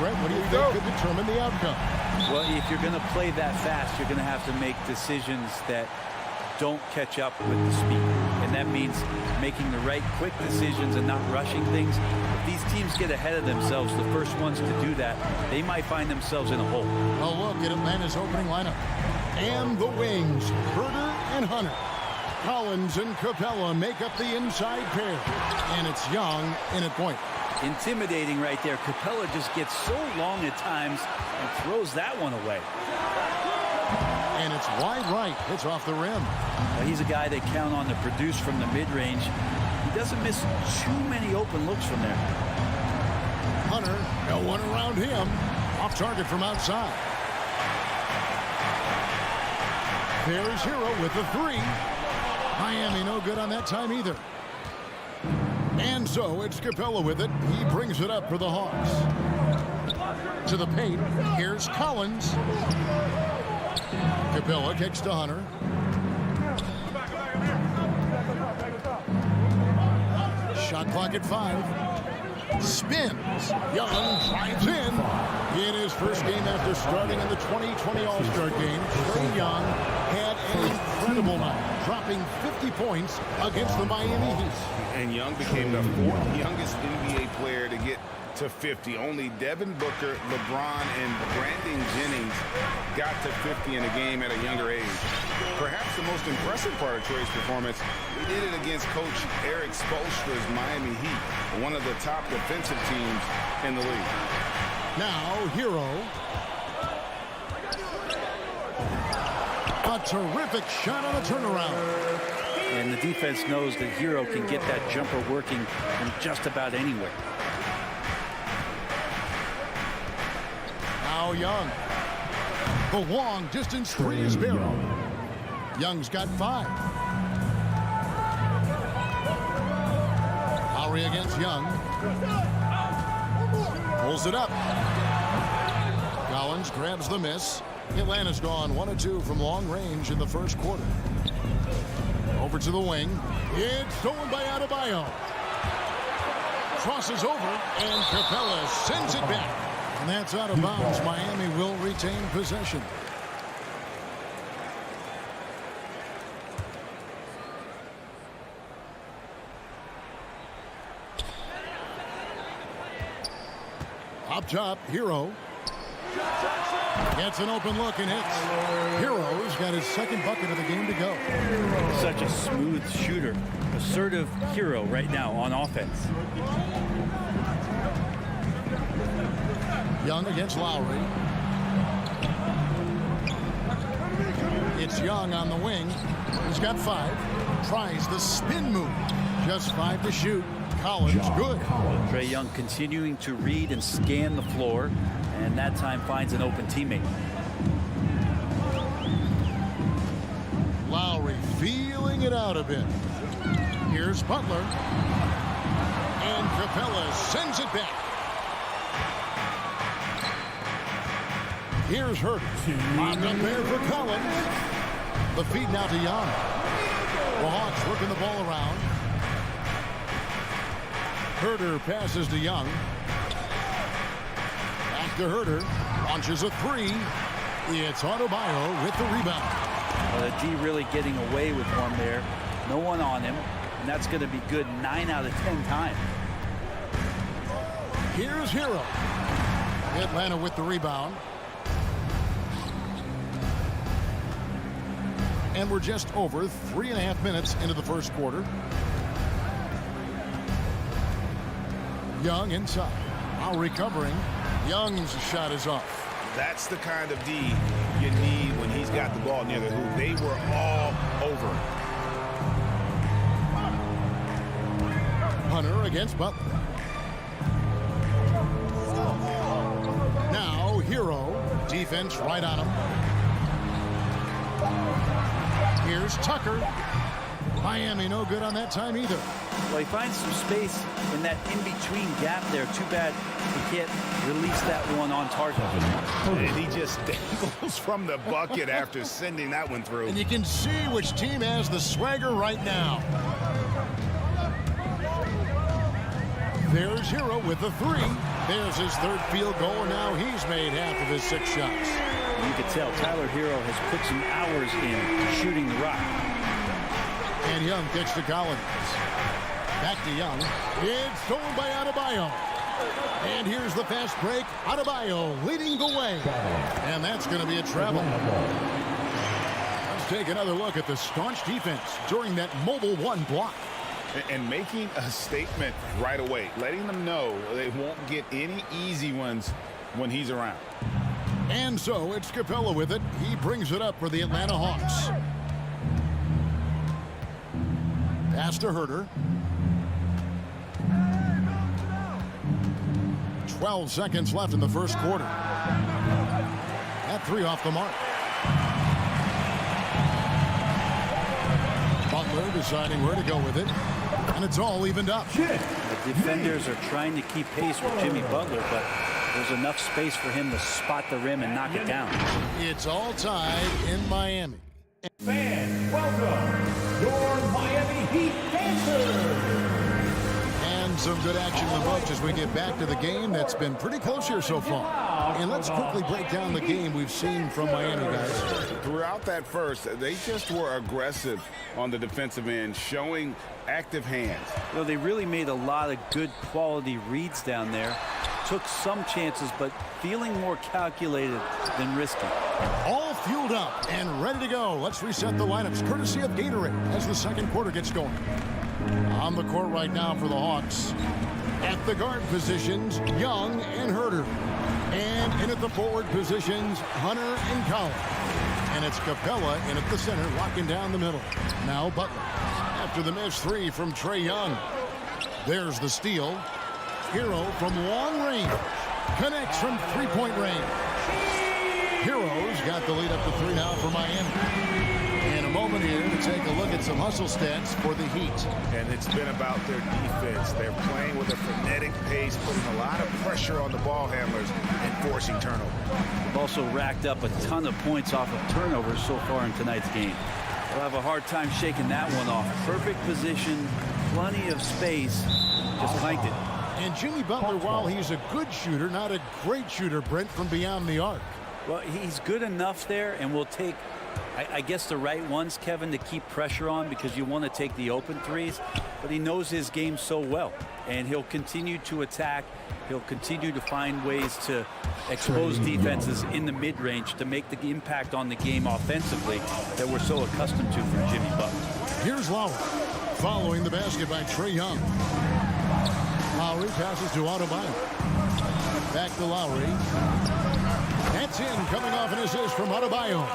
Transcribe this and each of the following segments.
Brett, what do you think could determine the outcome? Well, if you're going to play that fast, you're going to have to make decisions that don't catch up with the speed. And that means making the right quick decisions and not rushing things. If these teams get ahead of themselves, the first ones to do that, they might find themselves in a hole. A look at Atlanta's opening lineup. And the wings, Herder and Hunter. Collins and Capella make up the inside pair. And it's Young in at point. Intimidating right there. Capella just gets so long at times and throws that one away. And it's wide right. It's off the rim. Well, he's a guy they count on to produce from the mid-range. He doesn't miss too many open looks from there. Hunter, no one around him. Off target from outside. There's Hero with the three. Miami no good on that time either. And so it's Capella with it. He brings it up for the Hawks. To the paint. Here's Collins. Capella kicks to Hunter. Shot clock at 5. Spins. Young drives in. In his first game after starting in the 2020 All-Star game, Trae Young had an incredible night, dropping 50 points against the Miami Heat. And Young became the 4th youngest NBA player to get to 50. Only Devin Booker, LeBron, and Brandon Jennings got to 50 in a game at a younger age. Perhaps the most impressive part of Trae's performance, he did it against Coach Eric Spoelstra's Miami Heat, one of the top defensive teams in the league. Now, Hero. A terrific shot on a turnaround. And the defense knows that Hero can get that jumper working from just about anywhere. Now Young. The long distance three is Barrow. Young's got 5. Lowry against Young. Pulls it up. Collins grabs the miss. Atlanta's gone 1 of 2 from long range in the first quarter. Over to the wing. It's stolen by Adebayo. Crosses over, and Capella sends it back. And that's out of bounds. Miami will retain possession. Up top, Hero. Gets an open look and hits. Hero's got his second bucket of the game to go. Such a smooth shooter. Assertive Hero right now on offense. Young against Lowry. It's Young on the wing. He's got 5. Tries the spin move. Just 5 to shoot. Collins good. Trae Young continuing to read and scan the floor, and that time finds an open teammate. Lowry feeling it out a bit. Here's Butler. And Capella sends it back. Here's Herder. Locked up there for Collins. The feed now to Young. The Hawks working the ball around. Herder passes to Young. Back to Herder. Launches a 3. It's Adebayo with the rebound. Well, the D really getting away with one there. No one on him. And that's going to be good 9 out of 10 times. Here's Hero. Atlanta with the rebound. And we're just over 3.5 minutes into the first quarter. Young inside. Now recovering. Young's shot is off. That's the kind of D you need when he's got the ball near the hoop. They were all over. Hunter against Butler. Now Hero. Defense right on him. Here's Tucker. Miami no good on that time either. Well, he finds some space in that in-between gap there. Too bad he can't release that one on target. And he just dangles from the bucket after sending that one through. And you can see which team has the swagger right now. There's Hero with the 3. There's his third field goal, and now he's made half of his 6 shots. You can tell Tyler Hero has put some hours in shooting the rock. And Young gets to Collins. Back to Young. It's stolen by Adebayo. And here's the fast break. Adebayo leading the way. And that's going to be a travel. Let's take another look at the staunch defense during that mobile 1 block. And making a statement right away, letting them know they won't get any easy ones when he's around. And so it's Capella with it. He brings it up for the Atlanta Hawks. Pass to Herter. 12 seconds left in the first quarter. That 3 off the mark. Butler deciding where to go with it. And it's all evened up. The defenders are trying to keep pace with Jimmy Butler, but there's enough space for him to spot the rim and knock it down. It's all tied in Miami. Fans, welcome your Miami Heat Panthers. And some good action in the books as we get back to the game that's been pretty close here so far. And let's quickly break down the game we've seen from Miami, guys. Throughout that first, they just were aggressive on the defensive end, showing active hands. You know, they really made a lot of good quality reads down there. Took some chances, but feeling more calculated than risky. All fueled up and ready to go. Let's reset the lineups courtesy of Gatorade as the second quarter gets going. On the court right now for the Hawks. At the guard positions, Young and Herter. And in at the forward positions, Hunter and Collins. And it's Capella in at the center, locking down the middle. Now Butler. After the missed 3 from Trae Young. There's the steal. Hero from long range. Connects from 3-point range. Hero's got the lead up to 3 now for Miami. In a moment here to take a look at some hustle stats for the Heat. And it's been about their defense. They're playing with a frenetic pace, putting a lot of pressure on the ball handlers and forcing turnovers. They've also racked up a ton of points off of turnovers so far in tonight's game. They'll have a hard time shaking that one off. Perfect position, plenty of space, just clanked it. And Jimmy Butler, while he's a good shooter, not a great shooter, Brent, from beyond the arc. Well, he's good enough there, and will take, I guess, the right ones, Kevin, to keep pressure on, because you want to take the open threes. But he knows his game so well, and he'll continue to attack. He'll continue to find ways to expose defenses in the mid-range to make the impact on the game offensively that we're so accustomed to from Jimmy Butler. Here's Lowry, following the basket by Trae Young. Lowry passes to Adebayo. Back to Lowry. That's in, coming off an assist from Adebayo.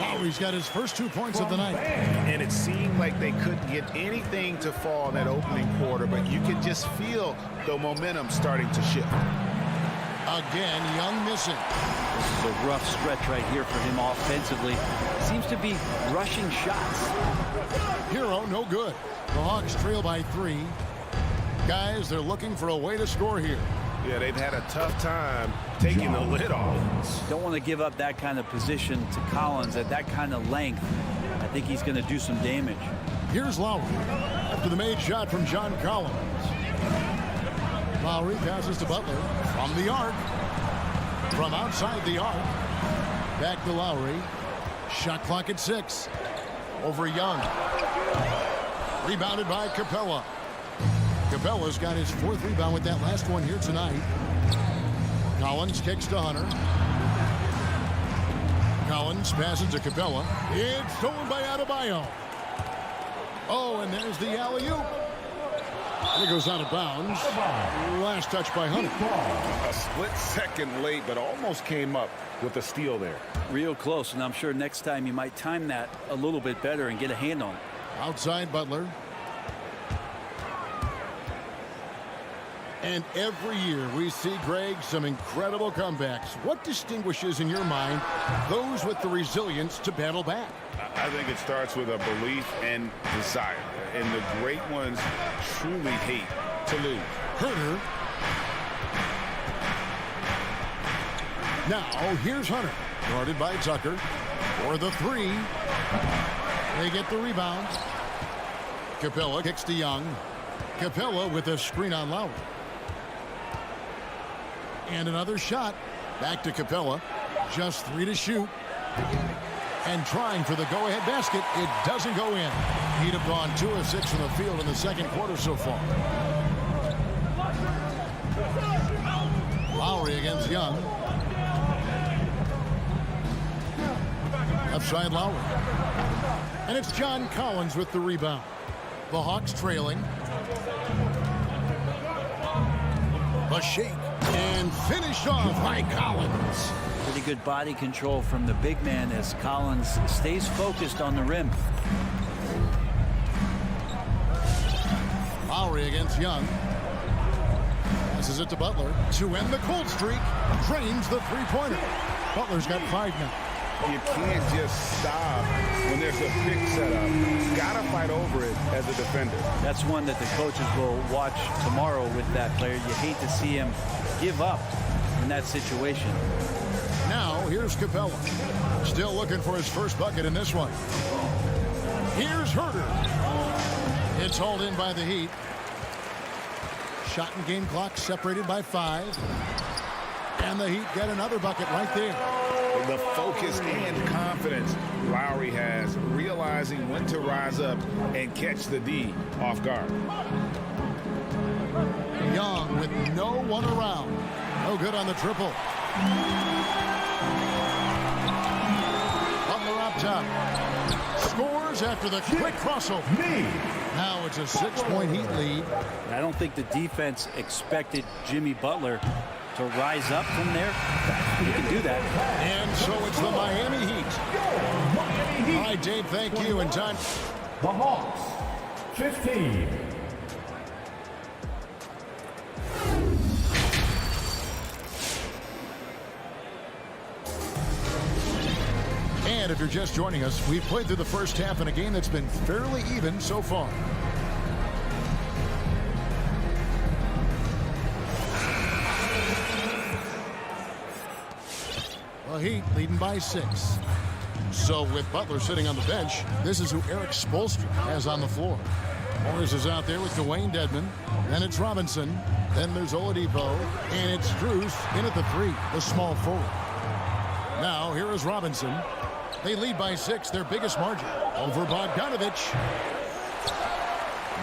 Lowry's got his first 2 points of the night. And it seemed like they couldn't get anything to fall in that opening quarter, but you could just feel the momentum starting to shift. Again, Young missing. This is a rough stretch right here for him offensively. Seems to be rushing shots. Hero, no good. The Hawks trail by 3. Guys, they're looking for a way to score here. Yeah, they've had a tough time taking the lid off. Don't want to give up that kind of position to Collins at that kind of length. I think he's going to do some damage. Here's Lowry after the made shot from John Collins. Lowry passes to Butler from the arc. From outside the arc. Back to Lowry. Shot clock at 6. Over Young. Rebounded by Capella. Capella's got his 4th rebound with that last one here tonight. Collins kicks to Hunter. Collins passes to Capella. It's stolen by Adebayo. Oh, and there's the alley-oop. It goes out of bounds. Last touch by Hunter. A split second late, but almost came up with a steal there. Real close, and I'm sure next time you might time that a little bit better and get a hand on it. Outside Butler. And every year we see, Greg, some incredible comebacks. What distinguishes, in your mind, those with the resilience to battle back? I think it starts with a belief and desire. And the great ones truly hate to lose. Herter. Now, here's Hunter. Guarded by Tucker. For the 3. They get the rebound. Capella kicks to Young. Capella with a screen on Lowry. And another shot. Back to Capella. Just 3 to shoot. And trying for the go-ahead basket. It doesn't go in. He'd have gone 2 of 6 from the field in the second quarter so far. Lowry against Young. Left side Lowry. And it's John Collins with the rebound. The Hawks trailing. The shake. And finished off by Collins. Pretty good body control from the big man as Collins stays focused on the rim. Lowry against Young. Passes it to Butler to end the cold streak. Drains the three-pointer. Butler's got 5 now. You can't just stop when there's a pick set up. You've got to fight over it as a defender. That's one that the coaches will watch tomorrow with that player. You hate to see him give up in that situation. Now, here's Capella. Still looking for his first bucket in this one. Here's Herter. It's hauled in by the Heat. Shot and game clock separated by 5. And the Heat get another bucket right there. The focus and confidence Lowry has, realizing when to rise up and catch the D off guard. Young with no one around. No good on the triple. Butler up top. Scores after the quick crossover. Now it's a 6-point Heat lead. I don't think the defense expected Jimmy Butler to rise up from there. He can do that. And so it's the Miami Heat. All right, Dave, thank you. And time. The Hawks, 15. And if you're just joining us, we've played through the first half in a game that's been fairly even so far. The Heat leading by 6. So with Butler sitting on the bench, this is who Eric Spoelstra has on the floor. Morris is out there with Dwayne Dedmon. Then it's Robinson. Then there's Oladipo. And it's Strus in at the 3, the small forward. Now here is Robinson. They lead by 6, their biggest margin. Over Bogdanovich.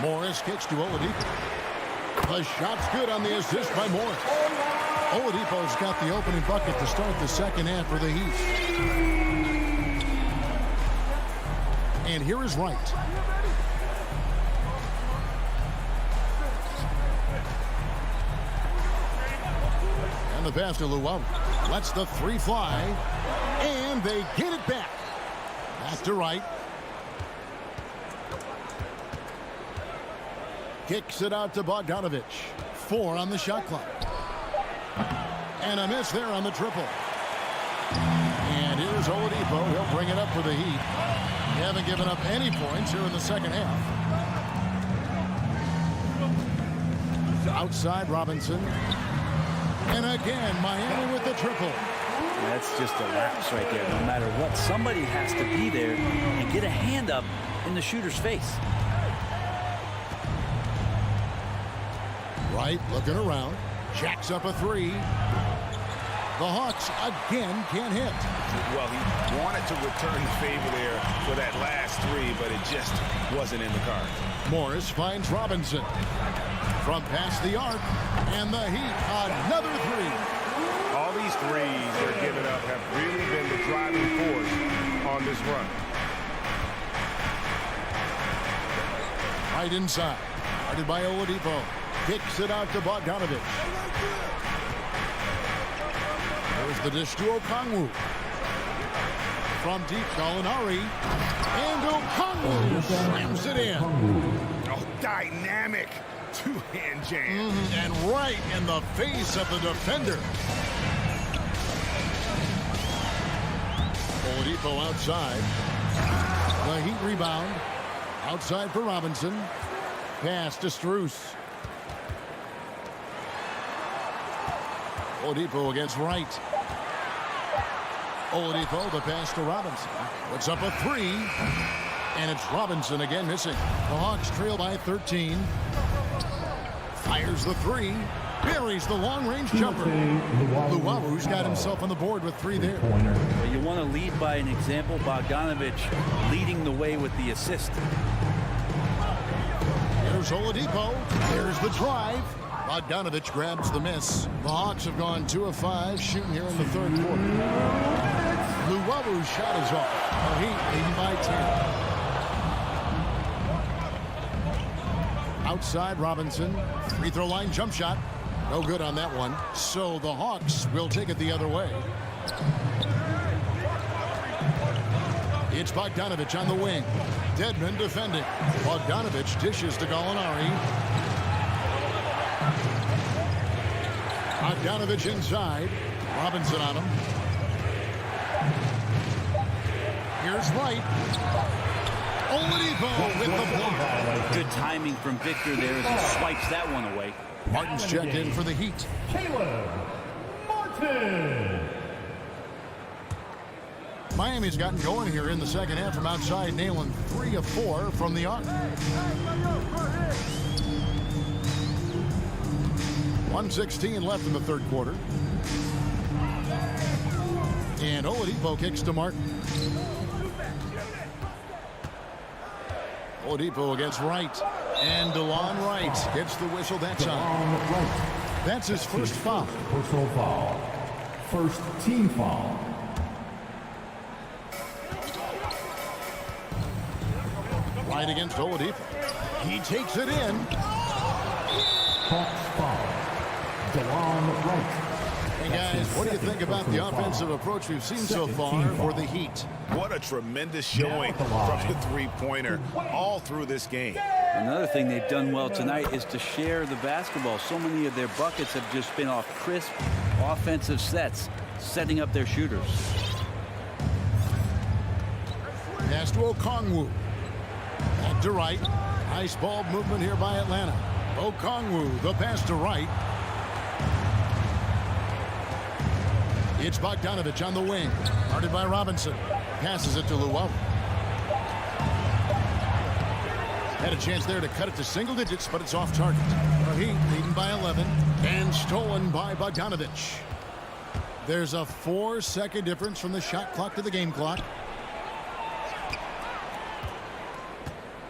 Morris kicks to Oladipo. The shot's good on the assist by Morris. Oladipo's got the opening bucket to start the second half for the Heat. And here is Wright. And the pass to Luau. Lets the 3 fly. And they get it back. Back to Wright. Kicks it out to Bogdanovich. 4 on the shot clock. And a miss there on the triple. And here's Oladipo. He'll bring it up for the Heat. They haven't given up any points here in the second half. Outside Robinson. And again, Miami with the triple. That's just a lapse right there. No matter what, somebody has to be there and get a hand up in the shooter's face. Wright looking around. Jacks up a 3. The Hawks again can't hit. Well, he wanted to return the favor there for that last 3, but it just wasn't in the cards. Morris finds Robinson. From past the arc. And the Heat, another 3. All these threes they're giving up have really been the driving force on this run. Right inside. Guarded by Oladipo. Kicks it out to Bogdanovich. There's the dish to Okongwu. From deep, Gallinari. And Okongwu slams it in. Oh, dynamic two-hand jam. And right in the face of the defender. Oladipo outside. The Heat rebound. Outside for Robinson. Pass to Strus. Oladipo against Wright. Oladipo, the pass to Robinson. Puts up a 3. And it's Robinson again missing. The Hawks trail by 13. Fires the 3. buries the long-range jumper. Luwalu's got himself on the board with 3 there. Well, you want to lead by an example. Bogdanovich leading the way with the assist. Here's Oladipo. There's the drive. Bogdanovich grabs the miss. The Hawks have gone 2 of 5 shooting here in the third quarter. Luwalu's shot is off. The Heat leading by 10. Outside Robinson. Free throw line jump shot. No good on that one. So the Hawks will take it the other way. It's Bogdanovich on the wing. Dedmon defending. Bogdanovich dishes to Gallinari. Bogdanovich inside. Robinson on him. Here's Wright. Oladipo with the block. Good timing from Victor there as he swipes that one away. Martin's checked in for the Heat. Caleb Martin. Miami's gotten going here in the second half from outside, nailing 3 of 4 from the arc. 1:16 left in the third quarter. And Oladipo kicks to Martin. Oladipo against Wright. And DeLon Wright gets the whistle that time. That's his first foul. Personal foul. First team foul. Right against Oladipo. He takes it in. Hawks foul. DeLon Wright. Hey guys, what do you think about the offensive approach we've seen so far for the Heat? What a tremendous showing from the three-pointer all through this game. Another thing they've done well tonight is to share the basketball. So many of their buckets have just been off crisp offensive sets, setting up their shooters. Pass to Okongwu. Back to Wright. Nice ball movement here by Atlanta. Okongwu, the pass to Wright. It's Bogdanovich on the wing. Guarded by Robinson. Passes it to Luwalu. Had a chance there to cut it to single digits, but it's off target. The Heat leading by 11 and stolen by Bogdanovich. There's a 4-second difference from the shot clock to the game clock.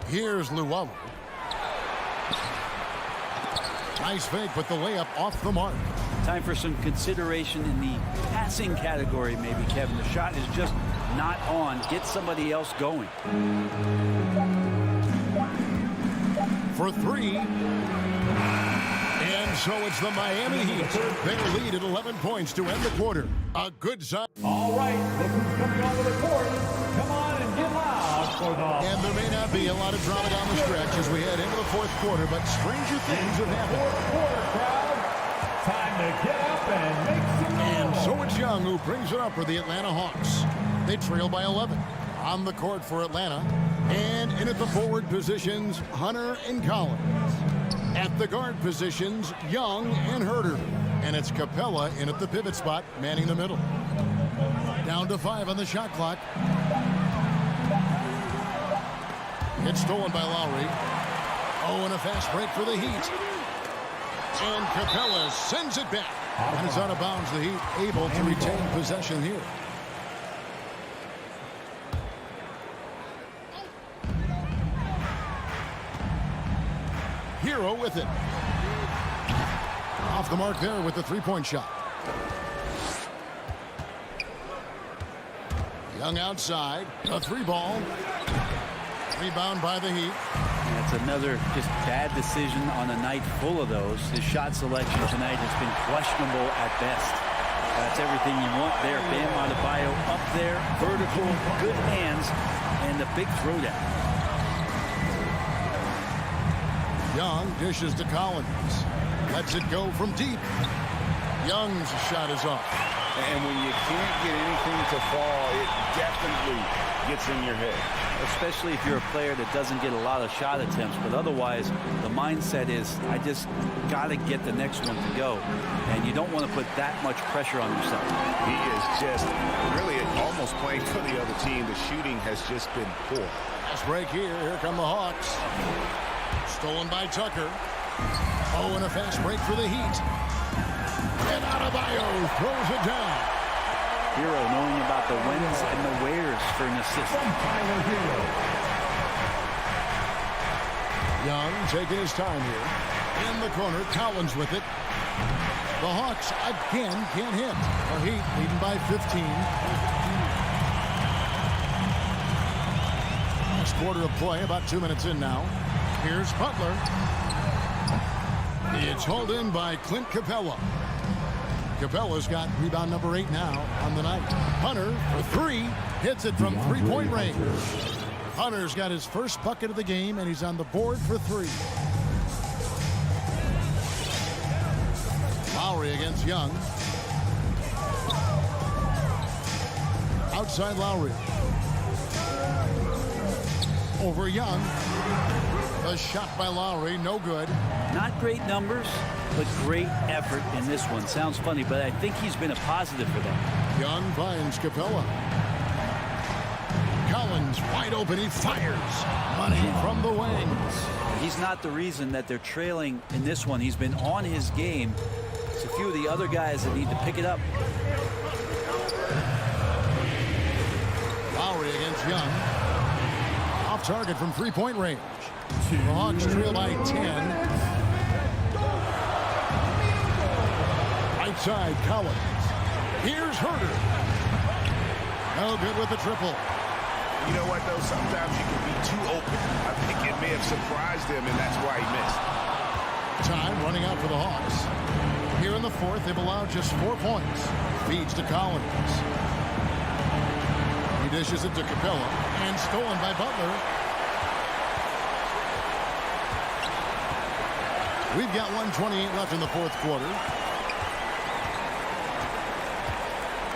Here's Luwalu. Nice fake, but the layup off the mark. Time for some consideration in the passing category, maybe, Kevin. The shot is just not on. Get somebody else going. For 3. And so it's the Miami Heat. They lead at 11 points to end the quarter. A good sign. All right, look who's coming onto the court. Come on and get loud for the... And there may not be a lot of drama down the stretch as we head into the fourth quarter, but stranger things have happened. Fourth quarter, crowd. Time to get up and make some noise. And so it's Young who brings it up for the Atlanta Hawks. They trail by 11. On the court for Atlanta. And in at the forward positions, Hunter and Collins. At the guard positions, Young and Herter. And it's Capella in at the pivot spot, manning the middle. Down to 5 on the shot clock. It's stolen by Lowry. Oh, and a fast break for the Heat. And Capella sends it back. And it's out of bounds. The Heat able to retain possession here. Hero with it. Off the mark there with the three-point shot. Young outside. A 3-ball. Rebound by the Heat. That's another just bad decision on a night full of those. His shot selection tonight has been questionable at best. That's everything you want there. Bam Adebayo up there, vertical, good hands, and the big throwdown. Young dishes to Collins. Lets it go from deep. Young's shot is off. And when you can't get anything to fall, it definitely gets in your head. Especially if you're a player that doesn't get a lot of shot attempts. But otherwise, the mindset is, I just got to get the next one to go. And you don't want to put that much pressure on yourself. He is just really almost playing for the other team. The shooting has just been poor. Fast break here. Here come the Hawks. Stolen by Tucker. Oh, and a fast break for the Heat. And Adebayo throws it down. Hero knowing about the whens and the wheres for an assist. Young taking his time here. In the corner, Collins with it. The Hawks again can't hit. The Heat leading by 15. Next quarter of play, about 2 minutes in now. Here's Butler. It's hauled in by Clint Capella. Capella's got rebound number 8 now on the night. Hunter for 3. Hits it from three-point range. Hunter's got his first bucket of the game, and he's on the board for 3. Lowry against Young. Outside Lowry. Over Young. A shot by Lowry, no good. Not great numbers, but great effort in this one. Sounds funny, but I think he's been a positive for them. Young finds Capella. Collins wide open, he fires. Money from the wings. He's not the reason that they're trailing in this one. He's been on his game. It's a few of the other guys that need to pick it up. Lowry against Young. Off target from three-point range. The Hawks trail by 10. Right side, Collins. Here's Herter. No good with the triple. You know what, though? Sometimes you can be too open. I think it may have surprised him, and that's why he missed. Time running out for the Hawks. Here in the fourth, they've allowed just 4 points. Feeds to Collins. He dishes it to Capella. And stolen by Butler. We've got 1:28 left in the fourth quarter.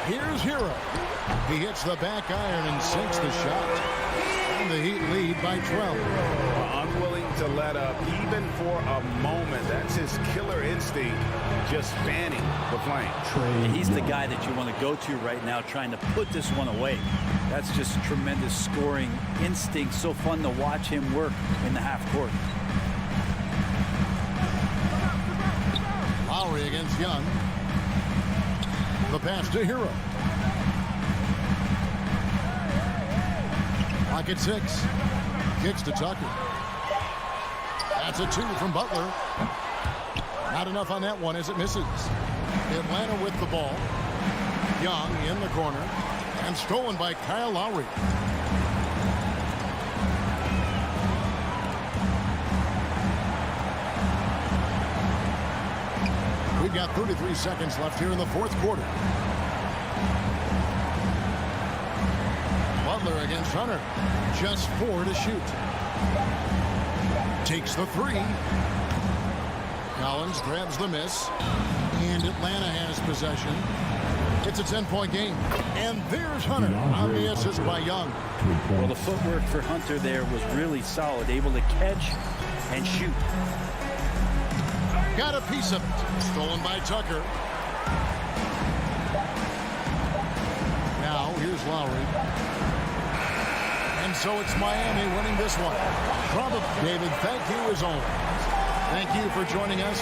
Here's Hero. He hits the back iron and sinks the shot. And the Heat lead by 12. Unwilling to let up even for a moment. That's his killer instinct, just fanning the flame. And he's the guy that you want to go to right now trying to put this one away. That's just tremendous scoring instinct. So fun to watch him work in the half court. Lowry against Young. The pass to Hero. Clock at 6. Kicks to Tucker. That's a 2 from Butler. Not enough on that one as it misses. Atlanta with the ball. Young in the corner. And stolen by Kyle Lowry. We've got 33 seconds left here in the fourth quarter. Butler against Hunter. Just 4 to shoot. Takes the 3. Collins grabs the miss. And Atlanta has possession. It's a 10-point game. And there's Hunter on the assist by Young. Well, the footwork for Hunter there was really solid. Able to catch and shoot. Got a piece of it. Stolen by Tucker. Now, here's Lowry. And so it's Miami winning this one. Probably. David, thank you as always. Thank you for joining us.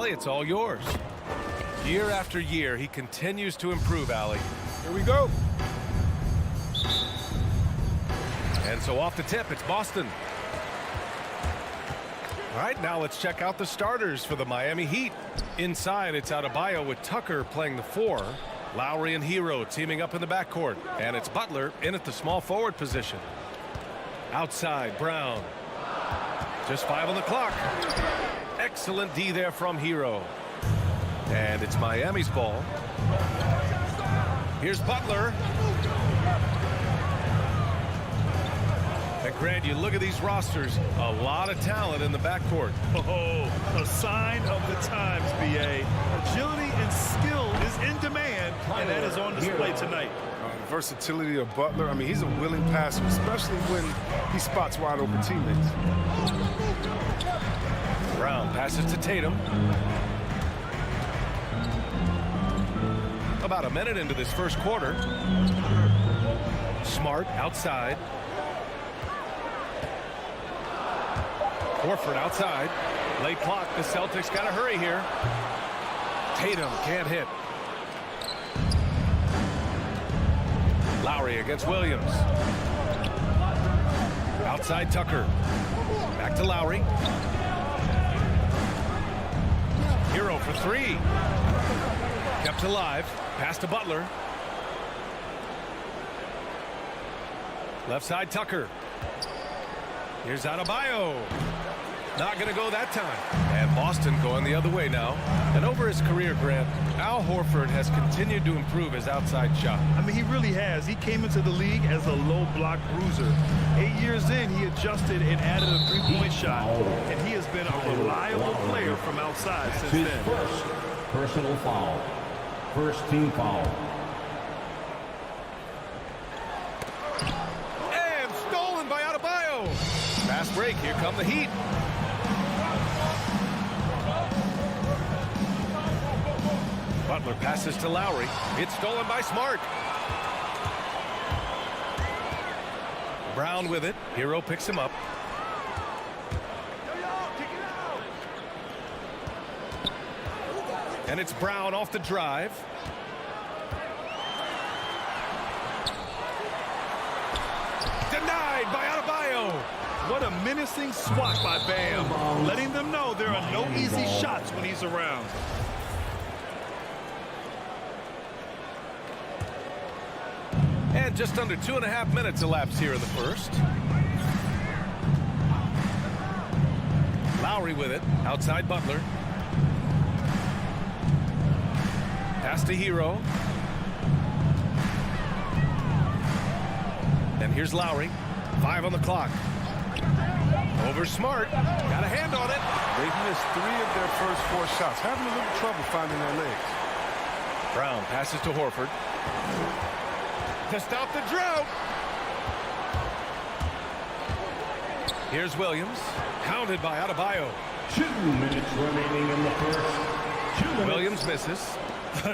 Allie, it's all yours. Year after year, he continues to improve, Allie. Here we go. And so off the tip, it's Boston. All right, now let's check out the starters for the Miami Heat. Inside, it's Adebayo with Tucker playing the 4. Lowry and Hero teaming up in the backcourt. And it's Butler in at the small forward position. Outside, Brown. Just 5 on the clock. Excellent D there from Hero. And it's Miami's ball. Here's Butler. And Grant, you look at these rosters, a lot of talent in the backcourt. Oh, a sign of the times, B.A. Agility and skill is in demand, and that is on display tonight. Versatility of Butler. I mean, he's a willing passer, especially when he spots wide open teammates. Brown passes to Tatum. About a minute into this first quarter. Smart outside. Horford outside. Late clock. The Celtics got to hurry here. Tatum can't hit. Lowry against Williams. Outside Tucker. Back to Lowry. Hero for 3. Kept alive. Pass to Butler. Left side Tucker. Here's Adebayo. Not going to go that time. And Boston going the other way now. And over his career, Grant, Al Horford has continued to improve his outside shot. I mean, he really has. He came into the league as a low block bruiser. 8 years in, he adjusted and added a three-point shot. And he has been a reliable player from outside since then. First personal foul. First team foul. And stolen by Adebayo. Fast break. Here come the Heat. Butler passes to Lowry. It's stolen by Smart. Brown with it. Hero picks him up. And it's Brown off the drive. Denied by Adebayo. What a menacing swat by Bam, letting them know there are no easy shots when he's around. And just under 2.5 minutes elapsed here in the first. Lowry with it. Outside Butler. Pass to Hero. And here's Lowry. 5 on the clock. Over Smart. Got a hand on it. They've missed 3 of their first 4 shots. Having a little trouble finding their legs. Brown passes to Horford. To stop the drought. Here's Williams. Pounded by Adebayo. 2 minutes remaining in the first. 2 minutes. Williams misses.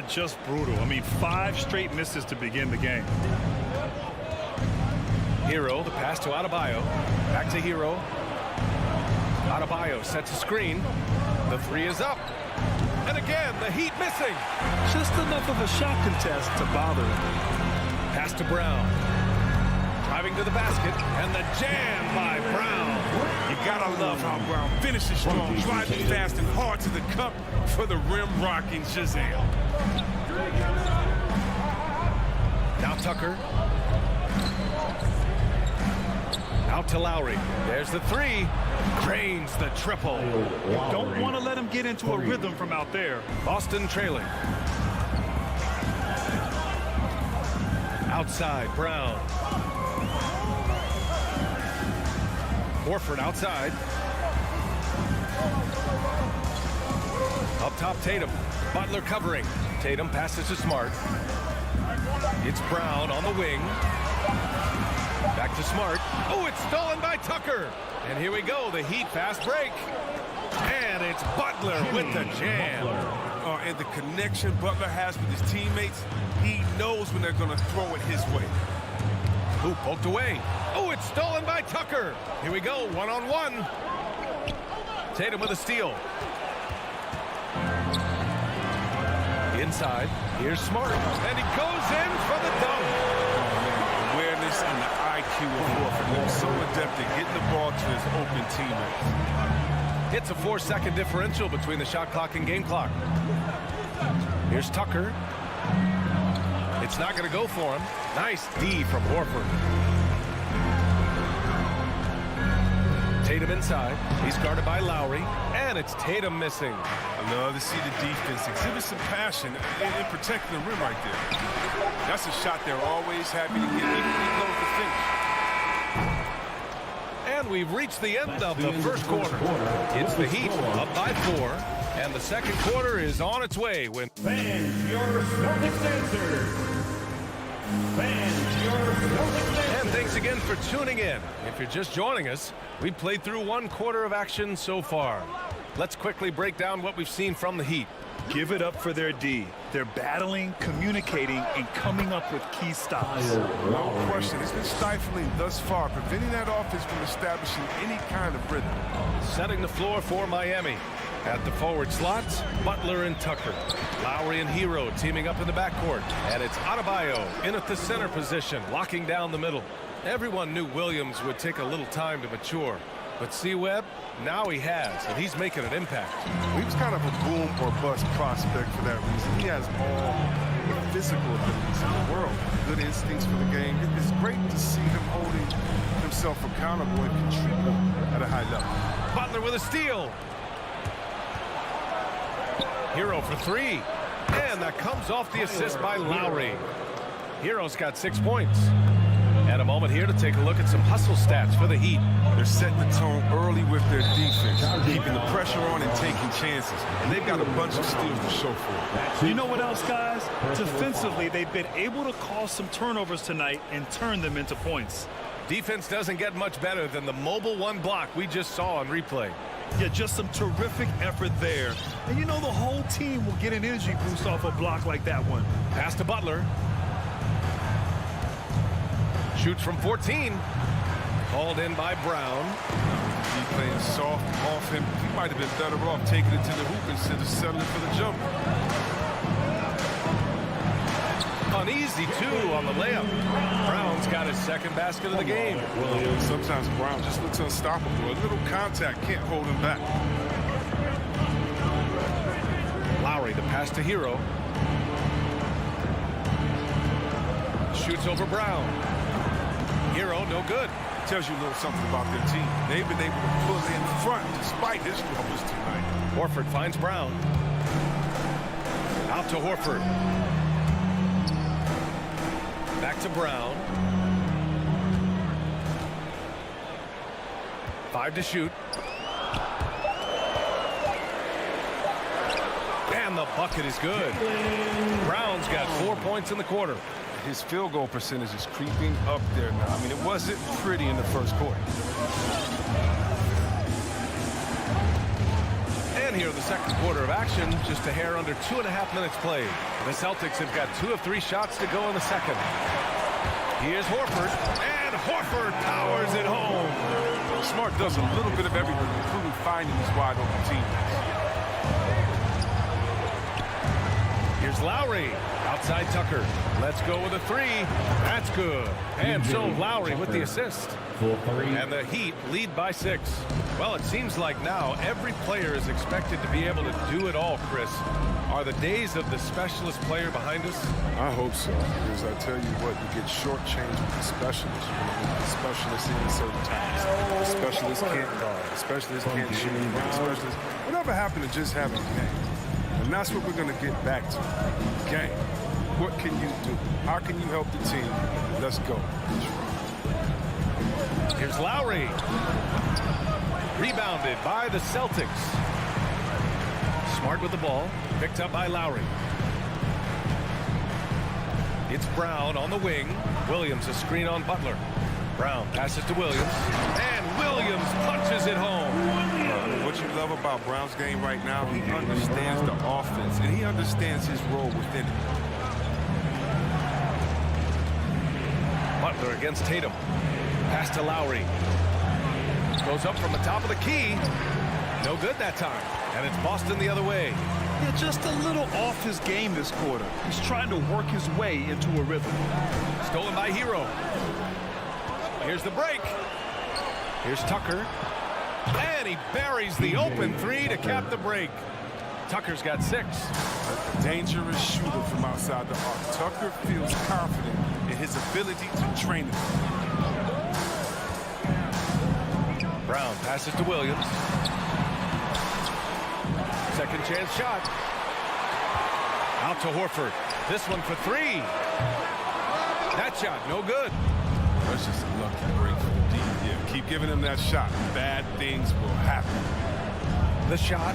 Just brutal. I mean, 5 straight misses to begin the game. Hero, the pass to Adebayo. Back to Hero. Adebayo sets a screen. The 3 is up. And again, the Heat missing. Just enough of a shot contest to bother him. Pass to Brown. Driving to the basket. And the jam by Brown. You gotta love how Brown finishes strong, driving fast and hard to the cup for the rim rocking Shazam. Now Tucker. Out to Lowry. There's the 3. Cranes the triple. Don't want to let him get into a rhythm from out there. Boston trailing. Outside, Brown. Horford outside. Up top, Tatum. Butler covering. Tatum passes to Smart. It's Brown on the wing. Back to Smart. Oh, it's stolen by Tucker. And here we go, the Heat fast break. And it's Butler with the jam. And the connection Butler has with his teammates, he knows when they're going to throw it his way. Who poked away? Oh, it's stolen by Tucker. Here we go, one-on-one. Tatum with a steal. Inside, here's Smart, and he goes in for the dunk. Awareness and the IQ of Horford. So adept at getting the ball to his open teammates. It's a 4-second differential between the shot clock and game clock. Here's Tucker. It's not going to go for him. Nice D from Horford. Tatum inside. He's guarded by Lowry, and it's Tatum missing. I love to see the defense exhibit some passion in protecting the rim right there. That's a shot they're always happy to get, even when he goes to finish. And we've reached the end of the first quarter. It's the Heat up by 4, and the second quarter is on its way when Fans, your Celtics answer. Fans, your Celtics answer. And thanks again for tuning in. If you're just joining us, we've played through 1 quarter of action so far. Let's quickly break down what we've seen from the Heat. Give it up for their D. They're battling, communicating, and coming up with key stops. No question. It's been stifling thus far, preventing that offense from establishing any kind of rhythm. Setting the floor for Miami. At the forward slots, Butler and Tucker. Lowry and Hero teaming up in the backcourt. And it's Adebayo in at the center position, locking down the middle. Everyone knew Williams would take a little time to mature. But C-Webb, now he has, and he's making an impact. He was kind of a boom or bust prospect for that reason. He has all the physical abilities in the world, good instincts for the game. It's great to see him holding himself accountable and contributing at a high level. Butler with a steal. Hero for 3. And that comes off the assist by Lowry. Hero's got 6 points. And a moment here to take a look at some hustle stats for the Heat. They're setting the tone early with their defense, keeping the pressure on and taking chances. And they've got a bunch of steals to show for it. You know what else, guys? Defensively, they've been able to cause some turnovers tonight and turn them into points. Defense doesn't get much better than the mobile 1 block we just saw on replay. Yeah, just some terrific effort there. And you know the whole team will get an energy boost off a block like that one. Pass to Butler. Shoots from 14. Called in by Brown. He playing soft off him. He might have been better off taking it to the hoop instead of settling for the jumper. Uneasy, too, on the layup. Brown's got his second basket of the game. Sometimes Brown just looks unstoppable. A little contact can't hold him back. Lowry, the pass to Hero. Shoots over Brown. Hero, no good. Tells you a little something about their team. They've been able to pull in front despite his troubles tonight. Horford finds Brown. Out to Horford. Back to Brown. 5 to shoot. And the bucket is good. Brown's got 4 points in the quarter. His field goal percentage is creeping up there now. I mean, it wasn't pretty in the first quarter. And here in the second quarter of action, just a hair under 2.5 minutes played. The Celtics have got 2 of 3 shots to go in the second. Here's Horford, and Horford powers it home. Smart does a little bit of everything, including finding his wide open teammates. Here's Lowry, outside Tucker. Let's go with a 3. That's good. And so Lowry with the assist. And the Heat lead by 6. Well, it seems like now every player is expected to be able to do it all, Chris. Are the days of the specialist player behind us? I hope so, because I tell you what, you get shortchanged with the specialists. You're going to get the specialists in certain times. The specialists can't guard. The specialists can't shoot. The specialists, whatever happened to just having a game? And that's what we're going to get back to. Game. What can you do? How can you help the team? Let's go. Here's Lowry. Rebounded by the Celtics. Smart with the ball. Picked up by Lowry. It's Brown on the wing. Williams a screen on Butler. Brown passes to Williams. And Williams punches it home. What you love about Brown's game right now, he understands the offense, and he understands his role within it. Butler against Tatum. Pass to Lowry. Goes up from the top of the key. No good that time. And it's Boston the other way. Yeah, just a little off his game this quarter. He's trying to work his way into a rhythm. Stolen by Hero. Here's the break. Here's Tucker. And he buries the open three to cap the break. Tucker's got 6. A dangerous shooter from outside the arc. Tucker feels confident in his ability to drain it. Brown passes to Williams. Second chance shot. Out to Horford. This one for 3. That shot, no good. That's just a lucky break for the D. Yeah, keep giving him that shot. Bad things will happen. The shot.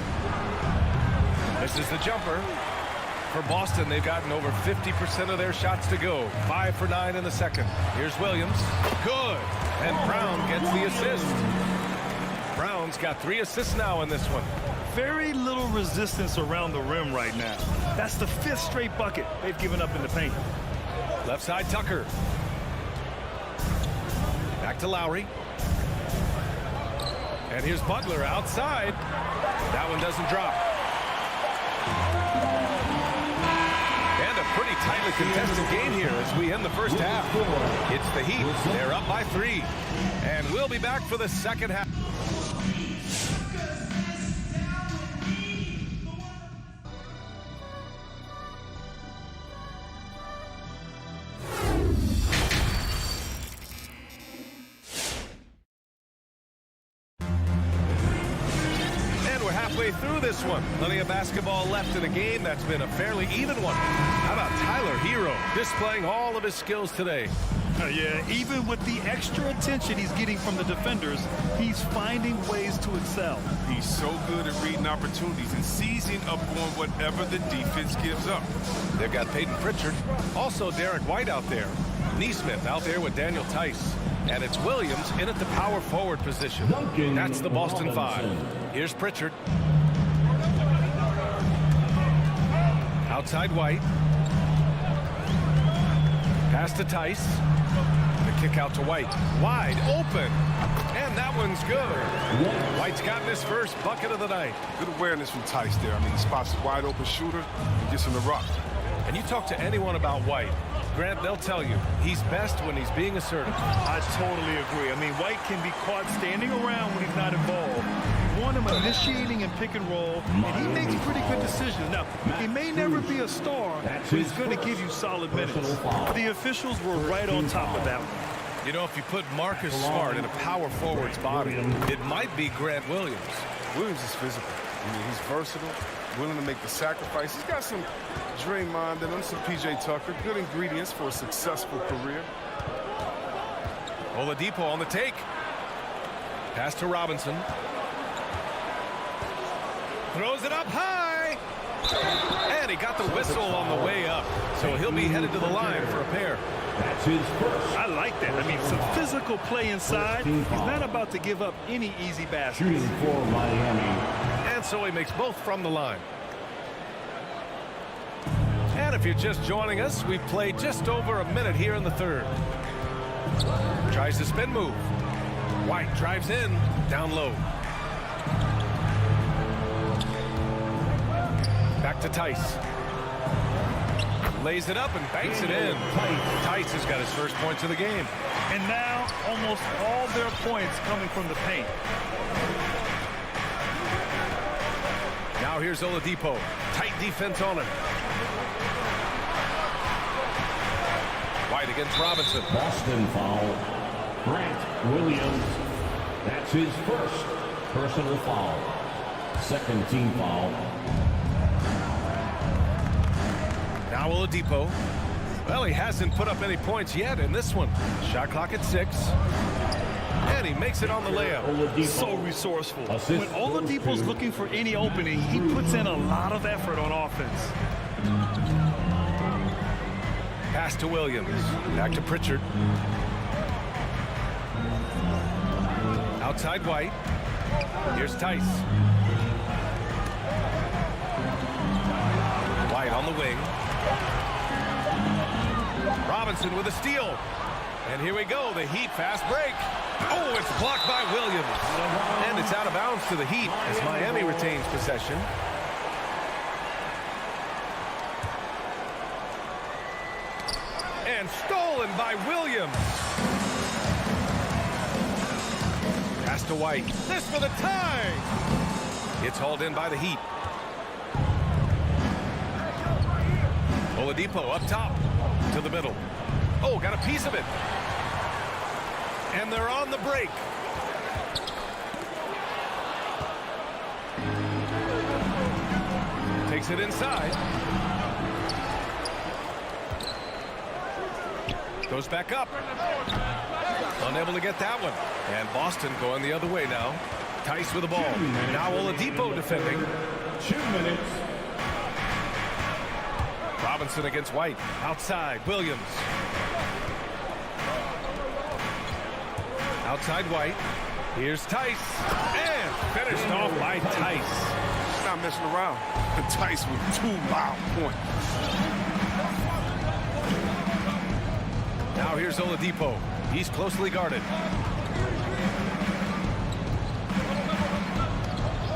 This is the jumper. For Boston, they've gotten over 50% of their shots to go. 5 for 9 in the second. Here's Williams. Good. And Brown gets the assist. Brown's got 3 assists now in this one. Very little resistance around the rim right now. That's the 5th straight bucket they've given up in the paint. Left side, Tucker. Back to Lowry. And here's Butler outside. That one doesn't drop. And a pretty tightly contested game here as we end the first half. It's the Heat. They're up by 3. And we'll be back for the second half. Through this one. Plenty of basketball left in a game that's been a fairly even one. How about Tyler Hero displaying all of his skills today? Yeah, even with the extra attention he's getting from the defenders, he's finding ways to excel. He's so good at reading opportunities and seizing up on whatever the defense gives up. They've got Peyton Pritchard. Also Derek White out there. Neesmith out there with Daniel Tice. And it's Williams in at the power forward position. That's the Boston 5. Here's Pritchard. Outside White. Pass to Tice. The kick out to White. Wide open. And that one's good. White's gotten his first bucket of the night. Good awareness from Tice there. I mean, he spots a wide open shooter and gets him the rock. And you talk to anyone about White, Grant, they'll tell you he's best when he's being assertive. I totally agree. I mean, White can be caught standing around when he's not involved. You want him initiating and pick and roll, and he makes pretty good decisions. Now, he may never be a star, but he's going to give you solid minutes. The officials were right on top of that one. You know, if you put Marcus Smart in a power forward's body, it might be Grant Williams. Williams is physical. I mean, he's versatile, willing to make the sacrifice. He's got some Draymond and some PJ Tucker. Good ingredients for a successful career. Oladipo on the take. Pass to Robinson. Throws it up high. And he got the whistle on the way up. So he'll be headed to the line for a pair. That's his first. I like that. I mean, some physical play inside. He's not about to give up any easy baskets. Shooting for Miami. And so he makes both from the line. And if you're just joining us, we've played just over a minute here in the third. Tries to spin move. White drives in, down low. Back to Tice. Lays it up and banks it in. Tice has got his first points of the game. And now almost all their points coming from the paint. Now here's Oladipo. Tight defense on him. White against Robinson. Boston foul. Grant Williams. That's his first personal foul. Second team foul. Now Oladipo. Well, he hasn't put up any points yet in this one. Shot clock at 6. And he makes it on the layup. Oladipo. So resourceful. When Oladipo's looking for any opening, he puts in a lot of effort on offense. Pass to Williams. Back to Pritchard. Outside White. Here's Tice. White on the wing. Robinson with a steal. And here we go, the Heat fast break. Oh, it's blocked by Williams. And it's out of bounds to the Heat as Miami retains possession. And stolen by Williams. Pass to White. This for the tie. It's hauled in by the Heat. Oladipo up top to the middle. Oh, got a piece of it. And they're on the break. Takes it inside. Goes back up. Unable to get that one. And Boston going the other way now. Tice with the ball. Now Oladipo defending. 2 minutes. Robinson against White. Outside, Williams. Outside White. Here's Tice. And finished off by Tice. Not messing around. Tice with 2 wild points. Now here's Oladipo. He's closely guarded.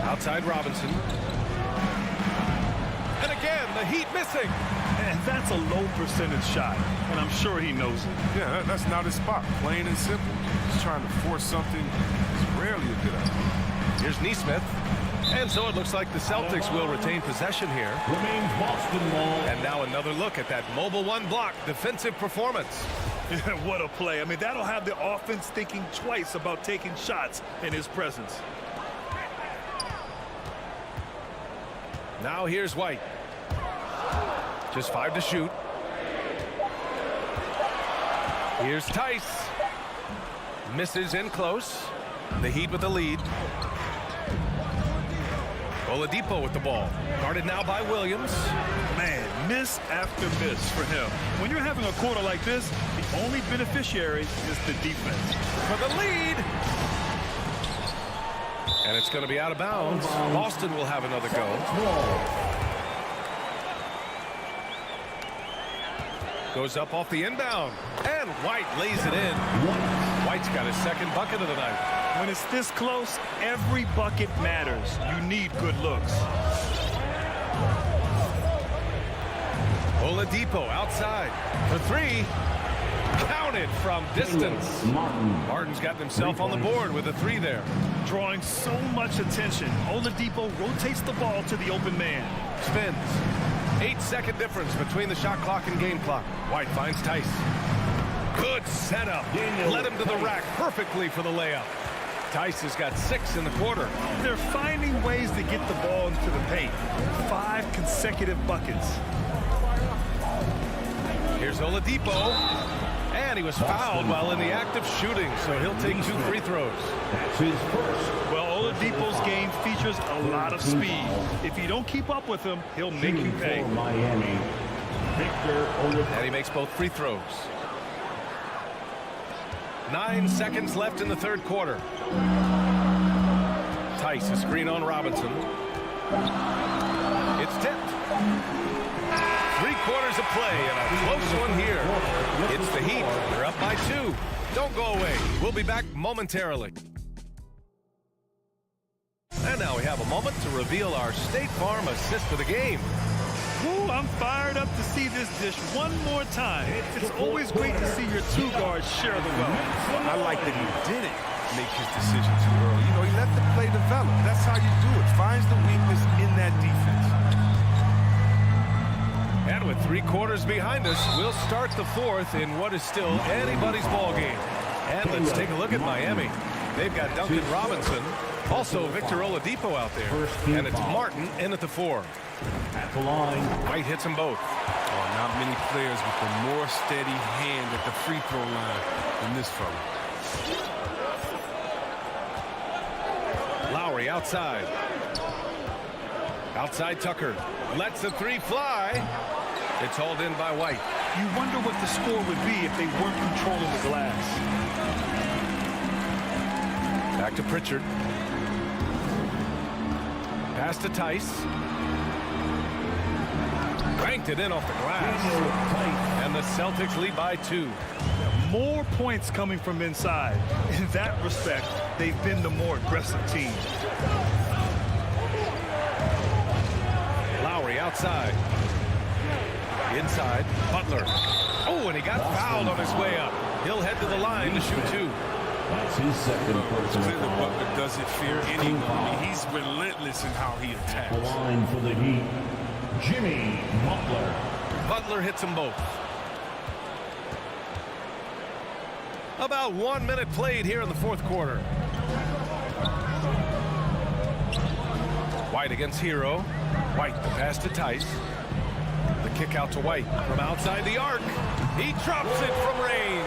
Outside Robinson. And again, the Heat missing. And that's a low percentage shot, and I'm sure he knows it. Yeah, that's not his spot. Plain and simple. He's trying to force something. It's rarely a good idea. Here's Nesmith. And so it looks like the Celtics will retain possession here. Remains Boston ball. And now another look at that mobile one block defensive performance. What a play. I mean, that'll have the offense thinking twice about taking shots in his presence. Now here's White. Just 5 to shoot. Here's Tice. Misses in close. The Heat with the lead. Oladipo with the ball. Guarded now by Williams. Man, miss after miss for him. When you're having a quarter like this, the only beneficiary is the defense. For the lead. And it's going to be out of bounds. Boston will have another go. Goes up off the inbound. And White lays it in. White's got his second bucket of the night. When it's this close, every bucket matters. You need good looks. Oladipo outside for 3. Counted from distance. Martin's gotten himself on the board with a 3 there. Drawing so much attention, Oladipo rotates the ball to the open man. Spins. 8-second difference between the shot clock and game clock. White finds Tice. Good setup. Led him to the rack perfectly for the layup. Tice has got 6 in the quarter. They're finding ways to get the ball into the paint. 5 consecutive buckets. Here's Oladipo. And he was fouled while in the act of shooting, so he'll take 2 free throws. That's his first. Well, Oladipo's game features a lot of speed. If you don't keep up with him, he'll make you pay. For Miami, Victor Oladipo. And he makes both free throws. 9 seconds left in the third quarter. Tice, a screen on Robinson. It's tipped. 3 quarters of play and a close one here. It's the Heat. They're up by 2. Don't go away. We'll be back momentarily. And now we have a moment to reveal our State Farm assist for the game. Ooh, I'm fired up to see this dish one more time. It's always great to see your 2 guards share the wealth. I like that he didn't make his decision too early. You know, he let the play develop. That's how you do it. Finds the weakness in that defense. And with 3 quarters behind us, we'll start the 4th in what is still anybody's ball game. And let's take a look at Miami. They've got Duncan Robinson, also Victor Oladipo out there. And it's Martin in at the 4. At the line. White hits them both. Oh, not many players with a more steady hand at the free throw line than this fella. Lowry outside. Outside Tucker. Lets the 3 fly. It's hauled in by White. You wonder what the score would be if they weren't controlling the glass. Back to Pritchard. Pass to Tice. Banked it in off the glass. And the Celtics lead by 2. More points coming from inside. In that respect, they've been the more aggressive team. Lowry outside. Inside, Butler. Oh, Oh, and he got fouled on his way up. He'll head to the line to shoot 2. That's his second It's clear personal that foul. Butler doesn't fear anyone. I mean, he's relentless in how he attacks. The line for the Heat, Jimmy Butler. Butler hits them both. About 1 minute played here in the fourth quarter. White against Hero. White, the pass to Tice. The kick out to White from outside the arc. He drops it from range.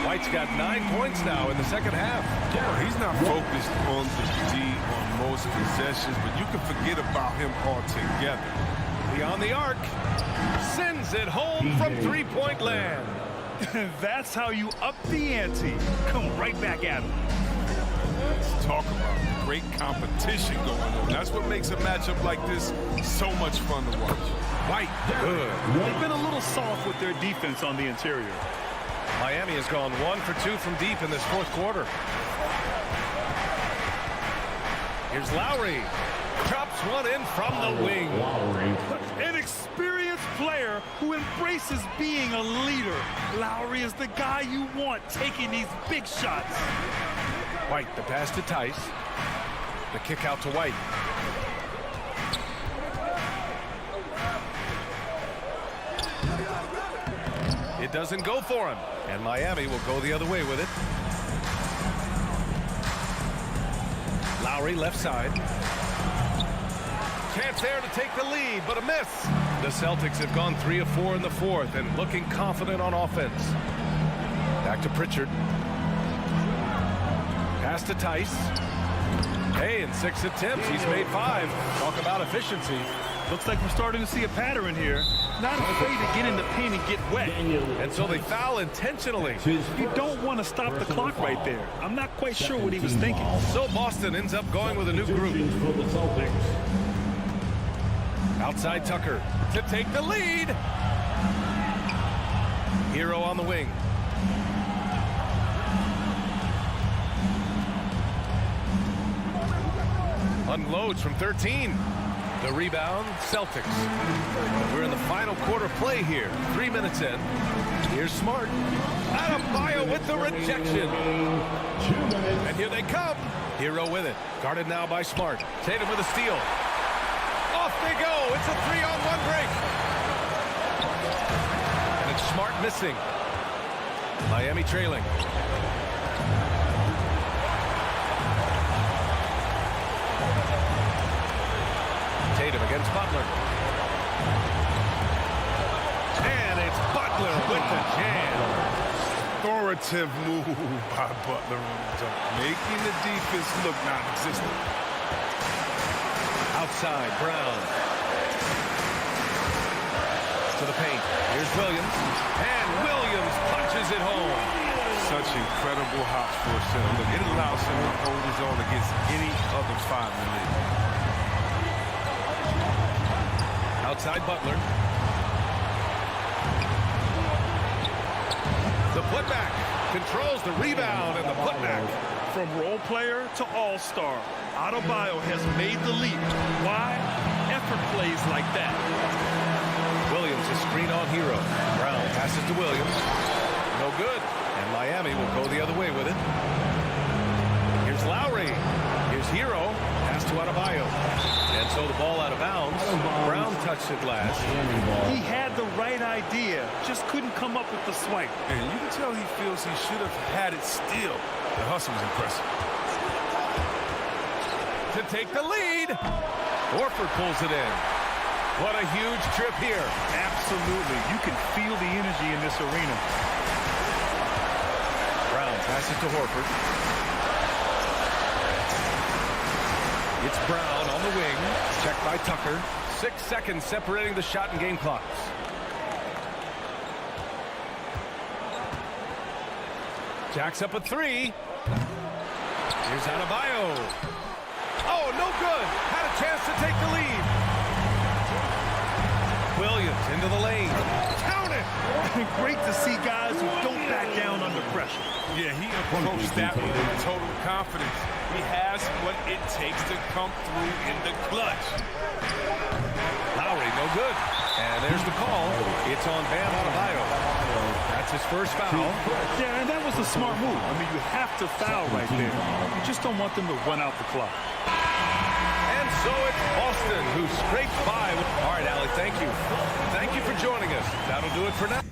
White's got 9 points now in the second half. He's not focused on the D on most possessions, but you can forget about him altogether. Beyond the arc. Sends it home from three-point land. That's how you up the ante. Come right back at him. Let's talk about great competition going on. That's what makes a matchup like this so much fun to watch. White, good. They've been a little soft with their defense on the interior. Miami has gone 1 for 2 from deep in this fourth quarter. Here's Lowry. Drops one in from the wing. An experienced player who embraces being a leader. Lowry is the guy you want taking these big shots. White, the pass to Tice. The kick out to White. It doesn't go for him, and Miami will go the other way with it. Lowry left side. Chance there to take the lead, but a miss. The Celtics have gone 3 of 4 in the fourth and looking confident on offense. Back to Pritchard. Pass to Tice. Hey, in 6 attempts, he's made 5. Talk about efficiency. Looks like we're starting to see a pattern here. Not afraid to get in the paint and get wet. And so they foul intentionally. You don't want to stop the clock right there. I'm not quite sure what he was thinking. So Boston ends up going with a new group. For the Celtics. Outside Tucker to take the lead. Hero on the wing. Unloads from 13. The rebound, Celtics. We're in the final quarter play here. 3 minutes in. Here's Smart. Adebayo with the rejection. And here they come. Hero with it. Guarded now by Smart. Tatum with a steal. Off they go. It's a 3-on-1 break. And it's Smart missing. Miami trailing. Tatum against Butler. And it's Butler with the jam. Authoritative move by Butler on the dunk, making the defense look non-existent. Outside, Brown. To the paint. Here's Williams. And Williams punches it home. Such incredible hops for a center. Look, it allows him to hold his own against any other 5 in the league. Outside Butler. The putback. Controls the rebound and the putback. From role player to all-star, Adebayo has made the leap. Why? Effort plays like that. Williams is screen on Hero. Brown passes to Williams. No good. And Miami will go the other way with it. Here's Lowry. Here's Hero. Pass to Adebayo. And so the ball out of bounds. Brown touched it last. He had the right idea, just couldn't come up with the swipe. And you can tell he feels he should have had it still. The hustle was impressive. To take the lead. Horford pulls it in. What a huge trip here. Absolutely. You can feel the energy in this arena. Brown passes to Horford. It's Brown on the wing. Checked by Tucker. 6 seconds separating the shot and game clocks. Jacks up a 3. Here's Adebayo. Oh, no good. Had a chance to take the lead. Williams into the lane. Count it. Great to see guys who don't back down under pressure. Yeah, he approached that with total confidence. He has what it takes to come through in the clutch. Lowry, no good. And there's the call. It's on Bam Adebayo. That's his first foul. Yeah, and that was a smart move. I mean, you have to foul right there. You just don't want them to run out the clock. And so it's Boston who scraped by. All right, Allie, thank you. Thank you for joining us. That'll do it for now.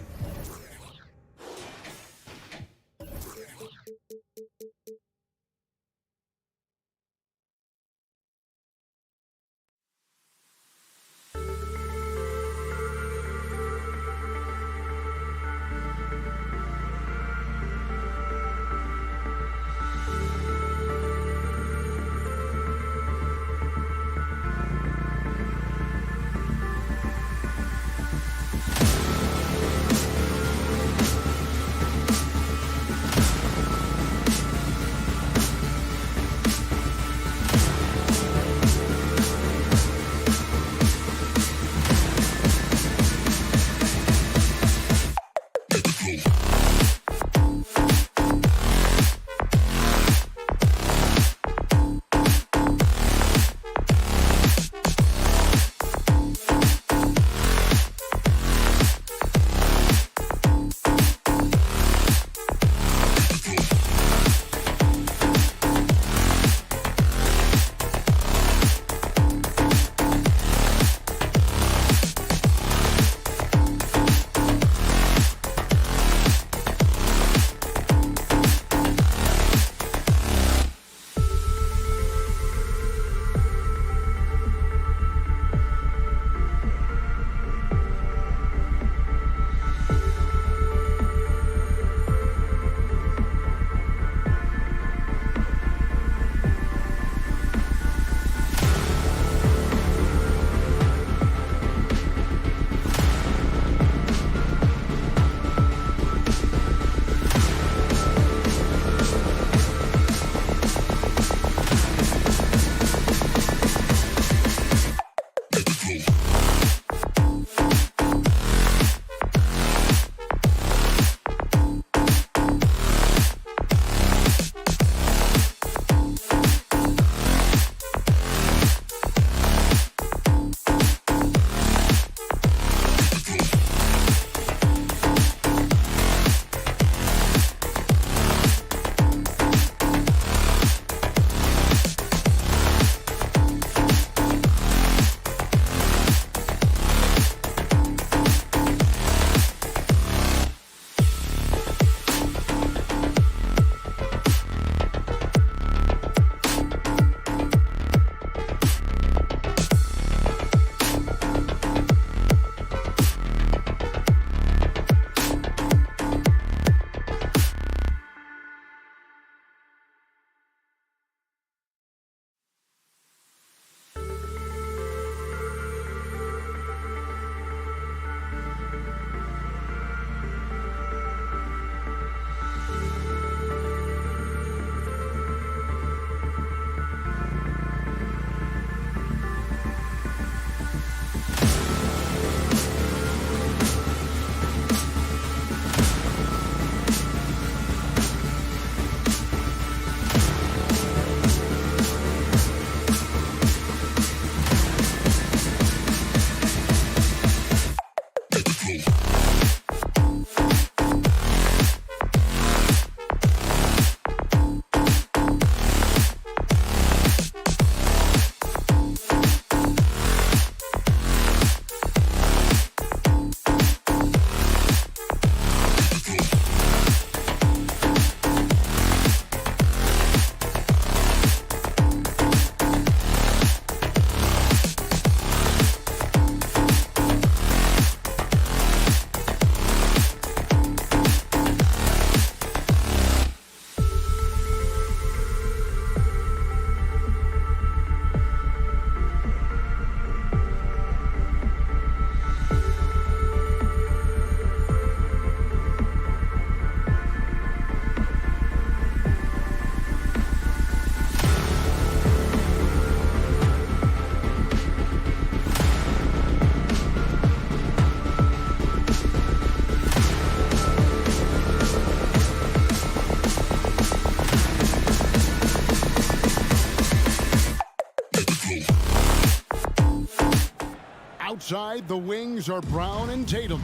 Outside, the wings are Brown and Tatum.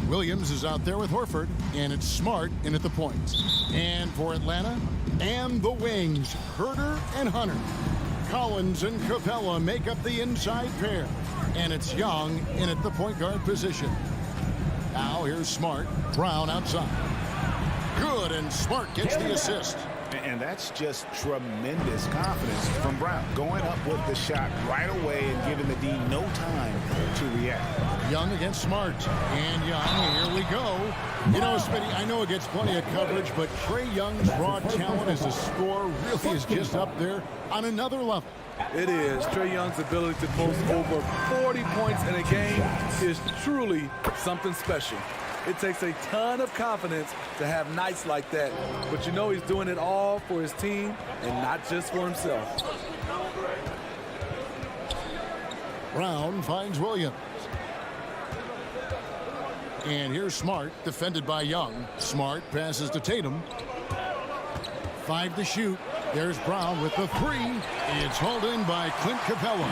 Williams is out there with Horford, and it's Smart in at the points. And for Atlanta, and the wings, Herter and Hunter. Collins and Capella make up the inside pair, and it's Young in at the point guard position. Now here's Smart, Brown outside. Good, and Smart gets the assist. And that's just tremendous confidence from Brown. Going up with the shot right away and giving the D no time to react. Young against Smart. And Young, here we go. You know, Smitty, I know it gets plenty of coverage, but Trae Young's raw talent as a scorer really is just up there on another level. It is. Trae Young's ability to post over 40 points in a game is truly something special. It takes a ton of confidence to have nights like that. But you know he's doing it all for his team and not just for himself. Brown finds Williams. And here's Smart, defended by Young. Smart passes to Tatum. 5 to shoot. There's Brown with the 3. It's hauled in by Clint Capella.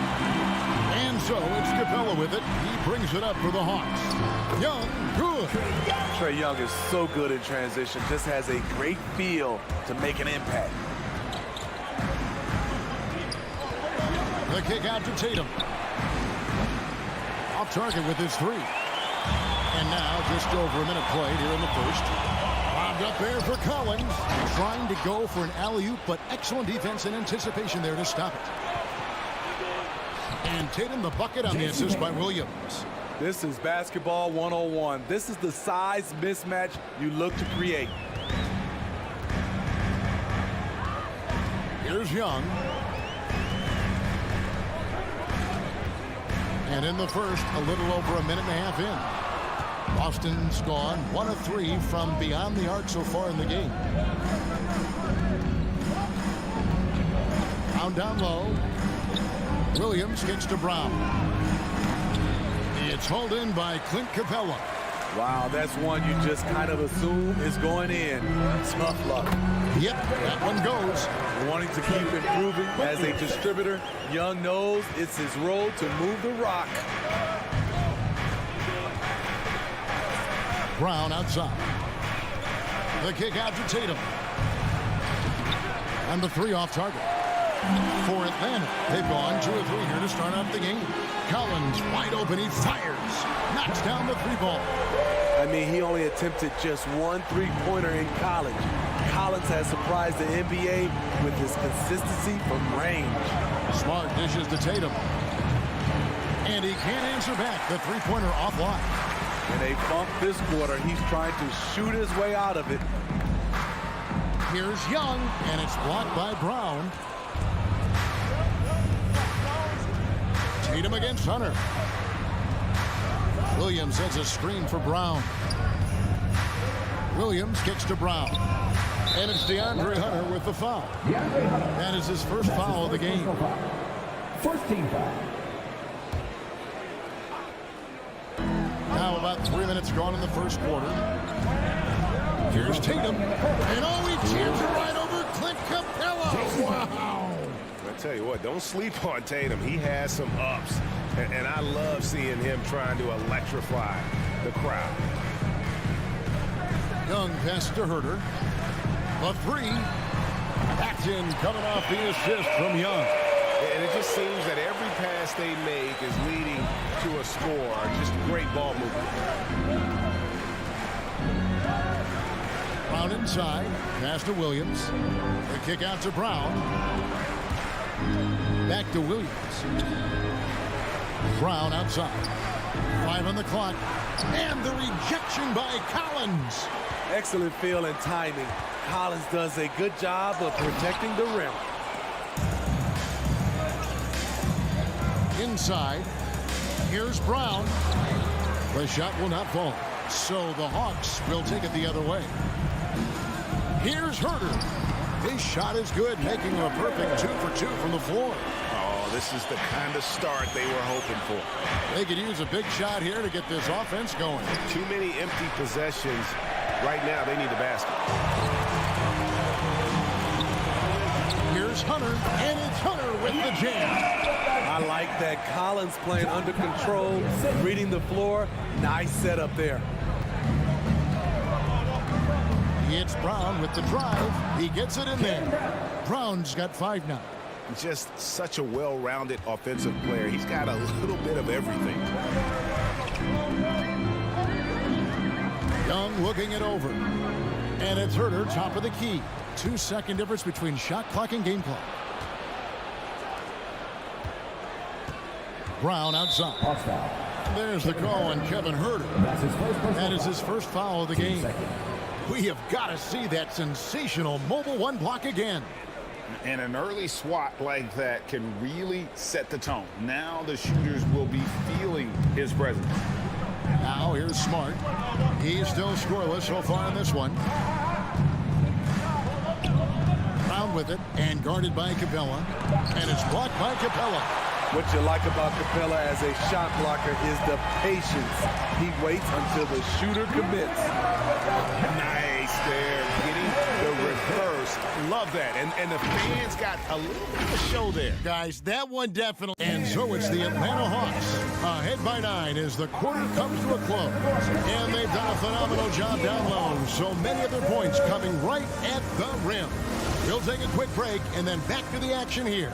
And so it's Capella with it. He brings it up for the Hawks. Young, good. Trae Young is so good in transition. Just has a great feel to make an impact. The kick out to Tatum. Off target with his 3. And now just over a minute played here in the first. Bobbed up there for Collins. Trying to go for an alley-oop, but excellent defense and anticipation there to stop it. And Tatum the bucket on the assist by Williams. This is basketball 101. This is the size mismatch you look to create. Here's Young. And in the first, a little over a minute and a half in. Boston's gone 1 of 3 from beyond the arc so far in the game. Brown down low. Williams kicks to Brown. It's hauled in by Clint Capella. Wow, that's one you just kind of assume is going in. Tough luck. Yep, that one goes. Wanting to keep improving as a distributor, Young knows it's his role to move the rock. Brown outside. The kick out to Tatum. And the 3 off target. For Atlanta, they've gone 2 of 3 here to start out the game. Collins wide open, he fires. Knocks down the 3-ball. I mean, he only attempted just 1 3-pointer in college. Collins has surprised the NBA with his consistency from range. Smart dishes to Tatum. And he can't answer back. The 3-pointer offline. In a bump this quarter, he's trying to shoot his way out of it. Here's Young, and it's blocked by Brown. Tatum against Hunter. Williams has a screen for Brown. Williams kicks to Brown. And it's DeAndre Hunter with the foul. That is his first foul of the game. First team foul. Now about 3 minutes gone in the first quarter. Here's Tatum. And oh, he jams it right over Clint Capella. Wow. I tell you what, don't sleep on Tatum. He has some ups. And I love seeing him trying to electrify the crowd. Young pass to Herter. A 3. That's in, coming off the assist from Young. And it just seems that every pass they make is leading to a score. Just great ball movement. Brown inside. Pass to Williams. The kick out to Brown. Back to Williams. Brown outside. 5 on the clock. And the rejection by Collins. Excellent feel and timing. Collins does a good job of protecting the rim. Inside. Here's Brown. The shot will not fall. So the Hawks will take it the other way. Here's Herter. His shot is good, making him a perfect 2 for 2 from the floor. Oh, this is the kind of start they were hoping for. They could use a big shot here to get this offense going. Too many empty possessions. Right now, they need the basket. Here's Hunter, and it's Hunter with the jam. I like that. Collins playing under control, reading the floor. Nice setup there. It's Brown with the drive. He gets it in there. Brown's got 5 now. Just such a well-rounded offensive player. He's got a little bit of everything. Young looking it over. And it's Herder, top of the key. 2-second difference between shot clock and game clock. Brown outside. There's the call on Kevin Herder. That is his first foul of the game. We have got to see that sensational mobile one block again. And an early swat like that can really set the tone. Now the shooters will be feeling his presence. Now here's Smart. He's still scoreless so far in this one. Brown with it and guarded by Capella. And it's blocked by Capella. What you like about Capella as a shot blocker is the patience. He waits until the shooter commits. Nice there, getting the reverse. Love that. And the fans got a little bit of a show there. Guys, that one definitely. And so it's the Atlanta Hawks ahead by 9 as the quarter comes to a close. And they've done a phenomenal job down low. So many of their points coming right at the rim. We'll take a quick break and then back to the action here.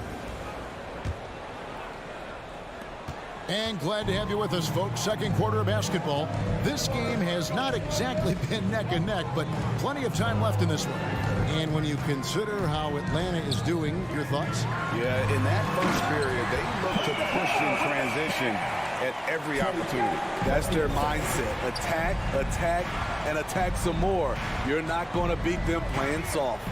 And glad to have you with us, folks. Second quarter of basketball. This game has not exactly been neck and neck, but plenty of time left in this one. And when you consider how Atlanta is doing, your thoughts? Yeah, in that first period, they look to push in transition at every opportunity. That's their mindset. Attack, attack, and attack some more. You're not going to beat them playing soft.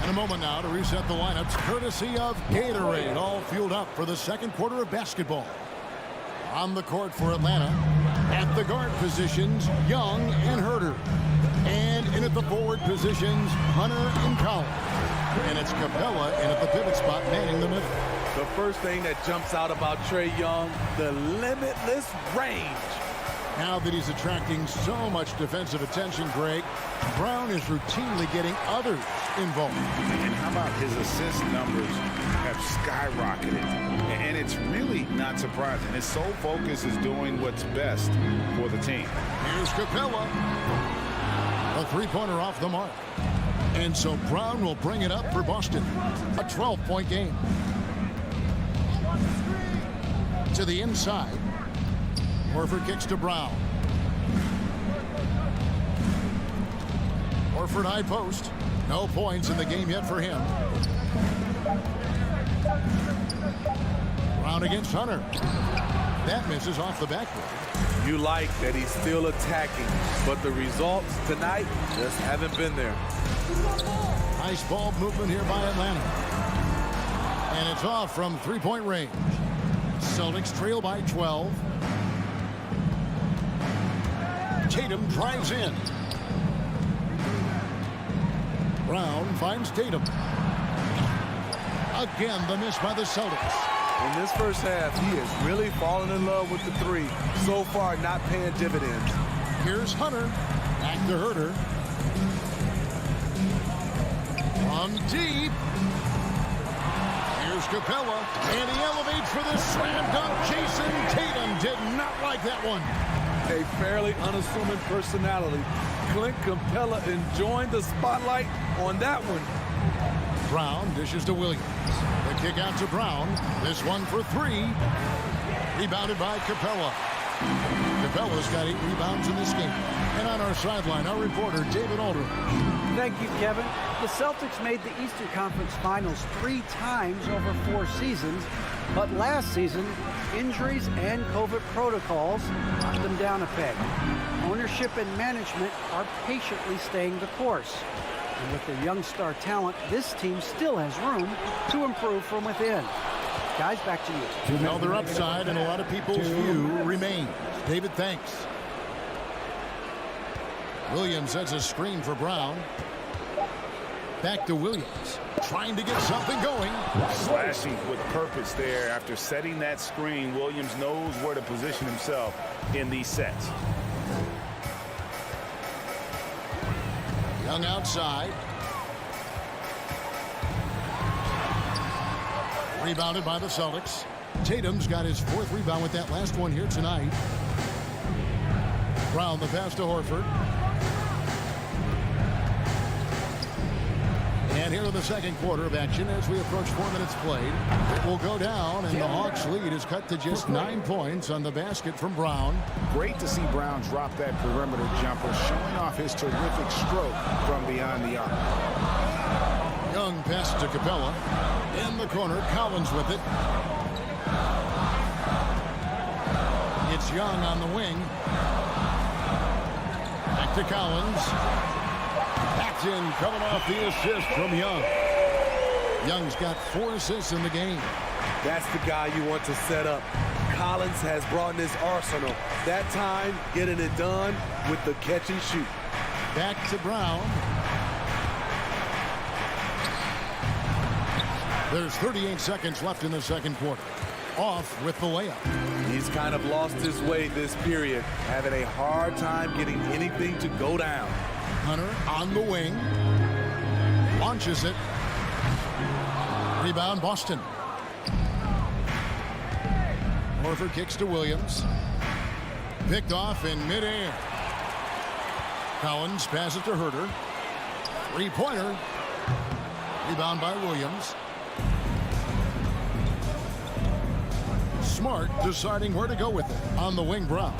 And a moment now to reset the lineups, courtesy of Gatorade, all fueled up for the second quarter of basketball. On the court for Atlanta, at the guard positions, Young and Herder. And in at the forward positions, Hunter and Collins. And it's Capella in at the pivot spot, manning the middle. The first thing that jumps out about Trae Young, the limitless range. Now that he's attracting so much defensive attention, Greg, Brown is routinely getting others involved. And how about his assist numbers have skyrocketed? And it's really not surprising. His sole focus is doing what's best for the team. Here's Capella. A three-pointer off the mark. And so Brown will bring it up for Boston. A 12-point game. To the inside. Horford kicks to Brown. Horford high post. No points in the game yet for him. Brown against Hunter. That misses off the backboard. You like that he's still attacking, but the results tonight just haven't been there. Nice ball movement here by Atlanta. And it's off from three-point range. Celtics trail by 12. Tatum drives in. Brown finds Tatum. Again, the miss by the Celtics. In this first half, he is really falling in love with the three. So far, not paying dividends. Here's Hunter. Back to Herder. From deep. Here's Capella. And he elevates for the slam dunk. Jason Tatum did not like that one. A fairly unassuming personality. Clint Capella enjoying the spotlight on that one. Brown dishes to Williams. The kick out to Brown. This one for 3. Rebounded by Capella. Capella's got 8 rebounds in this game. And on our sideline, our reporter, David Aldridge. Thank you, Kevin. The Celtics made the Eastern Conference Finals 3 times over 4 seasons, but last season, injuries and COVID protocols knocked them down a peg. Ownership and management are patiently staying the course. And with their young star talent, this team still has room to improve from within. Guys, back to you. Well, their upside and a lot of people's view remains. David, thanks. Williams sets a screen for Brown. Back to Williams. Trying to get something going. Slashing with purpose there. After setting that screen, Williams knows where to position himself in these sets. Young outside. Rebounded by the Celtics. Tatum's got his 4th rebound with that last one here tonight. Brown the pass to Horford. And here in the second quarter of action, as we approach 4 minutes played, it will go down, and the Hawks' lead is cut to just 9 points on the basket from Brown. Great to see Brown drop that perimeter jumper, showing off his terrific stroke from beyond the arc. Young pass to Capella. In the corner, Collins with it. It's Young on the wing. Back to Collins. Paxton coming off the assist from Young. Young's got 4 assists in the game. That's the guy you want to set up. Collins has brought in his arsenal. That time, getting it done with the catch and shoot. Back to Brown. There's 38 seconds left in the second quarter. Off with the layup. He's kind of lost his way this period, having a hard time getting anything to go down. Hunter on the wing. Launches it. Rebound, Boston. Horford kicks to Williams. Picked off in midair. Collins passes to Herter. Three-pointer. Rebound by Williams. Smart deciding where to go with it. On the wing, Brown.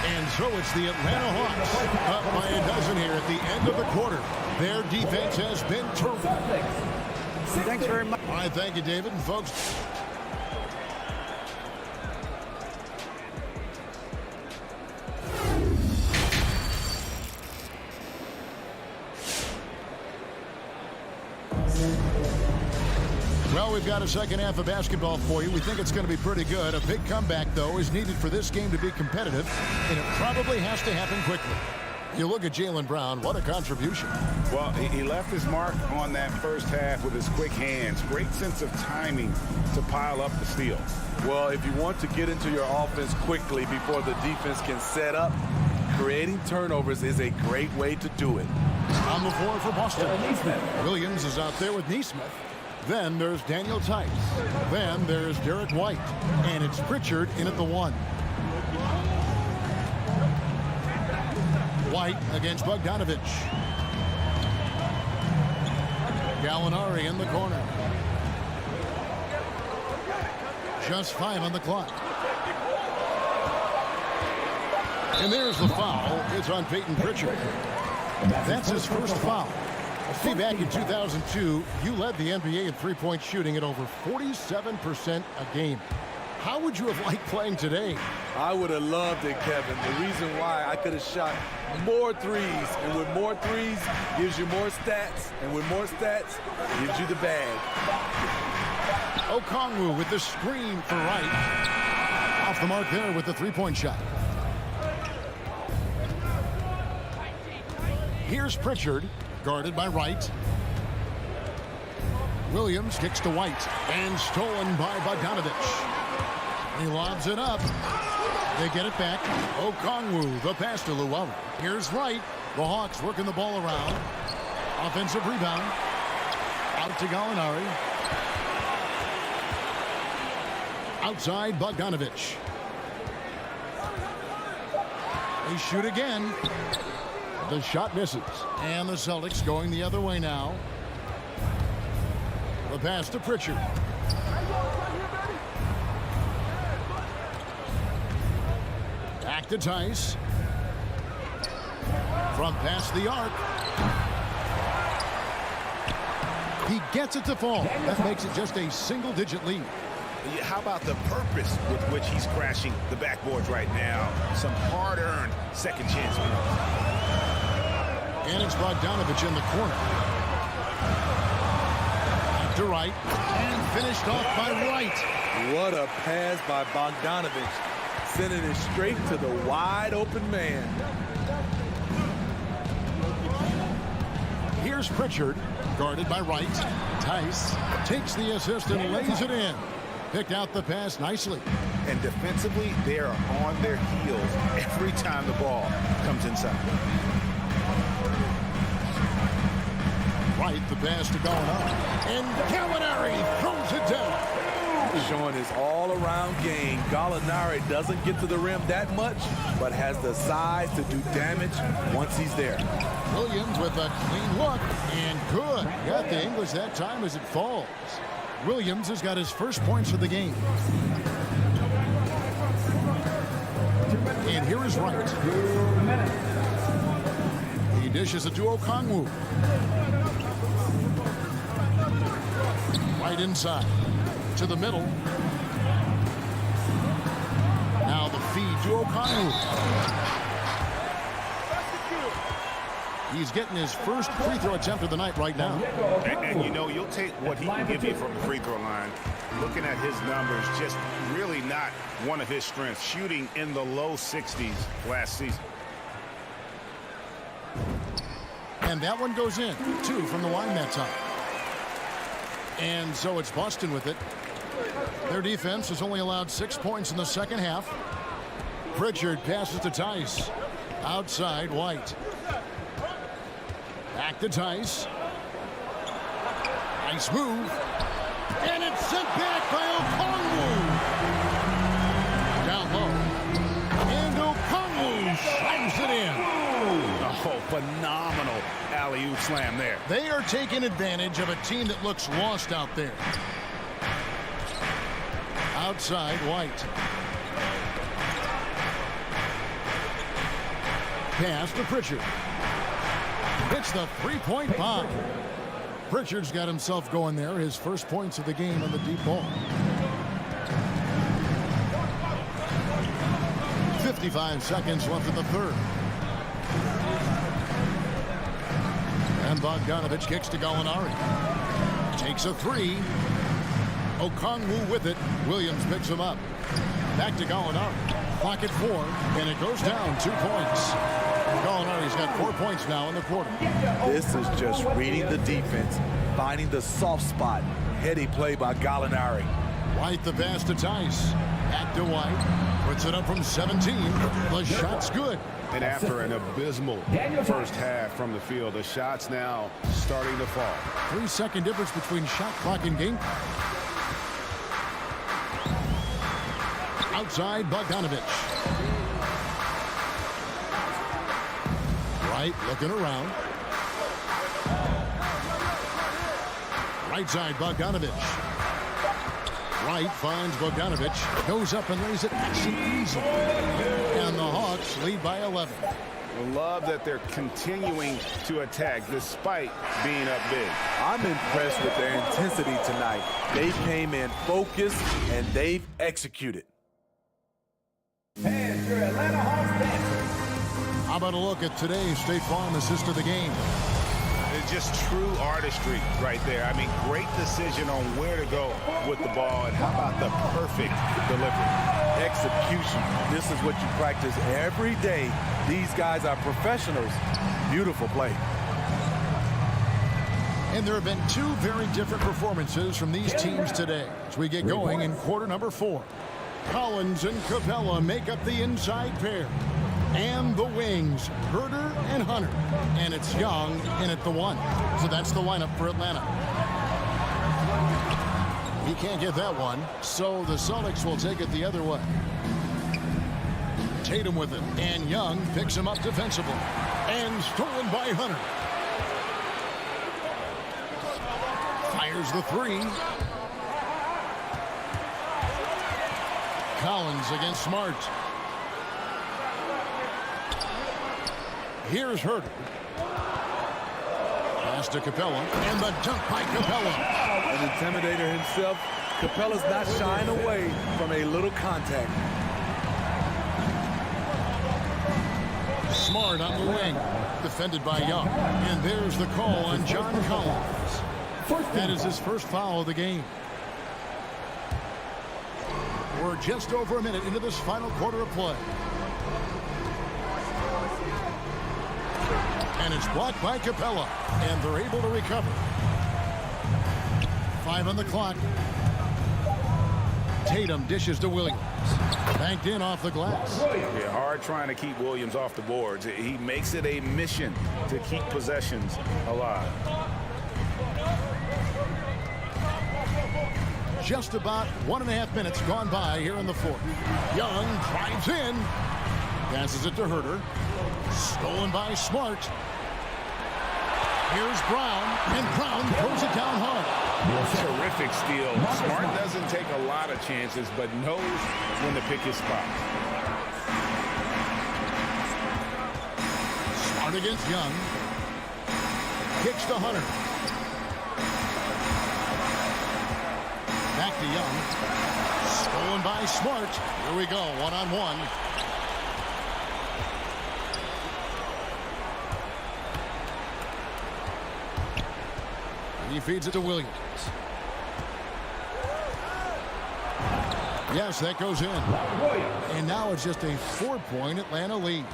And so it's the Atlanta Hawks up by a dozen here at the end of the quarter. Their defense has been terrific. Thanks very much. All right, thank you, David. And folks, well, we've got a second half of basketball for you. We think it's going to be pretty good. A big comeback, though, is needed for this game to be competitive, and it probably has to happen quickly. You look at Jaylen Brown, what a contribution. Well, he left his mark on that first half with his quick hands. Great sense of timing to pile up the steal. Well, if you want to get into your offense quickly before the defense can set up, creating turnovers is a great way to do it. On the floor for Boston. Williams is out there with Neesmith. Then there's Daniel Tice. Then there's Derek White. And it's Pritchard in at the 1. White against Bogdanovich. Gallinari in the corner. Just 5 on the clock. And there's the foul. It's on Peyton Pritchard. That's his first foul. See, back in 2002, you led the NBA in three-point shooting at over 47% a game. How would you have liked playing today? I would have loved it, Kevin. The reason why I could have shot more threes, and with more threes gives you more stats, and with more stats gives you the bag. Okongwu with the screen for Wright. Off the mark there with the three-point shot. Here's Pritchard, guarded by Wright. Williams kicks to White, and stolen by Bogdanovich. He lobs it up. They get it back. Okongwu, the pass to Llewellyn. Here's Wright. The Hawks working the ball around. Offensive rebound. Out to Gallinari. Outside Bogdanovich. They shoot again. The shot misses. And the Celtics going the other way now. The pass to Pritchard. Back to Tice. From past the arc. He gets it to fall. That makes it just a single-digit lead. How about the purpose with which he's crashing the backboards right now? Some hard-earned second chance. And it's Bogdanovich in the corner. Back to Wright. And finished off by Wright. What a pass by Bogdanovich, sending it straight to the wide-open man. Here's Pritchard, guarded by Wright. Tice takes the assist and lays it in. Picked out the pass nicely. And defensively, they are on their heels every time the ball comes inside. Wright, the pass to Gallinari. And Gallinari throws it down. showing his all-around game. Gallinari doesn't get to the rim that much, but has the size to do damage once he's there. Williams with a clean look, and good. Got the English that time as it falls. Williams has got his first points of the game. And here is Wright. He dishes it to Okongwu. Right inside. To the middle. Now the feed to Okongwu. He's getting his first free throw attempt of the night right now. And you know, you'll take what he can give you from the free throw line. Looking at his numbers, just really not one of his strengths. Shooting in the low 60s last season. And that one goes in. 2 from the line that time. And so it's Boston with it. Their defense has only allowed 6 points in the second half. Pritchard passes to Tice. Outside, White. Back to Tice. Nice move. And it's sent back by Okongwu. Down low. And Okongwu slams it in. Oh, phenomenal alley-oop slam there. They are taking advantage of a team that looks lost out there. Outside, White. Pass to Pritchard. It's the three-point bomb. Pritchard's got himself going there. His first points of the game on the deep ball. 55 seconds left in the third. And Bogdanovich kicks to Gallinari. Takes a three. Okongwu with it. Williams picks him up. Back to Gallinari. Clock at 4, and it goes down 2 points. Gallinari's got 4 points now in the quarter. This is just reading the defense, finding the soft spot. Heady play by Gallinari. White the pass to Tice. Back to White. Puts it up from 17. The shot's good. And after an abysmal first half from the field, the shot's now starting to fall. 3-second difference between shot clock and game clock. Outside, Bogdanovich. Right, looking around. Right side, Bogdanovich. Right finds Bogdanovich. Goes up and lays it nice and easy. And the Hawks lead by 11. I love that they're continuing to attack despite being up big. I'm impressed with their intensity tonight. They came in focused and they've executed. And your Atlanta Hawks dancers. How about a look at today's State Farm assist of the game? It's just true artistry right there. I mean, great decision on where to go with the ball, and how about the perfect delivery? Execution. This is what you practice every day. These guys are professionals. Beautiful play. And there have been 2 very different performances from these teams today as we get going in quarter number 4. Collins and Capella make up the inside pair. And the wings, Herder and Hunter. And it's Young in at the 1. So that's the lineup for Atlanta. He can't get that one, so the Celtics will take it the other way. Tatum with it, and Young picks him up defensively. And stolen by Hunter. Fires the 3. Collins against Smart. Here's Herder. Pass to Capella, and the dunk by Capella. An intimidator himself, Capella's not shying away from a little contact. Smart on the wing, defended by Young. And there's the call on John Collins. That is his first foul of the game. We're just over a minute into this final quarter of play. And it's blocked by Capella, and they're able to recover. 5 on the clock. Tatum dishes to Williams. Banked in off the glass. Yeah, hard trying to keep Williams off the boards. He makes it a mission to keep possessions alive. Just about 1.5 minutes gone by here in the fourth. Young drives in. Passes it to Herter. Stolen by Smart. Here's Brown, and Brown throws it down hard. Terrific steal. Smart doesn't take a lot of chances, but knows when to pick his spot. Smart against Young. Kicks to Hunter. Back to Young. Stolen by Smart. Here we go, one-on-one. He feeds it to Williams. Yes, that goes in. And now it's just a 4-point Atlanta lead.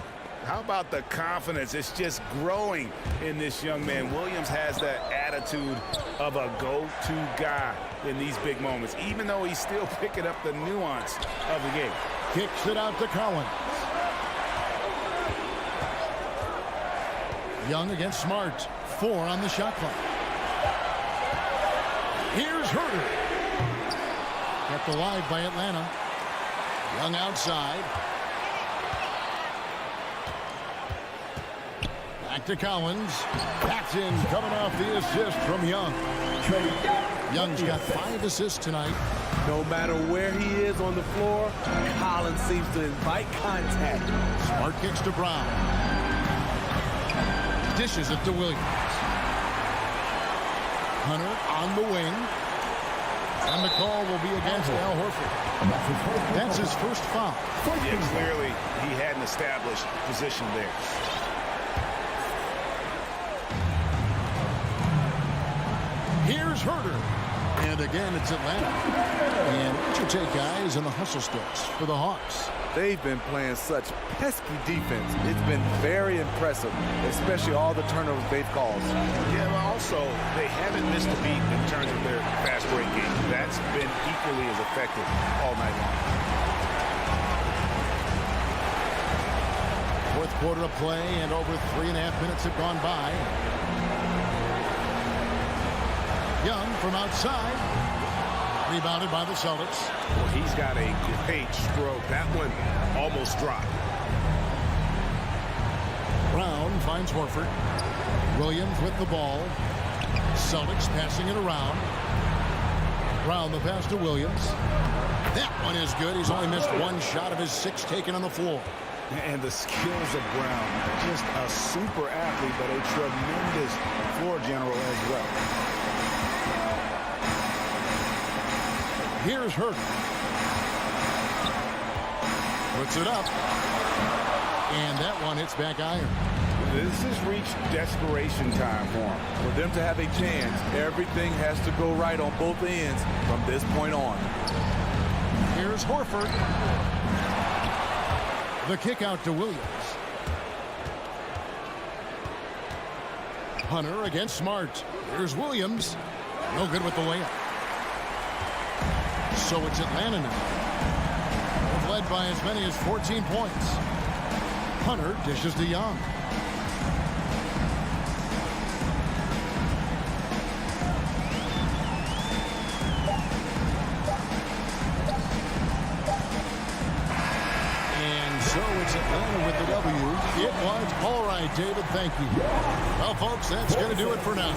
How about the confidence? It's just growing in this young man. Williams has that attitude of a go-to guy in these big moments, even though he's still picking up the nuance of the game. Kicks it out to Collins. Young against Smart. 4 on the shot clock. Here's Herter. Kept alive by Atlanta. Young outside. Back to Collins. Paxton coming off the assist from Young. Young's got 5 assists tonight. No matter where he is on the floor, Collins seems to invite contact. Smart kicks to Brown. Dishes it to Williams. Hunter on the wing. And the call will be against Al Horford. That's his first foul. Yeah, clearly he had an established position there. Here's Herter. And again, it's Atlanta. And what you take, guys, in the hustle sticks for the Hawks. They've been playing such pesky defense. It's been very impressive, especially all the turnovers they've caused. Yeah, but also, they haven't missed a beat in terms of their fast break game. That's been equally as effective all night long. Fourth quarter of play, and over 3.5 minutes have gone by. Young from outside. Rebounded by the Celtics. Well, he's got a great stroke. That one almost dropped. Brown finds Horford. Williams with the ball. Celtics passing it around. Brown the pass to Williams. That one is good. He's only missed 1 shot of his 6 taken on the floor. And the skills of Brown. Just a super athlete, but a tremendous floor general as well. Here's Herter. Puts it up. And that one hits back iron. This has reached desperation time for him. For them to have a chance, everything has to go right on both ends from this point on. Here's Horford. The kick out to Williams. Hunter against Smart. Here's Williams. No good with the layup. So it's Atlanta now. They've led by as many as 14 points. Hunter dishes to Young. And so it's Atlanta with the W. It was all right, David. Thank you. Well, folks, that's going to do it for now.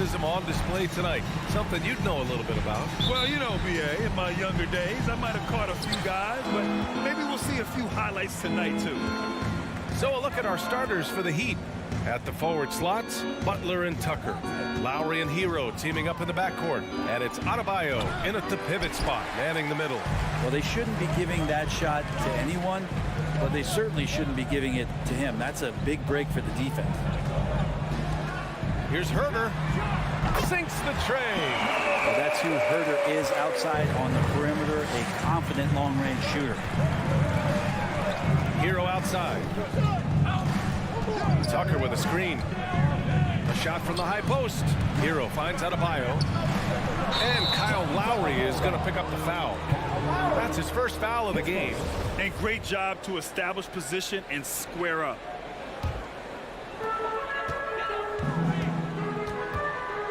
athleticism on display tonight. Something you'd know a little bit about. Well, you know, B.A., in my younger days, I might have caught a few guys, but maybe we'll see a few highlights tonight, too. So a look at our starters for the Heat. At the forward slots, Butler and Tucker. Lowry and Hero teaming up in the backcourt. And it's Adebayo in at the pivot spot, manning the middle. Well, they shouldn't be giving that shot to anyone, but they certainly shouldn't be giving it to him. That's a big break for the defense. Here's Herter. Sinks the tray. Well, that's who Herter is outside on the perimeter, a confident long-range shooter. Hero outside. Tucker with a screen. A shot from the high post. Hero finds Adebayo. And Kyle Lowry is going to pick up the foul. That's his first foul of the game. And great job to establish position and square up.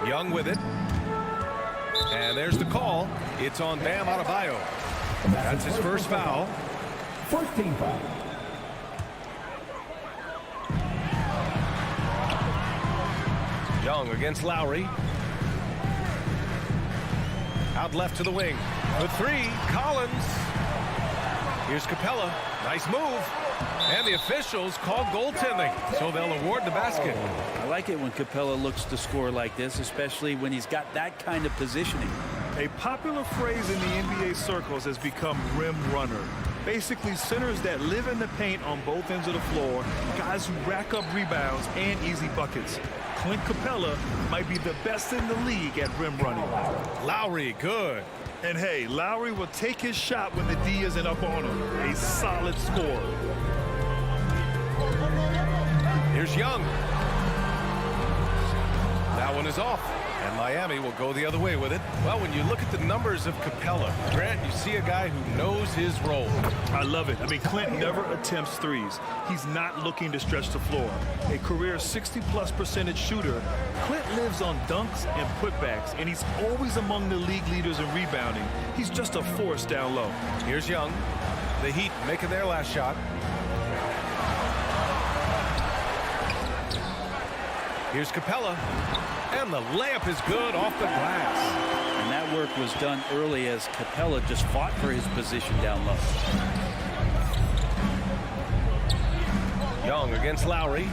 Young with it. And there's the call. It's on Bam Adebayo. That's his first foul. First team foul. Young against Lowry. Out left to the wing. The three, Collins. Here's Capella. Nice move. And the officials call goaltending, so they'll award the basket. I like it when Capella looks to score like this, especially when he's got that kind of positioning. A popular phrase in the NBA circles has become rim runner. Basically, centers that live in the paint on both ends of the floor, guys who rack up rebounds and easy buckets. Clint Capella might be the best in the league at rim running. Lowry, good. And hey, Lowry will take his shot when the D isn't up on him. A solid score. Here's Young. That one is off. And Miami will go the other way with it. Well, when you look at the numbers of Capella, Grant, you see a guy who knows his role. I love it. I mean, Clint never attempts threes. He's not looking to stretch the floor. A career 60+% shooter, Clint lives on dunks and putbacks, and he's always among the league leaders in rebounding. He's just a force down low. Here's Young. The Heat making their last shot. Here's Capella. And the layup is good off the glass. And that work was done early as Capella just fought for his position down low. Young against Lowry.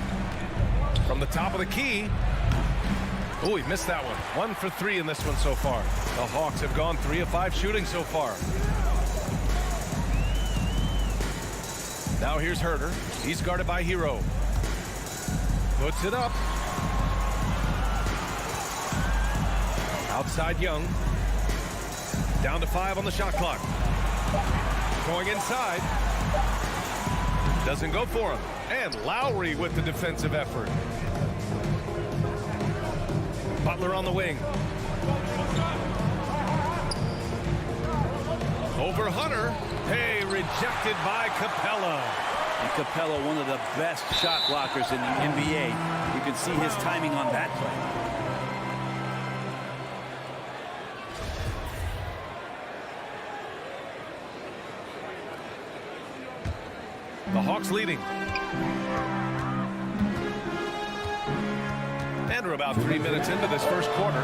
From the top of the key. Oh, he missed that one. 1 for 3 in this one so far. The Hawks have gone 3 of 5 shooting so far. Now here's Herter. He's guarded by Hero. Puts it up. Outside Young. Down to 5 on the shot clock. Going inside. Doesn't go for him. And Lowry with the defensive effort. Butler on the wing. Over Hunter. Hey, rejected by Capella. And Capella, one of the best shot blockers in the NBA. You can see his timing on that play. The Hawks leading. And we're about 3 minutes into this first quarter.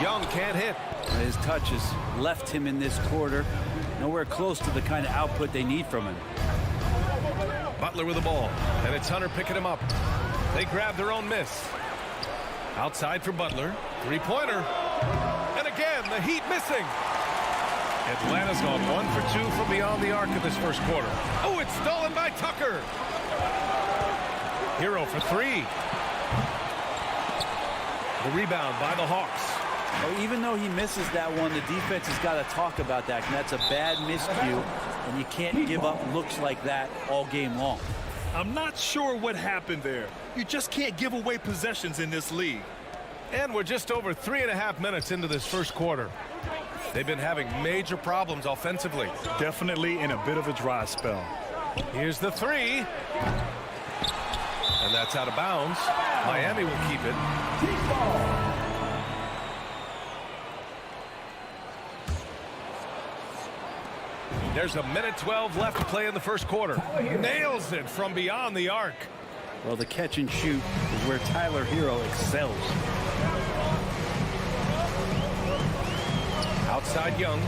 Young can't hit. His touch has left him in this quarter. Nowhere close to the kind of output they need from him. Butler with the ball. And it's Hunter picking him up. They grab their own miss. Outside for Butler. Three-pointer. And again, the Heat missing. Atlanta's gone 1 for 2 from beyond the arc in this first quarter. Oh, it's stolen by Tucker. Hero for 3. The rebound by the Hawks. Oh, even though he misses that one, the defense has got to talk about that. And that's a bad miscue, and you can't give up looks like that all game long. I'm not sure what happened there. You just can't give away possessions in this league. And we're just over 3.5 minutes into this first quarter. They've been having major problems offensively. Definitely in a bit of a dry spell. Here's the 3. And that's out of bounds. Miami will keep it. There's 1:12 left to play in the first quarter. Nails it from beyond the arc. Well, the catch and shoot is where Tyler Hero excels. Inside Young.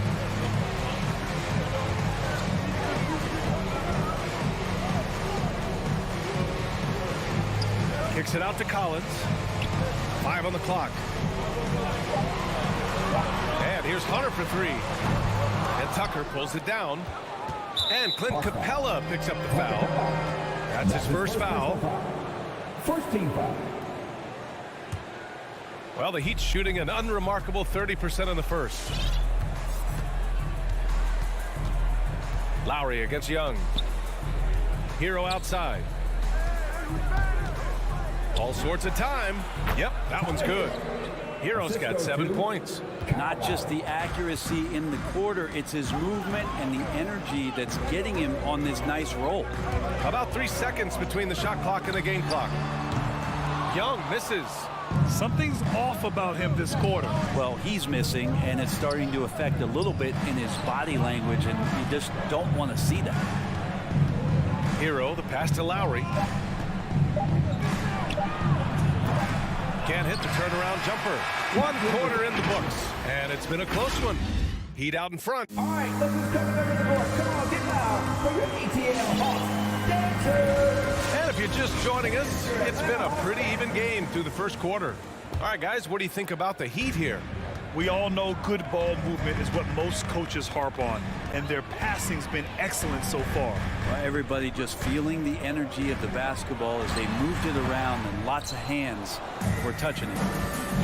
Kicks it out to Collins. 5 on the clock. And here's Hunter for 3. And Tucker pulls it down. And Clint Capella picks up the foul. That's his first foul. First team foul. Well, the Heat's shooting an unremarkable 30% in the first. Lowry against Young. Hero outside. All sorts of time. Yep, that one's good. Hero's got 7 points. Not just the accuracy in the quarter, it's his movement and the energy that's getting him on this nice roll. About 3 seconds between the shot clock and the game clock. Young misses. Something's off about him this quarter. Well, he's missing, and it's starting to affect a little bit in his body language, and you just don't want to see that. Hero, the pass to Lowry. Can't hit the turnaround jumper. 1 quarter in the books, and it's been a close one. Heat out in front. All right, look who's coming over the board. Come on, get loud for your ATL Hawks dancers. And if you're just joining us, it's been a pretty even game through the first quarter. All right, guys, what do you think about the Heat here? We all know good ball movement is what most coaches harp on, and their passing's been excellent so far. Well, everybody just feeling the energy of the basketball as they moved it around, and lots of hands were touching it.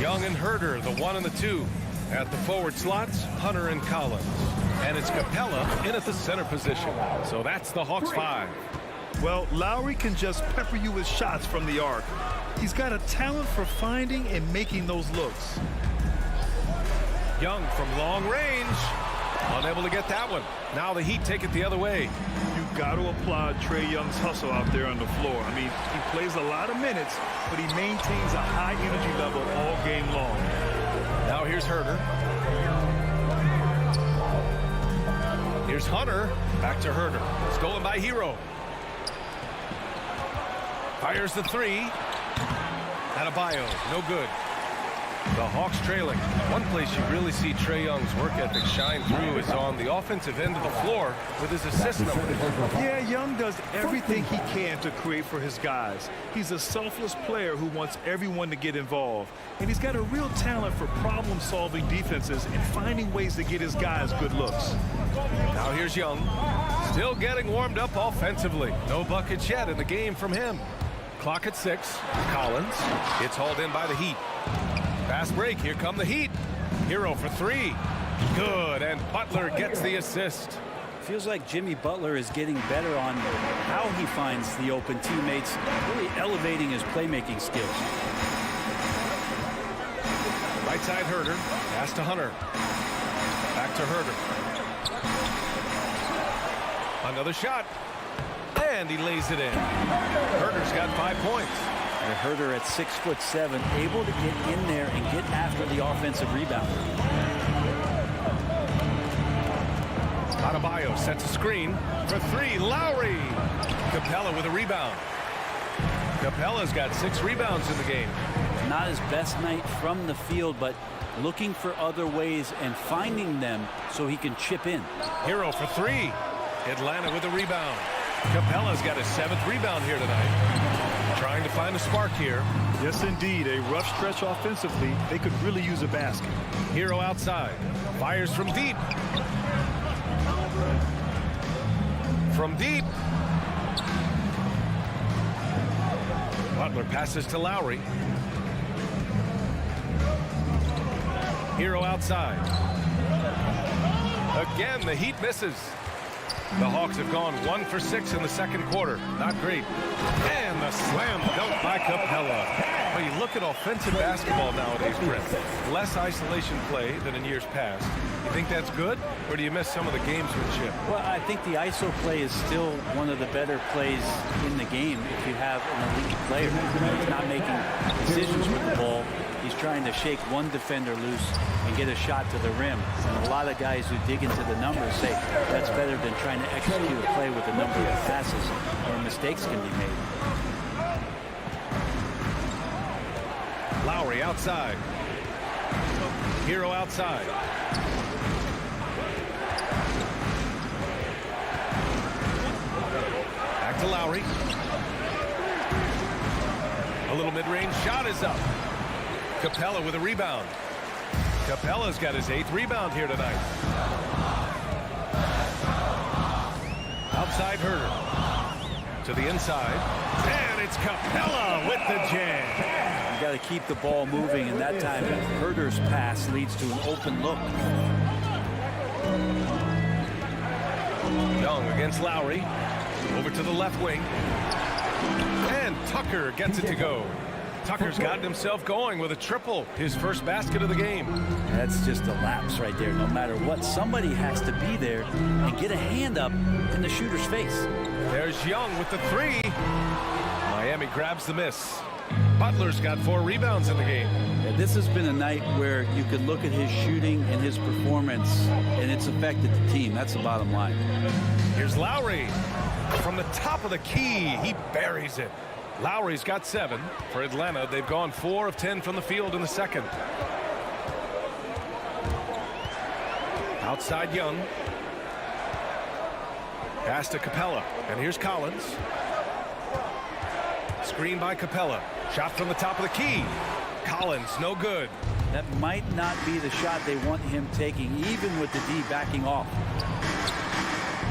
Young and Herder, the 1 and the 2. At the forward slots, Hunter and Collins. And it's Capella in at the center position. So that's the Hawks 5. Well, Lowry can just pepper you with shots from the arc. He's got a talent for finding and making those looks. Young from long range. Unable to get that one. Now the Heat take it the other way. You got to applaud Trae Young's hustle out there on the floor. I mean, he plays a lot of minutes, but he maintains a high energy level all game long. Now here's Herder. Here's Hunter. Back to Herder. Stolen by Hero. Fires the 3. Adebayo, no good. The Hawks trailing. One place you really see Trae Young's work ethic shine through is on the offensive end of the floor with his assist number. Yeah, Young does everything he can to create for his guys. He's a selfless player who wants everyone to get involved. And he's got a real talent for problem-solving defenses and finding ways to get his guys good looks. Now here's Young. Still getting warmed up offensively. No buckets yet in the game from him. Clock at 6. Collins. It's hauled in by the Heat. Fast break. Here come the Heat. Hero for 3. Good. And Butler gets the assist. Feels like Jimmy Butler is getting better on how he finds the open teammates, really elevating his playmaking skills. Right side Herder. Pass to Hunter. Back to Herder. Another shot. And he lays it in. Herder's got 5 points. And Herder at 6'7", able to get in there and get after the offensive rebound. Adebayo sets a screen for 3. Lowry. Capella with a rebound. Capella's got 6 rebounds in the game. Not his best night from the field, but looking for other ways and finding them so he can chip in. Hero for 3. Atlanta with a rebound. Capella's got his 7th rebound here tonight. Trying to find a spark here. Yes, indeed. A rough stretch offensively. They could really use a basket. Hero outside. Fires from deep. From deep. Butler passes to Lowry. Hero outside. Again, the Heat misses. The Hawks have gone 1 for 6 in the second quarter. Not great. And the slam dunk by Capella. Well, you look at offensive basketball nowadays, Brent. Less isolation play than in years past. You think that's good, or do you miss some of the gamesmanship? Well, I think the ISO play is still one of the better plays in the game if you have an elite player. He's not making decisions with the ball. He's trying to shake one defender loose and get a shot to the rim. And a lot of guys who dig into the numbers say that's better than trying to execute a play with a number of passes where mistakes can be made. Lowry outside. Hero outside. A little mid-range shot is up. Capella with a rebound. Capella's got his 8th rebound here tonight. Outside Herder. To the inside. And it's Capella with the jam. You got to keep the ball moving, and that time Herder's pass leads to an open look. Young against Lowry. Over to the left wing. And Tucker gets it to go. Tucker's gotten himself going with a triple, his first basket of the game. That's just a lapse right there. No matter what, somebody has to be there and get a hand up in the shooter's face. There's Young with the 3. Miami grabs the miss. Butler's got 4 rebounds in the game. Yeah, this has been a night where you could look at his shooting and his performance, and it's affected the team. That's the bottom line. Here's Lowry. From the top of the key, he buries it. Lowry's got 7. For Atlanta, they've gone 4 of 10 from the field in the second. Outside Young. Pass to Capella. And here's Collins. Screen by Capella. Shot from the top of the key. Collins, no good. That might not be the shot they want him taking, even with the D backing off.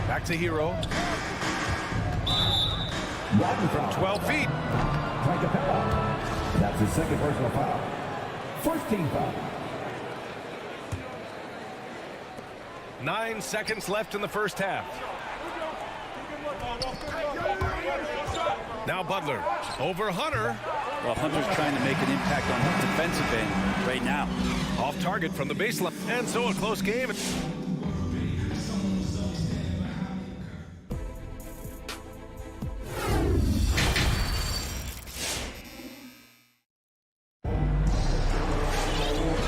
Back to Hero. From 12 feet. That's his second personal foul. First team foul. 9 seconds left in the first half. Now Butler over Hunter. Well, Hunter's trying to make an impact on the defensive end right now. Off target from the baseline. And so a close game.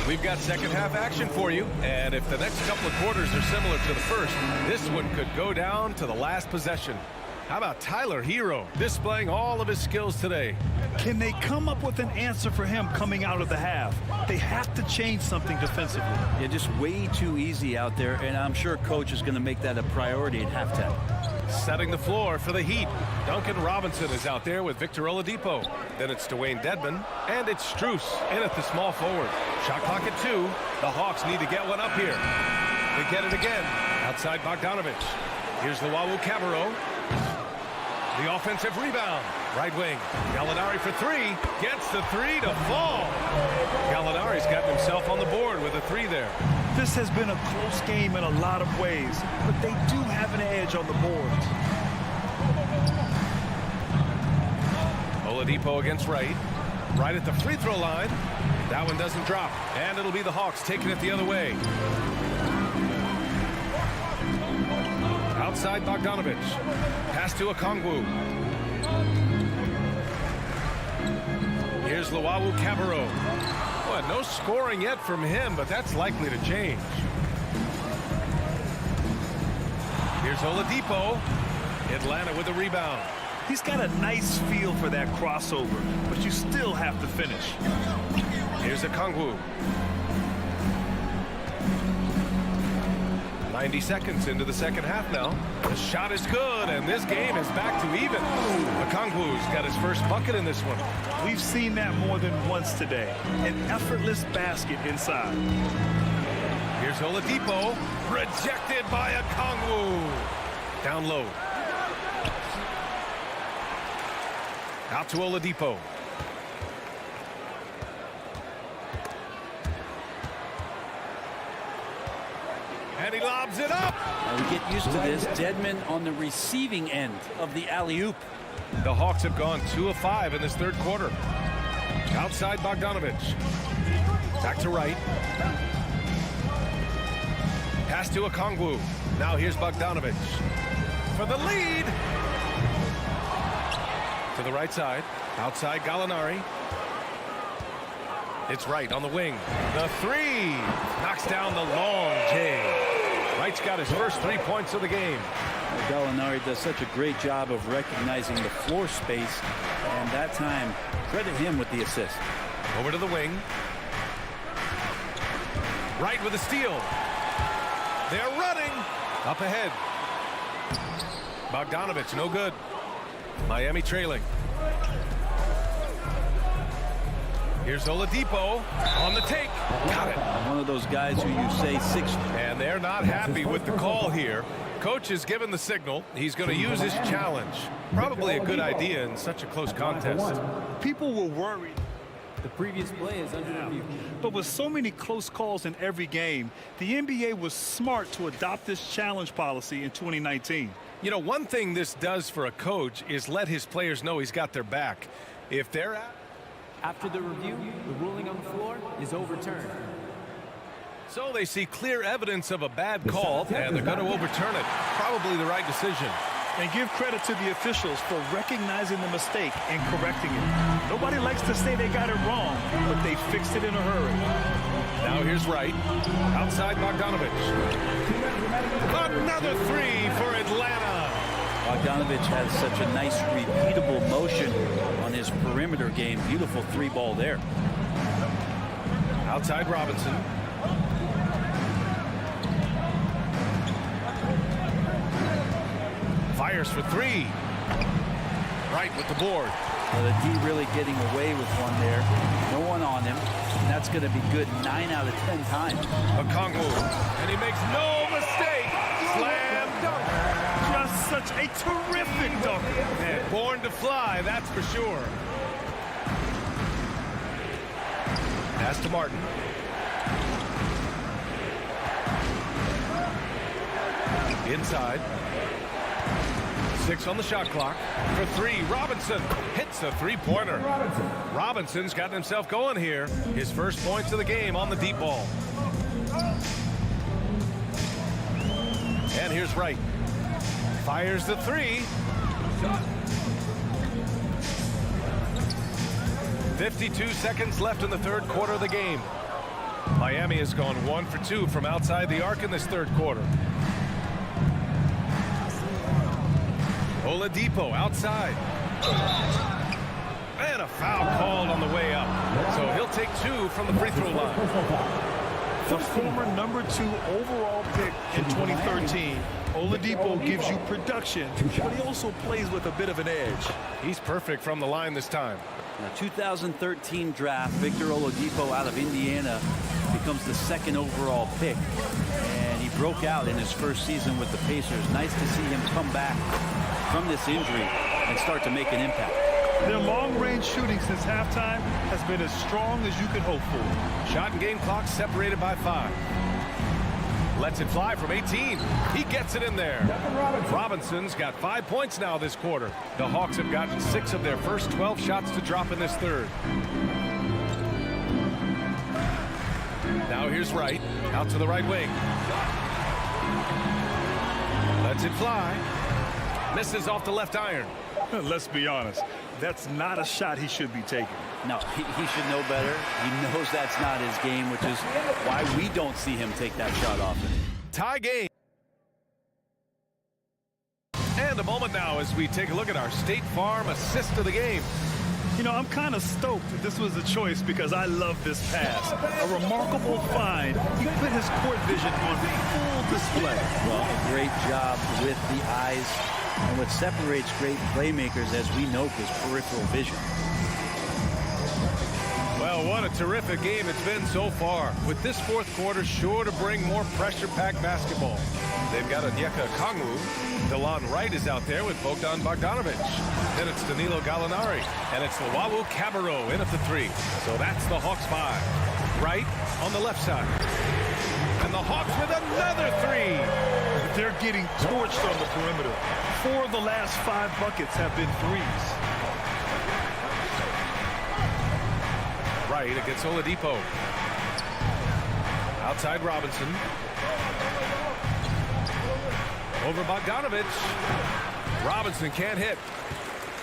We've got second half action for you, and if the next couple of quarters are similar to the first, this one could go down to the last possession. How about Tyler Hero displaying all of his skills today? Can they come up with an answer for him coming out of the half? They have to change something defensively. Yeah, just way too easy out there, and I'm sure coach is going to make that a priority at halftime. Setting the floor for the Heat. Duncan Robinson is out there with Victor Oladipo. Then it's Dwayne Dedmon, and it's Strus in at the small forward. Shot clock at 2. The Hawks need to get one up here. They get it again. Outside Bogdanovich. Here's Luau Cabarro. The offensive rebound. Right wing. Gallinari for 3. Gets the 3 to fall. Gallinari's gotten himself on the board with a 3 there. This has been a close game in a lot of ways, but they do have an edge on the boards. Oladipo against Wright. Right at the free throw line. That one doesn't drop. And it'll be the Hawks taking it the other way. Outside Bogdanovich. Pass to Okongwu. Here's Luau Cabarro. Well, no scoring yet from him, but that's likely to change. Here's Oladipo. Atlanta with a rebound. He's got a nice feel for that crossover, but you still have to finish. Here's Okongwu. 90 seconds into the second half now. The shot is good, and this game is back to even. Okongwu's got his first bucket in this one. We've seen that more than once today. An effortless basket inside. Here's Oladipo. Rejected by Okongwu. Down low. Out to Oladipo. And he lobs it up. Now we get used to this. Dedmon on the receiving end of the alley-oop. The Hawks have gone 2 of 5 in this third quarter. Outside Bogdanovich. Back to Wright. Pass to Okongwu. Now here's Bogdanovich. For the lead. To the right side. Outside Gallinari. It's Wright on the wing. The 3. Knocks down the long J. Wright's got his first 3 points of the game. Gallinari does such a great job of recognizing the floor space, and that time, credit him with the assist. Over to the wing. Wright with a steal. They're running. Up ahead. Bogdanovich, no good. Miami trailing. Here's Oladipo on the take. Got it. One of those guys who you say 6. And they're not happy with the call here. Coach has given the signal. He's going to use his challenge. Probably a good idea in such a close contest. People were worried. The previous play is under review. But with so many close calls in every game, the NBA was smart to adopt this challenge policy in 2019. You know, one thing this does for a coach is let his players know he's got their back. If they're out. After the review, the ruling on the floor is overturned. So they see clear evidence of a bad call, and they're going to overturn it. Probably the right decision. And give credit to the officials for recognizing the mistake and correcting it. Nobody likes to say they got it wrong, but they fixed it in a hurry. Now here's Wright. Outside Bogdanovich. Another three for Atlanta. Bogdanovich has such a nice repeatable motion on his perimeter game. Beautiful 3-ball there. Outside Robinson. Fires for 3. Right with the board. The D really getting away with one there. No one on him. And that's going to be good 9 out of 10 times. Okongwu. And he makes no mistake. Slam dunk. Just such a terrific dunk. And born to fly, that's for sure. Pass to Martin. Inside. 6 on the shot clock. For 3, Robinson hits a three-pointer. Robinson's gotten himself going here. His first points of the game on the deep ball. And here's Wright. Fires the 3. 52 seconds left in the third quarter of the game. Miami has gone 1 for 2 from outside the arc in this third quarter. Oladipo outside. And a foul called on the way up. So he'll take 2 from the free throw line. The former #2 overall pick in 2013, Oladipo gives you production, but he also plays with a bit of an edge. He's perfect from the line this time. The 2013 draft, Victor Oladipo out of Indiana becomes the 2nd overall pick. And he broke out in his first season with the Pacers. Nice to see him come back from this injury and start to make an impact. Their long-range shooting since halftime has been as strong as you could hope for. Shot and game clock separated by 5. Lets it fly from 18. He gets it in there. Robinson's got 5 points now this quarter. The Hawks have gotten 6 of their first 12 shots to drop in this third. Now here's Wright. Out to the right wing. Lets it fly. Misses off the left iron. Let's be honest, that's not a shot he should be taking. No, he should know better. He knows that's not his game, which is why we don't see him take that shot often. Tie game. And a moment now as we take a look at our State Farm assist of the game. You know, I'm kind of stoked that this was a choice because I love this pass. A remarkable find. He put his court vision on full display. Well, a great job with the eyes. And what separates great playmakers, as we note, is peripheral vision. Well, what a terrific game it's been so far. With this fourth quarter sure to bring more pressure-packed basketball. They've got Onyeka Okongwu. DeLon Wright is out there with Bogdan Bogdanovich. Then it's Danilo Gallinari. And it's Luwawu Cabarrot in at the 3. So that's the Hawks 5. Wright on the left side. And the Hawks with another 3. They're getting torched on the perimeter. 4 of the last 5 buckets have been threes. Right against Oladipo. Outside Robinson. Over Bogdanovich. Robinson can't hit.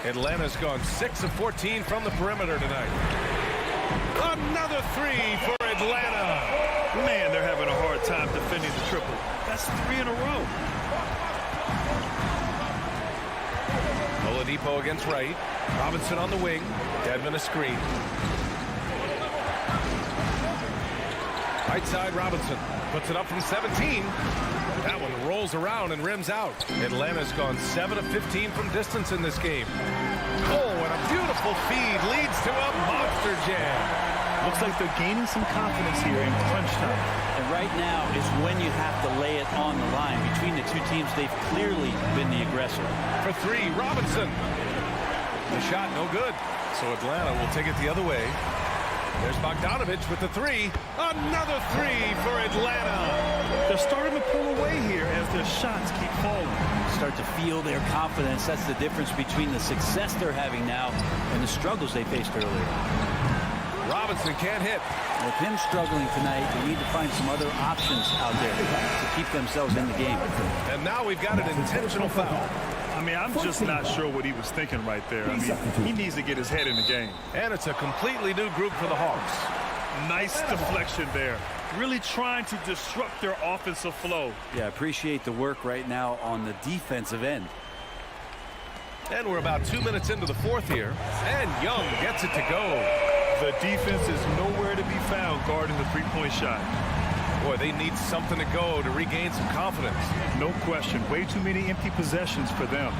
Atlanta's gone 6 of 14 from the perimeter tonight. Another 3 for Atlanta. Man, they're having a hard time defending the triple. That's 3 in a row. Oladipo against Wright. Robinson on the wing. Dedmon a screen. Right side Robinson. Puts it up from 17. That one rolls around and rims out. Atlanta's gone 7 of 15 from distance in this game. Oh, and a beautiful feed leads to a monster jam. Looks like they're gaining some confidence here in crunch time. And right now is when you have to lay it on the line. Between the two teams, they've clearly been the aggressor. For three, Robinson. The shot no good. So Atlanta will take it the other way. There's Bogdanovich with the three. Another three for Atlanta. They're starting to pull away here as their shots keep falling. Start to feel their confidence. That's the difference between the success they're having now and the struggles they faced earlier. Robinson can't hit. With him struggling tonight, they need to find some other options out there to keep themselves in the game. And now we've got an intentional foul. I mean, I'm just not sure what he was thinking right there. I mean, he needs to get his head in the game. And it's a completely new group for the Hawks. Nice deflection there. Really trying to disrupt their offensive flow. Yeah, appreciate the work right now on the defensive end. And we're about 2 minutes into the fourth here. And Young gets it to go. The defense is nowhere to be found guarding the three-point shot. Boy, they need something to go to regain some confidence. No question. Way too many empty possessions for them.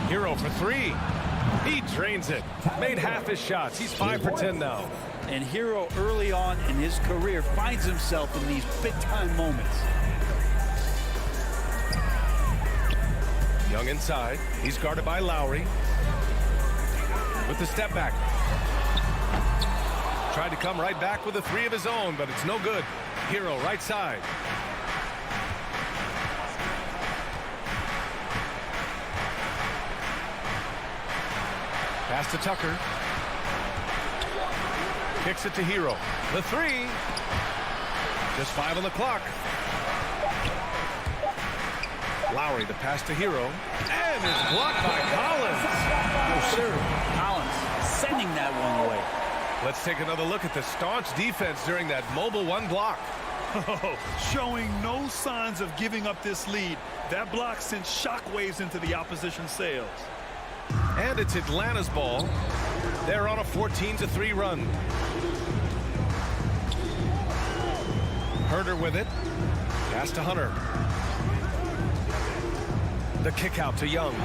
Hero for three. He drains it. Made half his shots. He's 5 for 10 now. And Hero early on in his career finds himself in these big-time moments. Young inside. He's guarded by Lowry. With the step back. Tried to come right back with a three of his own, but it's no good. Hero right side. Pass to Tucker. Kicks it to Hero. The three. Just 5 on the clock. Lowry, the pass to Hero. And it's blocked by Collins. Oh, sir. Collins sending that one away. Let's take another look at the staunch defense during that mobile one block. Showing no signs of giving up this lead. That block sent shockwaves into the opposition sails. And it's Atlanta's ball. They're on a 14-3 run. Herder with it. Pass to Hunter. The kick out to Young.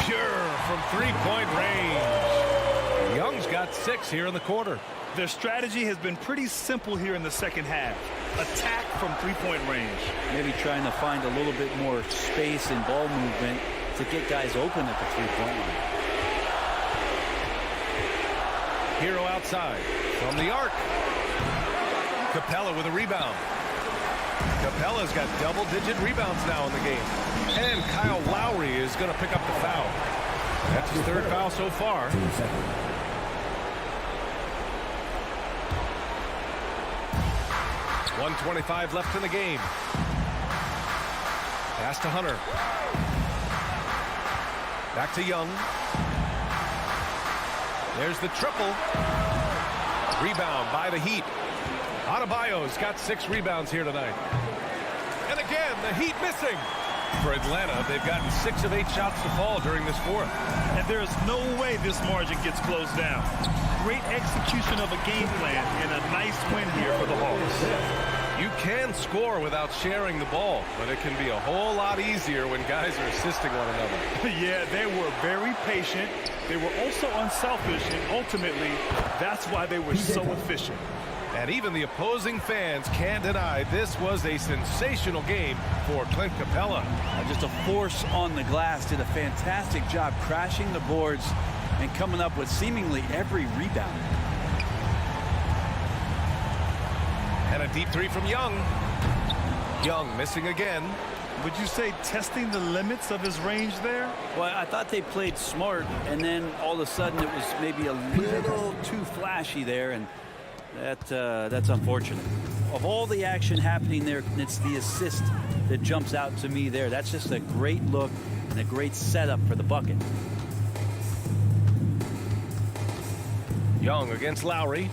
Pure from three-point range. Young's got 6 here in the quarter. Their strategy has been pretty simple here in the second half. Attack from three-point range. Maybe trying to find a little bit more space and ball movement to get guys open at the three-point line. Hero outside from the arc. Capella with a rebound. Capella's got double-digit rebounds now in the game. And Kyle Lowry is going to pick up the foul. That's his 3rd foul so far. .125 left in the game. Pass to Hunter. Back to Young. There's the triple. Rebound by the Heat. Adebayo's got 6 rebounds here tonight. And again, the Heat missing. For Atlanta, they've gotten 6 of 8 shots to fall during this fourth. And there's no way this margin gets closed down. Great execution of a game plan and a nice win here for the Hawks. You can score without sharing the ball, but it can be a whole lot easier when guys are assisting one another. Yeah, they were very patient. They were also unselfish, and ultimately, that's why they were so efficient. And even the opposing fans can't deny this was a sensational game for Clint Capella. Just a force on the glass. Did a fantastic job crashing the boards and coming up with seemingly every rebound. And a deep three from Young. Young missing again. Would you say testing the limits of his range there? Well, I thought they played smart, and then all of a sudden it was maybe a little too flashy there, and that's unfortunate. Of all the action happening there, it's the assist that jumps out to me there. That's just a great look and a great setup for the bucket. Young against Lowry.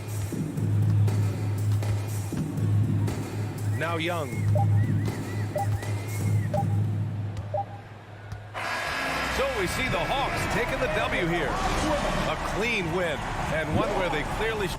Now Young. So we see the Hawks taking the W here. A clean win, and one where they clearly...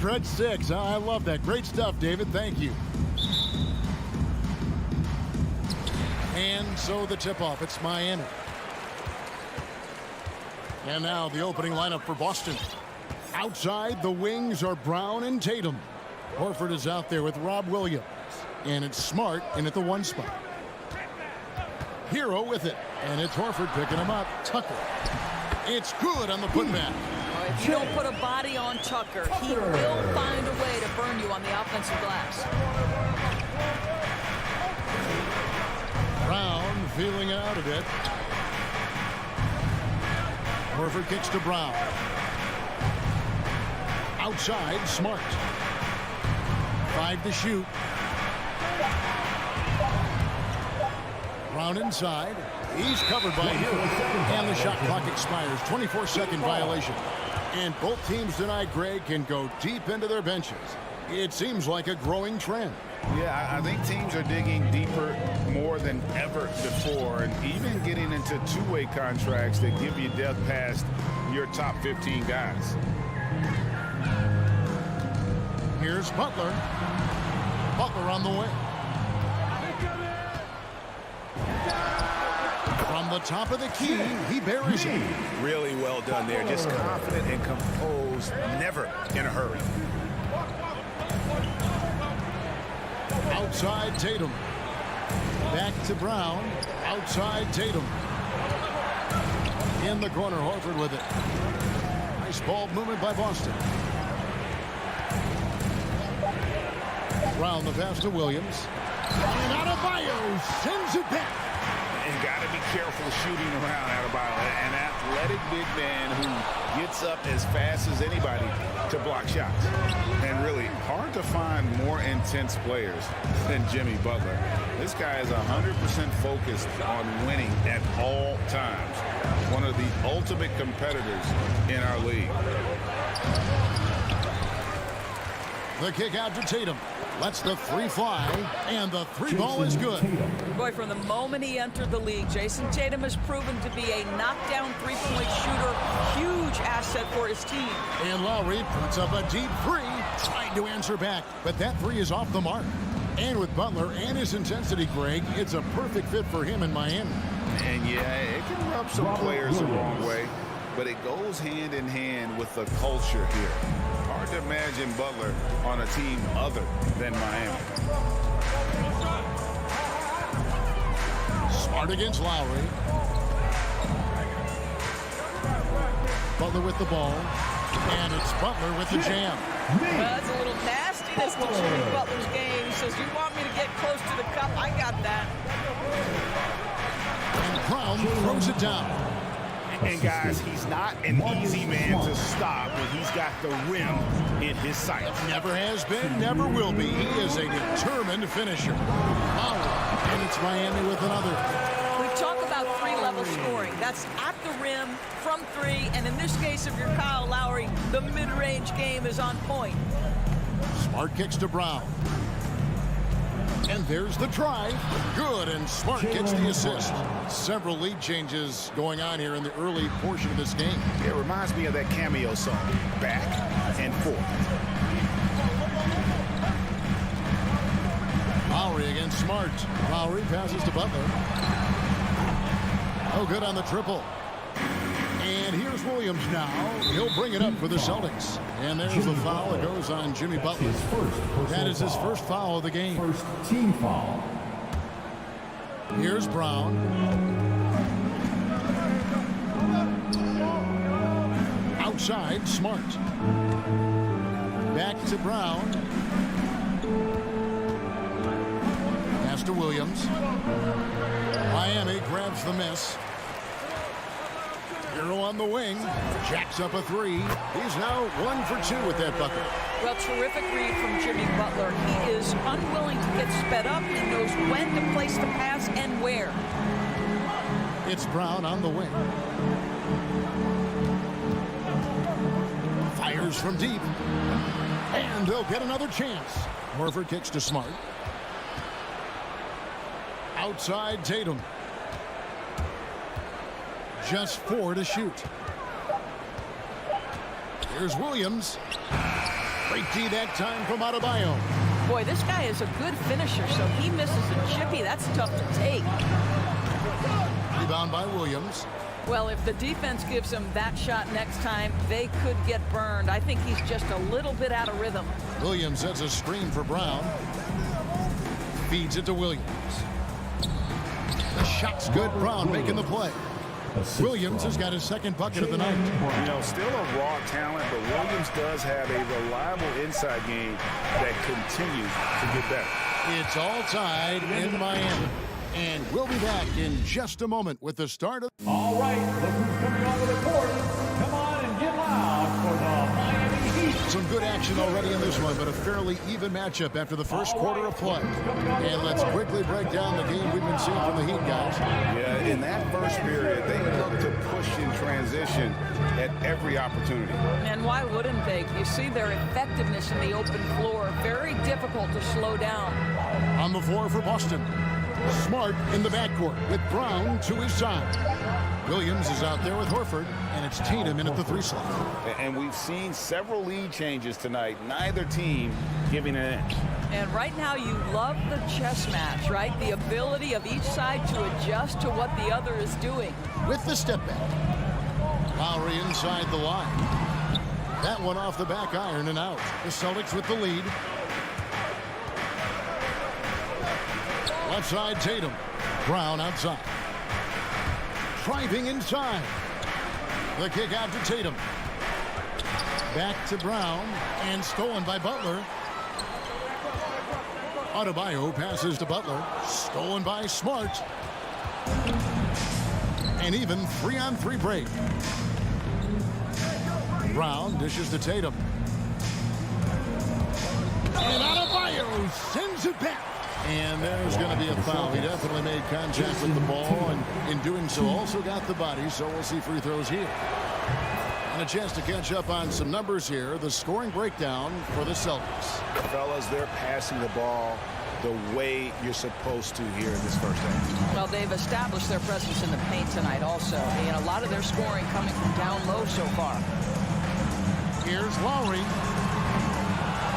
Stretch 6. I love that. Great stuff, David. Thank you. And so the tip-off. It's Miami. And now the opening lineup for Boston. Outside, the wings are Brown and Tatum. Horford is out there with Rob Williams. And it's Smart in at the 1 spot. Hero with it. And it's Horford picking him up. Tucker. It's good on the putback. If you don't put a body on Tucker, he will find a way to burn you on the offensive glass. Brown feeling it out a bit. Horford kicks to Brown. Outside, Smart. 5 to shoot. Brown inside. He's covered by Hero. And the shot clock expires. 24-second violation. And both teams tonight, Greg, can go deep into their benches. It seems like a growing trend. Yeah, I think teams are digging deeper more than ever before, and even getting into two-way contracts that give you depth past your top 15 guys. Here's Butler. Butler on the wing. From the top of the key, he buries it. Really well done there. Just confident and composed, never in a hurry. Outside Tatum. Back to Brown. Outside Tatum. In the corner, Horford with it. Nice ball movement by Boston. Brown the pass to Williams. And Adebayo sends it back. And got to be careful shooting around Adebayo. An athletic big man who gets up as fast as anybody to block shots. And really hard to find more intense players than Jimmy Butler. This guy is 100% focused on winning at all times. One of the ultimate competitors in our league. The kick out to Tatum. Lets the 3 fly, and the 3 ball is good. Boy, from the moment he entered the league, Jason Tatum has proven to be a knockdown three-point shooter. Huge asset for his team. And Lowry puts up a deep 3, trying to answer back, but that 3 is off the mark. And with Butler and his intensity, Greg, it's a perfect fit for him in Miami. And yeah, it can rub some players the wrong way, but it goes hand in hand with the culture here. Hard to imagine Butler on a team other than Miami. Smart against Lowry. Butler with the ball. And it's Butler with the jam. That's a little nastiness to Jimmy Butler's game. He says, you want me to get close to the cup? I got that. And Brown throws it down. And guys, he's not an easy man to stop when he's got the rim in his sight. Never has been, never will be. He is a determined finisher. And it's Miami with another. We talk about 3-level scoring. That's at the rim, from 3, and in this case, if you're Kyle Lowry, the mid-range game is on point. Smart kicks to Brown. And there's the try. Good, and Smart gets the assist. Several lead changes going on here in the early portion of this game. It reminds me of that cameo song, Back and Forth. Lowry against Smart. Lowry passes to Butler. Oh, good on the triple. And here's Williams now. He'll bring it up for the Celtics. And there's the foul that goes on Jimmy Butler. That is his first foul of the game. First team foul. Here's Brown. Outside, Smart. Back to Brown. Pass to Williams. Miami grabs the miss. Hero on the wing, jacks up a 3. He's now 1 for 2 with that bucket. Well, terrific read from Jimmy Butler. He is unwilling to get sped up. He knows when to place the pass and where. It's Brown on the wing. Fires from deep. And they'll get another chance. Horford kicks to Smart. Outside Tatum. Just 4 to shoot. Here's Williams. Great D that time from Adebayo. Boy, this guy is a good finisher, so he misses a chippy. That's tough to take. Rebound by Williams. Well, if the defense gives him that shot next time, they could get burned. I think he's just a little bit out of rhythm. Williams sets a screen for Brown. Feeds it to Williams. The shot's good. Brown making the play. Williams has got his second bucket of the night. You know, still a raw talent, but Williams does have a reliable inside game that continues to get better. It's all tied in Miami. And we'll be back in just a moment with the start of... All right, look who's coming onto the court. Come on and get loud for the Miami Heat. Some good action already in this one, but a fairly even matchup after the first quarter of play. And let's quickly break down the game we've been seeing from the Heat, guys. Yeah, in that first period, they looked to push in transition at every opportunity. And why wouldn't they? You see their effectiveness in the open floor. Very difficult to slow down. On the floor for Boston. Smart in the backcourt with Brown to his side. Williams is out there with Horford, and it's Tatum in at the 3 slot. And we've seen several lead changes tonight. Neither team giving an inch. And right now you love the chess match, right? The ability of each side to adjust to what the other is doing. With the step back. Lowry inside the line. That one off the back iron and out. The Celtics with the lead. Left side, Tatum. Brown outside. Driving inside. The kick out to Tatum. Back to Brown. And stolen by Butler. Adebayo passes to Butler. Stolen by Smart. And even 3-on-3 break. Brown dishes to Tatum. And Adebayo sends it back. And there's going to be a foul. He definitely made contact with the ball, and in doing so also got the body, so we'll see free throws here. And a chance to catch up on some numbers here. The scoring breakdown for the Celtics. Fellas, they're passing the ball the way you're supposed to here in this first half. Well, they've established their presence in the paint tonight also. And a lot of their scoring coming from down low so far. Here's Lowry.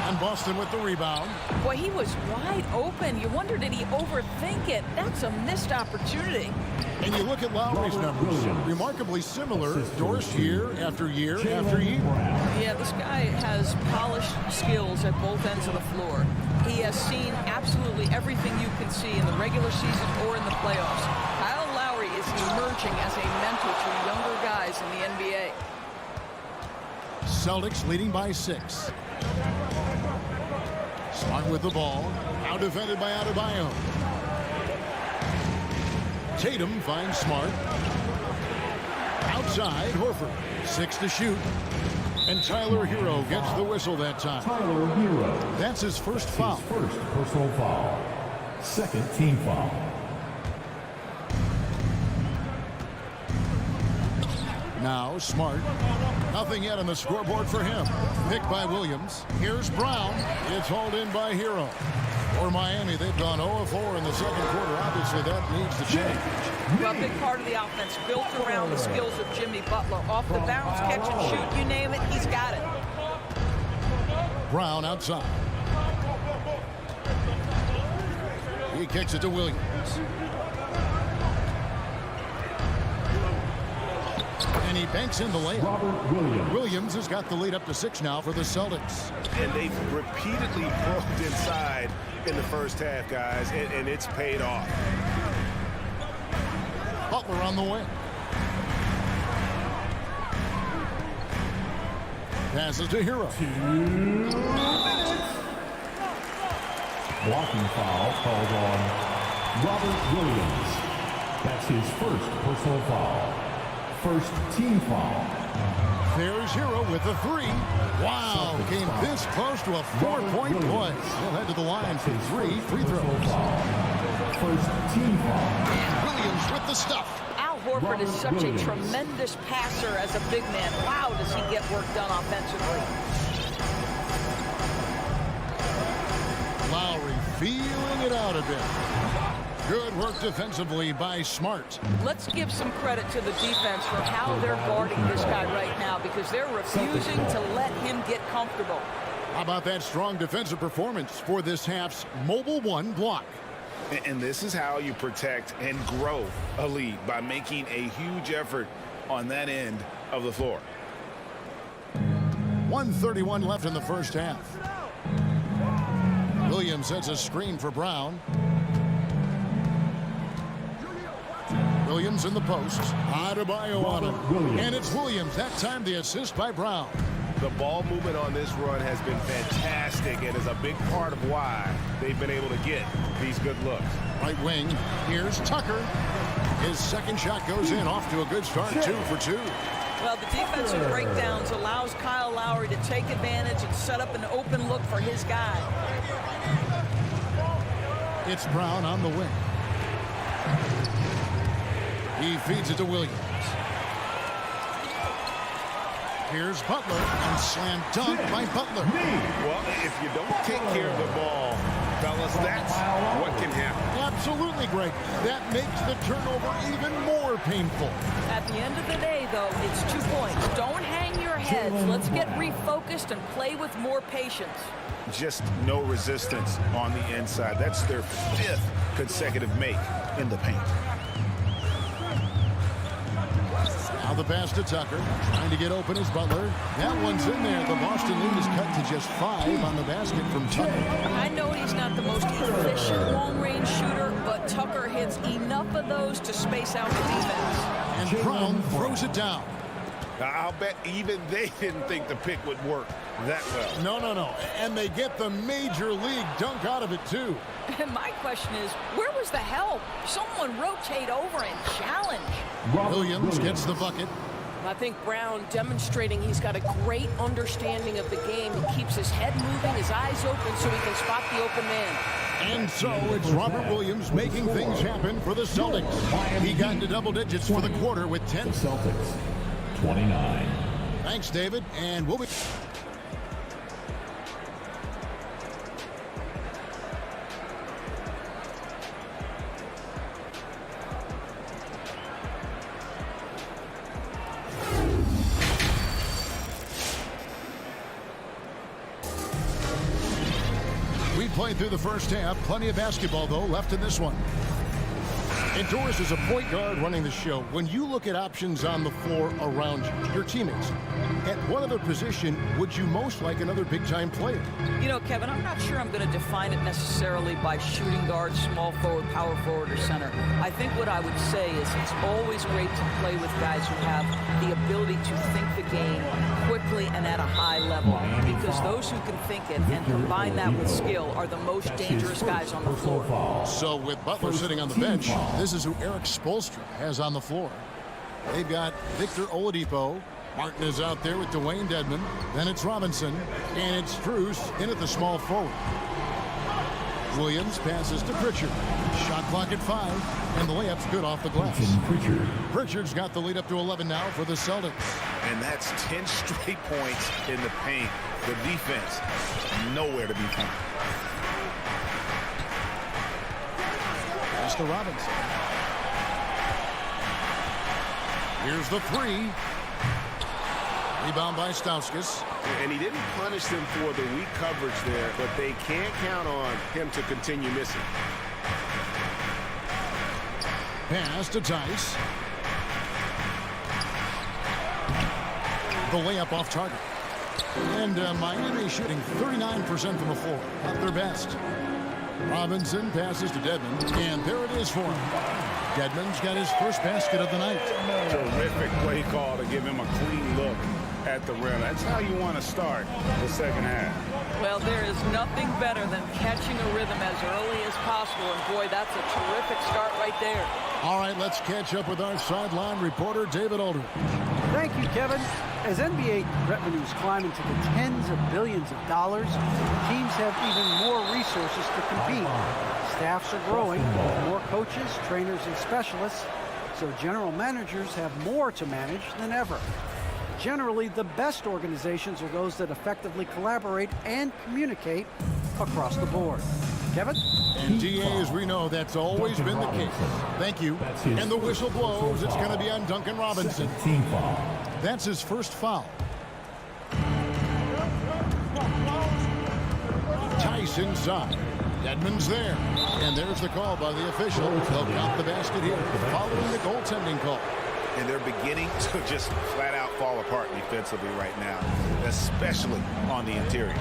And Boston with the rebound. Boy, he was wide open. You wonder, did he overthink it? That's a missed opportunity. And you look at Lowry's numbers, remarkably similar, Doris, year after year after year. Yeah, this guy has polished skills at both ends of the floor. He has seen absolutely everything you can see in the regular season or in the playoffs. Kyle Lowry is emerging as a mentor to younger guys in the NBA. Celtics leading by 6. Smart with the ball. Now defended by Adebayo. Tatum finds Smart. Outside, Horford. 6 to shoot. And Tyler Hero gets the whistle that time. Tyler Hero. That's his first foul. His first personal foul. Second team foul. Now Smart. Nothing yet on the scoreboard for him. Picked by Williams. Here's Brown. It's hauled in by Hero. For Miami, they've gone 0-4 in the second quarter. Obviously, that needs to change. Well, a big part of the offense built around the skills of Jimmy Butler. Off the bounce, catch and shoot, you name it, he's got it. Brown outside. He kicks it to Williams. And he banks in the layup. Robert Williams. Williams has got the lead up to 6 now for the Celtics. And they've repeatedly broke inside in the first half, guys, and it's paid off. Butler on the way. Passes to Hero. 2 minutes. Blocking foul called on Robert Williams. That's his first personal foul. First team foul. There's Hero with a 3. Wow, came this close to a 4-point play. He'll head to the line for 3 free throws. First team foul. Williams with the stuff. Al Horford is such a tremendous passer as a big man. Wow, does he get work done offensively. Lowry feeling it out a bit. Good work defensively by Smart. Let's give some credit to the defense for how they're guarding this guy right now, because they're refusing to let him get comfortable. How about that strong defensive performance for this half's Mobile One block? And this is how you protect and grow a lead, by making a huge effort on that end of the floor. 1:31 left in the first half. Williams sets a screen for Brown. Williams in the post. Adebayo on him. And it's Williams. That time the assist by Brown. The ball movement on this run has been fantastic and is a big part of why they've been able to get these good looks. Right wing. Here's Tucker. His second shot goes in. Off to a good start. 2 for 2. Well, the defensive breakdowns allows Kyle Lowry to take advantage and set up an open look for his guy. It's Brown on the wing. He feeds it to Williams. Here's Butler, and slam dunk by Butler. Well, if you don't take care of the ball, fellas, that's what can happen. Absolutely great. That makes the turnover even more painful. At the end of the day, though, it's 2 points. Don't hang your heads. Let's get refocused and play with more patience. Just no resistance on the inside. That's their 5th consecutive make in the paint. Now the pass to Tucker. Trying to get open is Butler. That one's in there. The Boston lead is cut to just 5 on the basket from Tucker. I know he's not the most efficient long-range shooter, but Tucker hits enough of those to space out the defense. And Brown throws it down. I'll bet even they didn't think the pick would work that well. No. And they get the major league dunk out of it, too. And my question is, where was the help? Someone rotate over and challenge. Williams gets the bucket. I think Brown demonstrating he's got a great understanding of the game. He keeps his head moving, his eyes open, so he can spot the open man. And so it's Robert Williams making things happen for the Celtics. He got into double digits for the quarter with 10. The Celtics, 29. Thanks, David. And we'll be... Played through the first half. Plenty of basketball, though, left in this one. And Doris is a point guard running the show. When you look at options on the floor around you, your teammates, at what other position would you most like another big-time player? You know, Kevin, I'm not sure I'm going to define it necessarily by shooting guard, small forward, power forward, or center. I think what I would say is it's always great to play with guys who have the ability to think the game quickly and at a high level, because those who can think it and combine that with skill are the most dangerous guys on the floor. So with Butler sitting on the bench, this is who Eric Spoelstra has on the floor. They've got Victor Oladipo. Martin is out there with Dwayne Dedmon. Then it's Robinson. And it's Strus in at the small forward. Williams passes to Pritchard. Shot clock at 5. And the layup's good off the glass. Pritchard's got the lead up to 11 now for the Celtics. And that's 10 straight points in the paint. The defense, nowhere to be found. Pass to Robinson. Here's the 3. Rebound by Stauskas. And he didn't punish them for the weak coverage there, but they can't count on him to continue missing. Pass to Tice. The layup off target. And Miami shooting 39% from the floor. At their best. Robinson passes to Dedmon. And there it is for him. Dedmon's got his first basket of the night. Terrific play call to give him a clean look at the rim. That's how you want to start the second half. Well, there is nothing better than catching a rhythm as early as possible. And boy, that's a terrific start right there. All right, let's catch up with our sideline reporter, David Aldridge. Thank you, Kevin. As NBA revenues climb into the tens of billions of dollars, teams have even more resources to compete. Staffs are growing, more coaches, trainers, and specialists, so general managers have more to manage than ever. Generally, the best organizations are those that effectively collaborate and communicate across the board. Kevin? And DA, as we know, that's always been the case. Thank you. And the whistle blows. It's going to be on Duncan Robinson. That's his first foul. Tice inside. Dedmon's there. And there's the call by the official. They'll count the basket here following the goaltending call. And they're beginning to just flat out fall apart defensively right now, especially on the interior.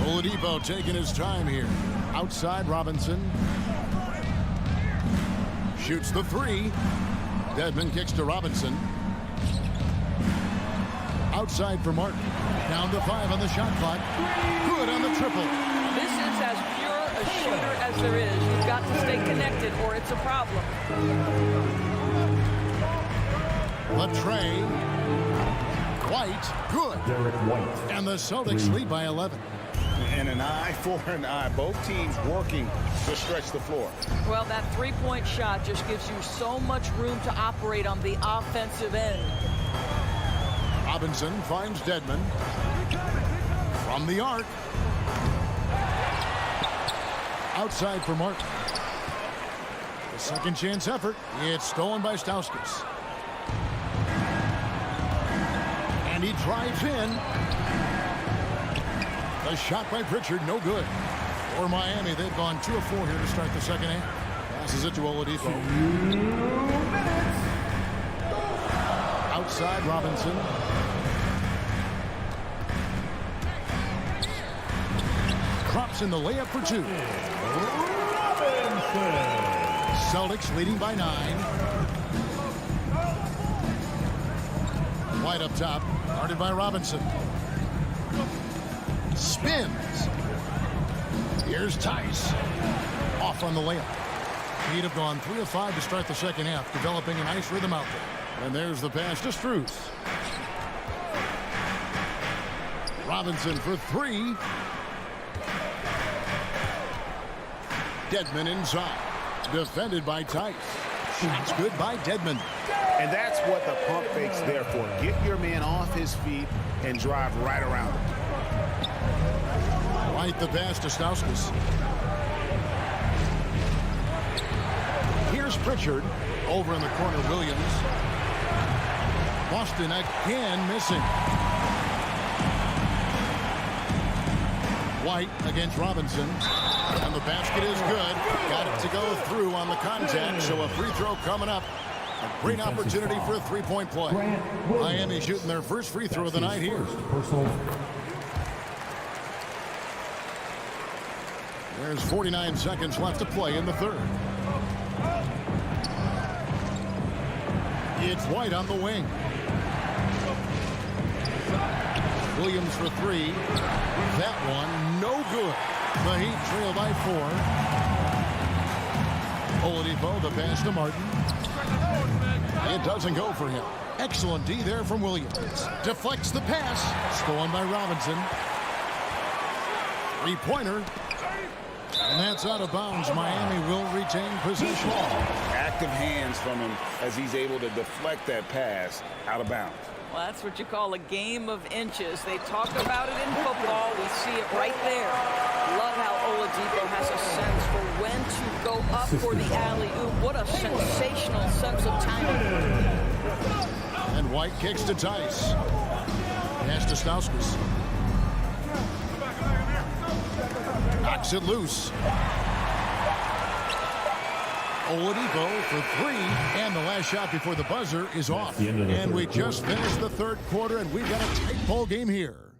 Oladipo taking his time here. Outside Robinson. Shoots the three. Dedmon kicks to Robinson. Outside for Martin. Down to 5 on the shot clock. Good on the triple. This is as pure a shooter as there is. You've got to stay connected or it's a problem. Latrey. White. Good. Derek White. And the Celtics lead by 11. And an eye for an eye. Both teams working to stretch the floor. Well, that three-point shot just gives you so much room to operate on the offensive end. Robinson finds Dedmon. From the arc. Outside for Martin. The second chance effort. It's stolen by Stauskas. And he drives in. The shot by Pritchard, no good. For Miami, they've gone 2 of 4 here to start the second half. Passes it to Oladipo. Outside Robinson. Drops in the layup for 2. Celtics leading by 9. White up top, guarded by Robinson. Spins. Here's Tice. Off on the layup. He'd have gone 3 of 5 to start the second half, developing a nice rhythm out there. And there's the pass to Strus. Robinson for 3. Dedmon inside. Defended by Tice. Shots good by Dedmon. And that's what the pump fake's there for. Get your man off his feet and drive right around him. Right the pass to Stauskas. Here's Pritchard. Over in the corner, Williams. Boston again missing. White against Robinson. And the basket is good. Got it to go through on the contact, so a free throw coming up. A great opportunity for a three-point play. Miami shooting their first free throw of the night here. There's 49 seconds left to play in the third. It's White on the wing. Williams for 3. That one, no good. The Heat trail by 4. Oladipo, the pass to Martin. It doesn't go for him. Excellent D there from Williams. Deflects the pass. Stolen by Robinson. Three-pointer. And that's out of bounds. Miami will retain possession. Active hands from him as he's able to deflect that pass out of bounds. Well, that's what you call a game of inches. They talk about it in football. We see it right there. Love how Oladipo has a sense for when to go up for the alley-oop. What a sensational sense of timing. And White kicks to Tice. Pass to Stauskas. Knocks it loose. Oladipo for 3, and the last shot before the buzzer is off. And we just finished the third quarter, and we've got a tight ball game here.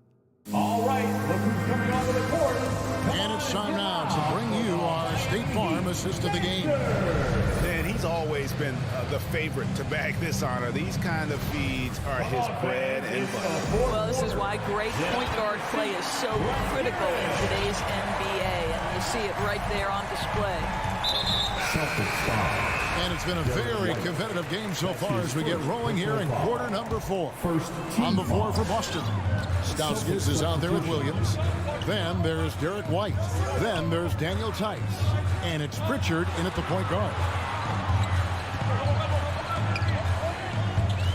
All right, look who's coming onto the court. And it's time now to bring you our State Farm assist of the game. And he's always been the favorite to bag this honor. These kind of feeds are his bread and butter. Well, this is why great point guard play is so critical in today's NBA, and you see it right there on display. And it's been a very competitive game so far as we get rolling here in quarter number 4. On the floor for Boston. Stauskas is out there with Williams. Then there's Derek White. Then there's Daniel Tice. And it's Pritchard in at the point guard.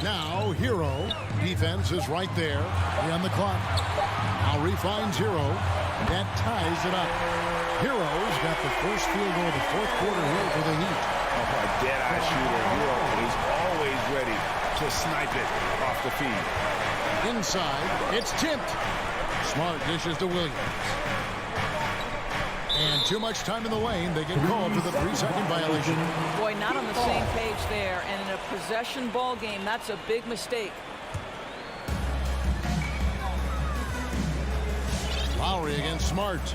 Now Hero. Defense is right there. On the clock. Now refines Hero. That ties it up. Hero's got the first field goal of the fourth quarter here for the Heat. A dead-eye shooter. Hero is always ready to snipe it off the feed. Inside, it's tipped. Smart dishes to Williams. And too much time in the lane. They get called for the 3-second violation. Boy, not on the same page there. And in a possession ball game, that's a big mistake. Lowry against Smart.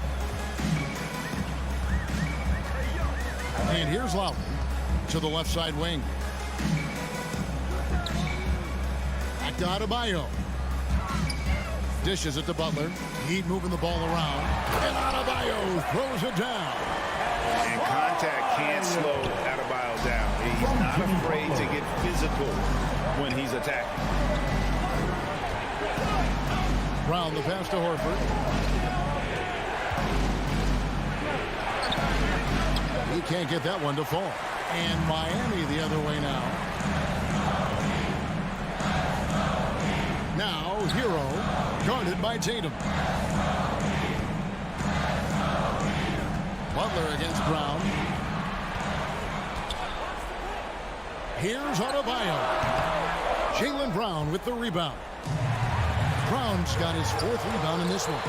And here's Lowry to the left side wing. Back to Adebayo. Dishes it to Butler. Heat moving the ball around. And Adebayo throws it down. And contact can't slow Adebayo down. He's not afraid to get physical when he's attacking. Brown the pass to Horford. He can't get that one to fall. And Miami the other way now. Now Hero guarded by Tatum. Butler against Brown. Here's Adebayo. Jaylen Brown with the rebound. Brown's got his 4th rebound in this one.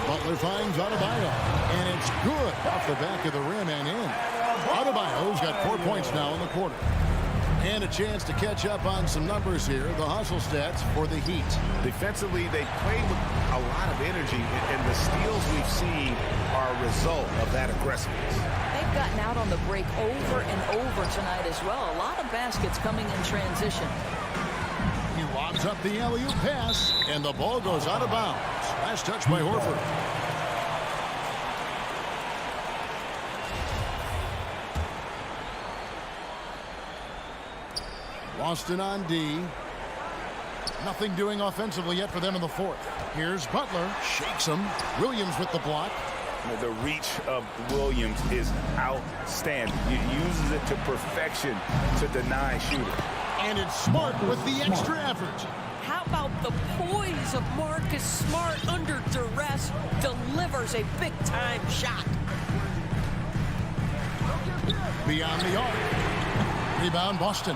Butler finds Adebayo, and it's good off the back of the rim and in. Adebayo's got 4 points now in the quarter. And a chance to catch up on some numbers here. The hustle stats for the Heat. Defensively, they played with a lot of energy, and the steals we've seen are a result of that aggressiveness. They've gotten out on the break over and over tonight as well. A lot of baskets coming in transition. He lobs up the alley-oop pass, and the ball goes out of bounds. Last touch by Horford. Boston on D. Nothing doing offensively yet for them in the 4th. Here's Butler. Shakes him. Williams with the block. The reach of Williams is outstanding. He uses it to perfection to deny shooter. And it's Smart with the extra effort. How about the poise of Marcus Smart under duress? Delivers a big-time shot. Beyond the arc. Rebound Boston.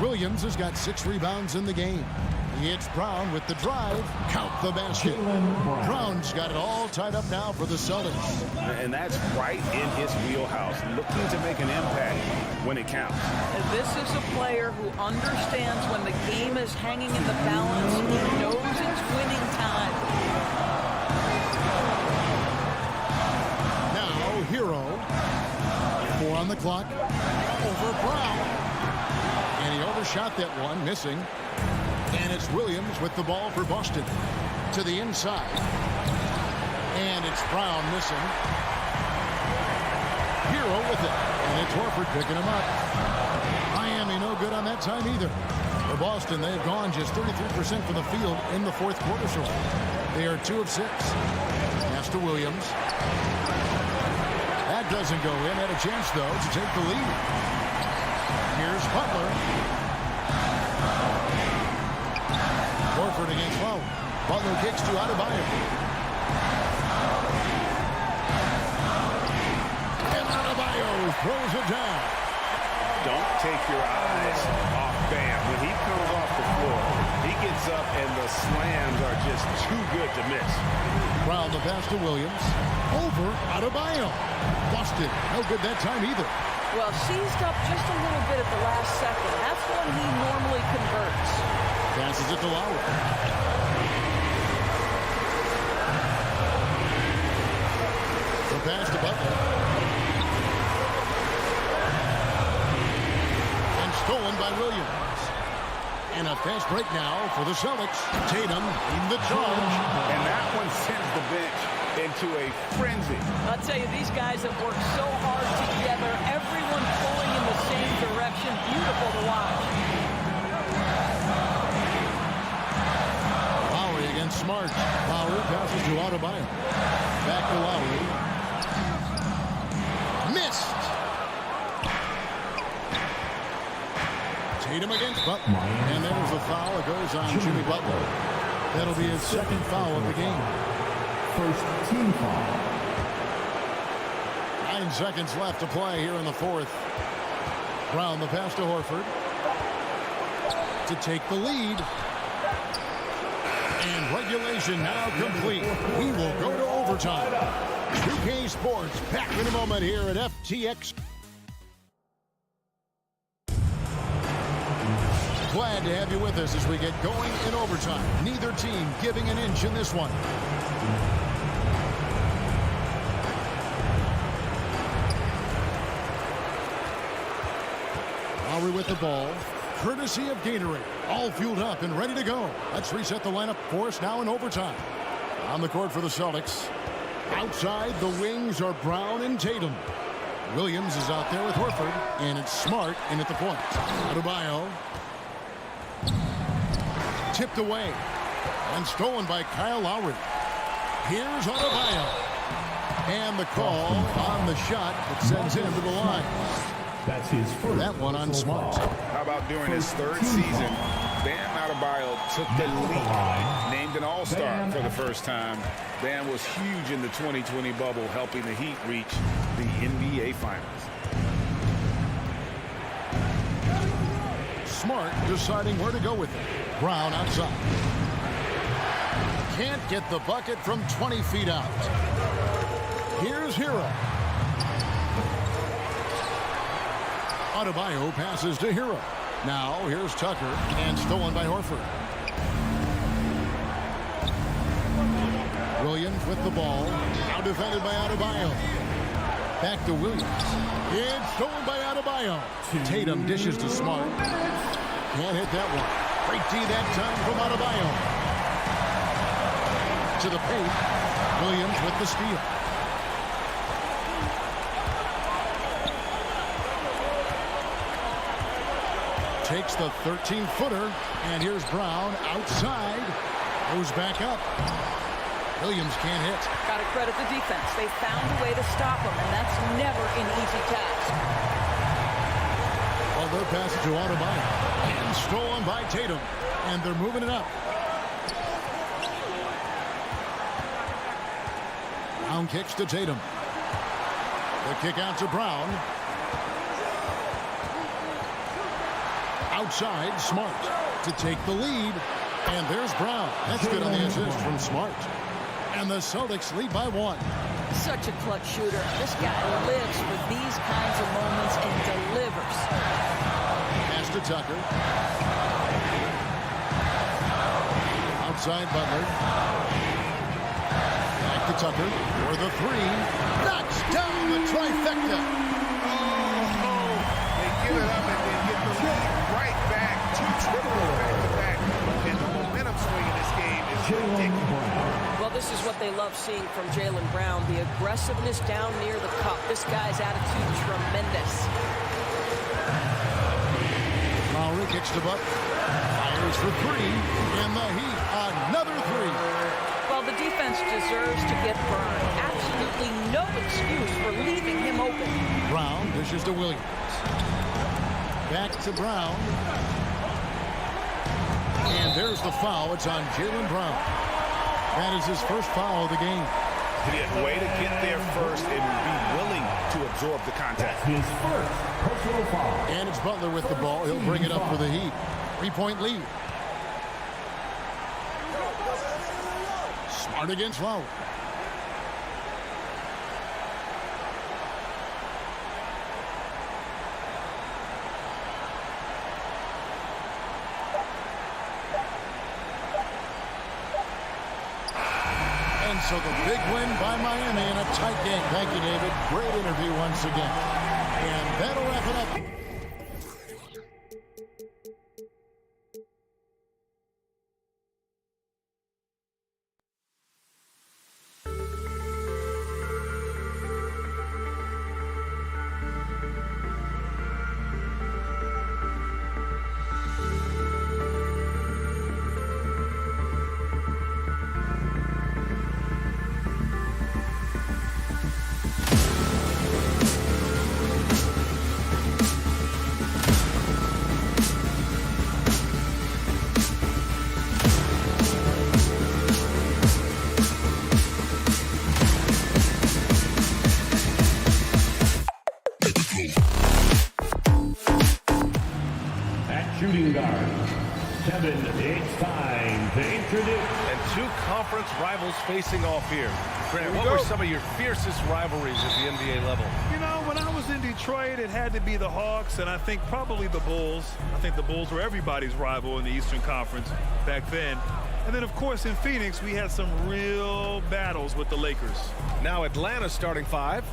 Williams has got 6 rebounds in the game. It's Brown with the drive. Count the basket. Brown's got it all tied up now for the Celtics. And that's right in his wheelhouse. Looking to make an impact when it counts. This is a player who understands when the game is hanging in the balance. He knows it's winning time. Now, Hero. 4 on the clock. Over Brown. And he overshot that one, missing. And it's Williams with the ball for Boston. To the inside. And it's Brown missing. Hero with it. And it's Horford picking him up. Miami no good on that time either. For Boston, they've gone just 33% from the field in the 4th quarter so far. They are 2 of 6. Pass to Williams. That doesn't go in. Had a chance, though, to take the lead. Here's Butler. Horford against Lowry. Butler kicks to Adebayo. And Adebayo throws it down. Don't take your eyes off Bam. When he comes off the floor, he gets up and the slams are just too good to miss. Brown the pass to Williams. Over Adebayo. Boston, no good that time either. Well, seized up just a little bit at the last second. That's when he normally converts. Passes it to Lowry. The pass to Butler. And stolen by Williams. And a fast break now for the Celtics. Tatum in the charge. And that one sends the bench into a frenzy. I'll tell you, these guys have worked so hard together. Everyone pulling in the same direction. Beautiful to watch. Lowry against Smart. Lowry passes to Adebayo. Back to Lowry. Missed. Tatum against Butler. And there's a foul. It goes on Jimmy Butler. That'll be his 2nd foul of the game. First team foul. 9 seconds left to play here in the 4th. Brown the pass to Horford. To take the lead. And regulation now complete. We will go to overtime. 2K Sports back in a moment here at FTX. Glad to have you with us as we get going in overtime. Neither team giving an inch in this one. Lowry with the ball. Courtesy of Gatorade. All fueled up and ready to go. Let's reset the lineup for us now in overtime. On the court for the Celtics. Outside, the wings are Brown and Tatum. Williams is out there with Horford. And it's Smart in at the point. Adebayo. Tipped away. And stolen by Kyle Lowry. Here's Adebayo. And the call on the shot that sends him to the line. That's his first. That one on Smart. How about during his third season, Bam Adebayo took the lead, named an all-star for the first time. Bam was huge in the 2020 bubble, helping the Heat reach the NBA Finals. Smart deciding where to go with it. Brown outside. Can't get the bucket from 20 feet out. Here's Hero. Adebayo passes to Hero. Now here's Tucker and stolen by Horford. Williams with the ball. Now defended by Adebayo. Back to Williams. It's stolen by Adebayo. Tatum dishes to Smart. Can't hit that one. Great D that time from Adebayo. To the paint. Williams with the steal. Takes the 13-footer, and here's Brown outside. Goes back up. Williams can't hit. Got to credit the defense. They found a way to stop him, and that's never an easy task. Well, they'll pass it to Adebayo. And stolen by Tatum. And they're moving it up. Brown kicks to Tatum. The kick out to Brown. Outside, Smart to take the lead. And there's Brown. That's good on the assist from Smart. And the Celtics lead by 1. Such a clutch shooter. This guy lives for these kinds of moments and delivers. Pass to Tucker. Outside, Butler. Back to Tucker for the 3. Knocks down the trifecta. They give it up and then get the lead right back. 2 triples back-to-back. And the momentum swing in this game is ridiculous. Well, this is what they love seeing from Jaylen Brown, the aggressiveness down near the cup. This guy's attitude, tremendous. Lowry kicks to Buck. Fires for 3. And the Heat, another 3. Well, the defense deserves to get burned. Absolutely no excuse for leaving him open. Brown dishes to Williams. Back to Brown. And there's the foul. It's on Jaylen Brown. That is his first foul of the game. Way to get there first and be willing to absorb the contact. His first personal foul. And it's Butler with the ball. He'll bring it up for the Heat. 3-point lead. Smart against Lowry. And so the big win by Miami in a tight game. Thank you, David. Great interview once again. And that'll wrap it up. And two conference rivals facing off here. Grant, what were some of your fiercest rivalries at the NBA level? You know, when I was in Detroit, it had to be the Hawks, and I think probably the Bulls. I think the Bulls were everybody's rival in the Eastern Conference back then. And then, of course, in Phoenix, we had some real battles with the Lakers. Now Atlanta's starting five.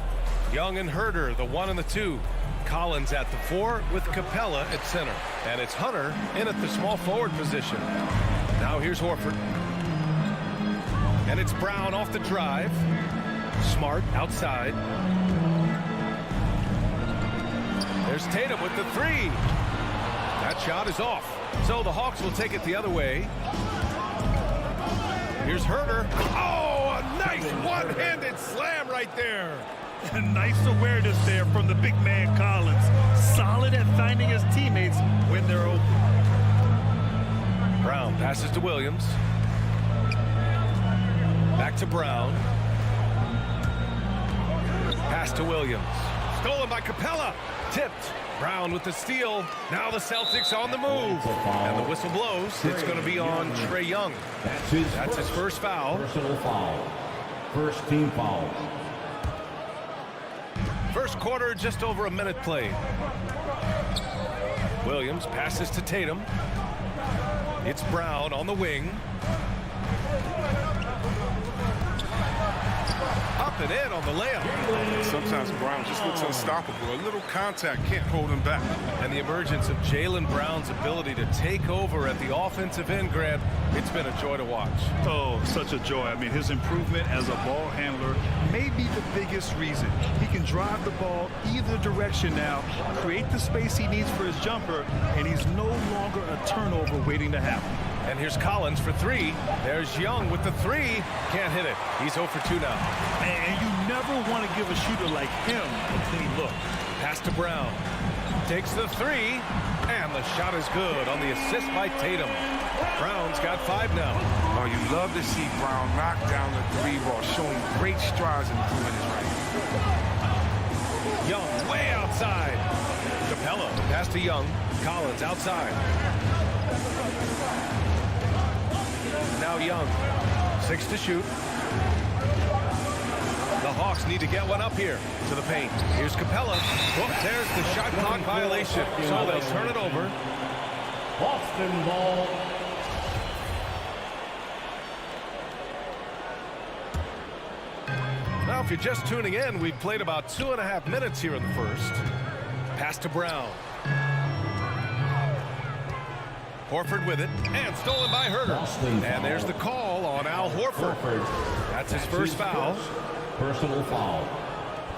Young and Herder, the 1 and the 2. Collins at the 4 with Capella at center. And it's Hunter in at the small forward position. Now here's Horford. And it's Brown off the drive. Smart outside. There's Tatum with the 3. That shot is off. So the Hawks will take it the other way. Here's Herder. Oh, a nice one-handed slam right there. A nice awareness there from the big man Collins. Solid at finding his teammates when they're open. Brown passes to Williams. Back to Brown. Pass to Williams. Stolen by Capella. Tipped. Brown with the steal. Now the Celtics on the move. And the whistle blows. It's going to be on Trae Young. That's his first foul. Personal foul. First team foul. First quarter, just over a minute played. Williams passes to Tatum. It's Brown on the wing. Up and in on the layup. Sometimes Brown just looks unstoppable. A little contact can't hold him back. And the emergence of Jaylen Brown's ability to take over at the offensive end, Grant, it's been a joy to watch. Oh, such a joy. I mean, his improvement as a ball handler may be the biggest reason. He can drive the ball either direction now, create the space he needs for his jumper, and he's no longer a turnover waiting to happen. And here's Collins for 3. There's Young with the 3. Can't hit it. He's 0 for 2 now. And you never want to give a shooter like him a clean look. Pass to Brown. Takes the 3. And the shot is good on the assist by Tatum. Brown's got 5 now. Oh, you love to see Brown knock down the 3 ball, showing great strides in improving his right. Young way outside. Capella pass to Young. Collins outside. Now Young. 6 to shoot. The Hawks need to get one up here to the paint. Here's Capella. Whoop, there's the shot clock violation. So they'll turn it over. Boston ball. Now, if you're just tuning in, we've played about 2.5 minutes here in the first. Pass to Brown. Horford with it, and stolen by Herder. And there's the call on Al Horford. That's his first foul. Personal foul.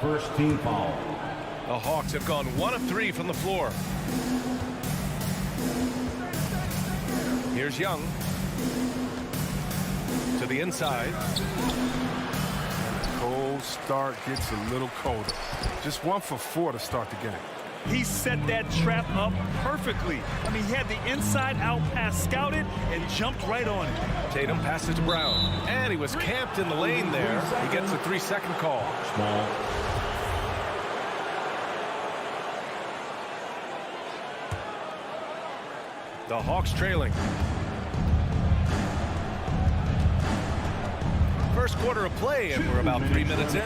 First team foul. The Hawks have gone 1 of 3 from the floor. Here's Young. To the inside. Cold start gets a little colder. Just 1 for 4 to start the game. He set that trap up perfectly. I mean, he had the inside-out pass scouted and jumped right on it. Tatum passes to Brown. And he was camped in the lane there. He gets a 3-second call. Small. The Hawks trailing. First quarter of play, and we're about 3 minutes in.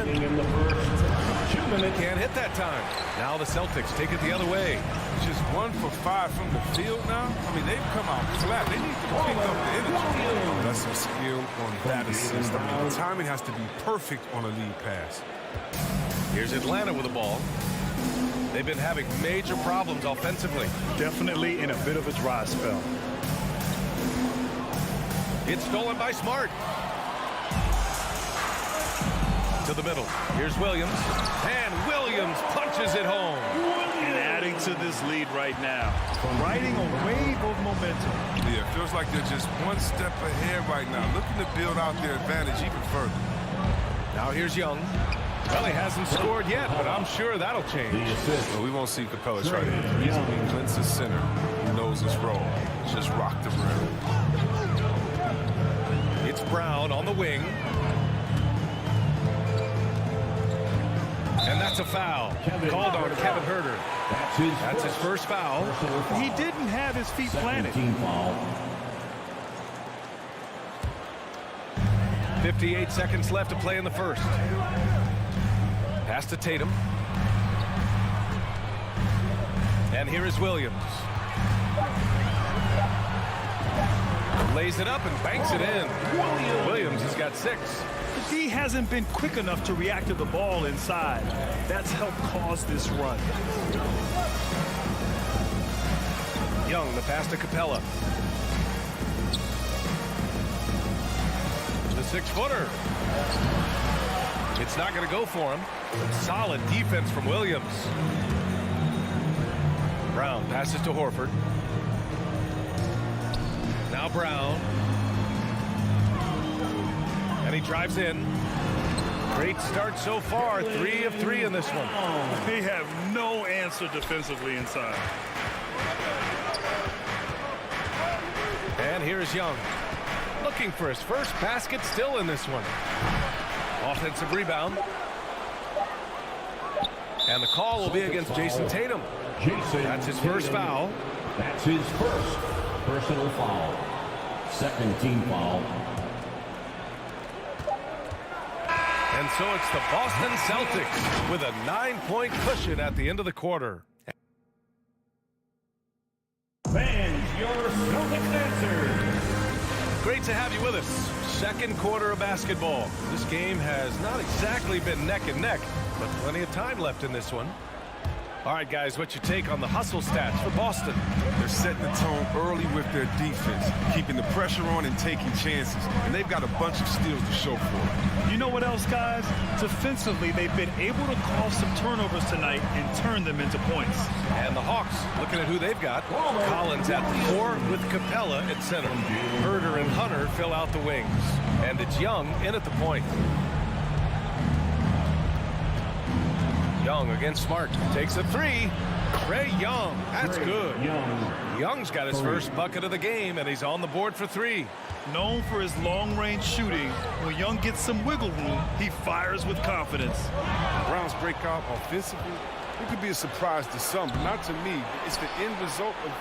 Can't hit that time. Now the Celtics take it the other way. Just 1 for 5 from the field now. I mean, they've come out flat. They need to pick up the energy. That's some skill on that assist. I mean, the timing has to be perfect on a lead pass. Here's Atlanta with the ball. They've been having major problems offensively. Definitely in a bit of a dry spell. It's stolen by Smart. To the middle. Here's Williams. And Williams punches it home. And adding to this lead right now. Riding a wave of momentum. Yeah, it feels like they're just 1 step ahead right now. Looking to build out their advantage even further. Now here's Young. Well, he hasn't scored yet, but I'm sure that'll change. Well, we won't see Capella try to hit. He's a center. He knows his role. Just rock the rim. It's Brown on the wing. And that's a foul. Called on Kevin Herder. That's his first foul. He didn't have his feet planted. 58 seconds left to play in the first. Pass to Tatum. And here is Williams. Lays it up and banks it in. Williams has got 6. The D hasn't been quick enough to react to the ball inside. That's helped cause this run. Young, the pass to Capella. The 6-footer. It's not going to go for him. Solid defense from Williams. Brown passes to Horford. Now Brown. And he drives in. Great start so far. 3 of 3 in this one. They have no answer defensively inside. And here is Young. Looking for his first basket still in this one. Offensive rebound. And the call will be against Jason Tatum. That's his first foul. That's his first personal foul. Second team foul. And so it's the Boston Celtics with a 9-point cushion at the end of the quarter. Fans, your Celtics answer. Great to have you with us. Second quarter of basketball. This game has not exactly been neck and neck, but plenty of time left in this one. All right, guys, what's your take on the hustle stats for Boston? They're setting the tone early with their defense, keeping the pressure on and taking chances. And they've got a bunch of steals to show for it. You know what else, guys? Defensively, they've been able to cause some turnovers tonight and turn them into points. And the Hawks, looking at who they've got. Collins at the 4 with Capella at center. Herder and Hunter fill out the wings. And it's Young in at the point. Young against Smart. Takes a 3. Trae Young. That's good. Young's got his first bucket of the game, and he's on the board for 3. Known for his long-range shooting, when Young gets some wiggle room, he fires with confidence. Brown's breakout offensively, it could be a surprise to some, but not to me. It's the end result of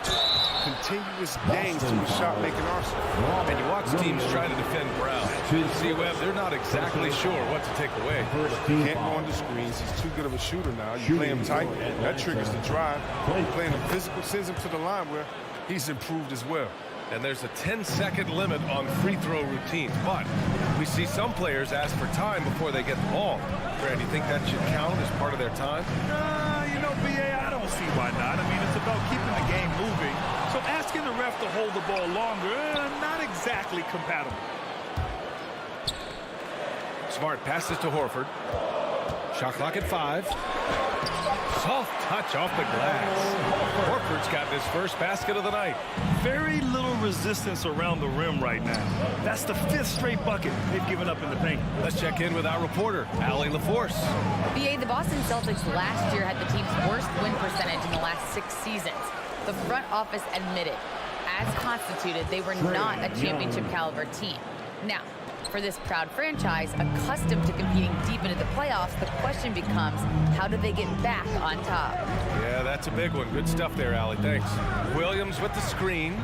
continuous gains to his shot-making arsenal. And you watch teams try to defend Brown. See, Webb, they're not exactly sure what to take away. He can't go on the screens. He's too good of a shooter now. You play him tight, that triggers the drive. Playing him physical sends him to the line where he's improved as well. And there's a 10-second limit on free throw routines, but we see some players ask for time before they get the ball. Brad, do you think that should count as part of their time? You know, BA, I don't see why not. I mean, it's about keeping the game moving. So asking the ref to hold the ball longer, not exactly compatible. Smart passes to Horford. Shot clock at 5. Soft touch off the glass. Horford's got his first basket of the night. Very little resistance around the rim right now. That's the 5th straight bucket they've given up in the paint. Let's check in with our reporter, Allie LaForce. BA, the Boston Celtics last year had the team's worst win percentage in the last 6 seasons. The front office admitted, as constituted, they were not a championship caliber team. Now, for this proud franchise, accustomed to competing deep into the playoffs, the question becomes, how do they get back on top? Yeah, that's a big one. Good stuff there, Allie. Thanks. Williams with the screen.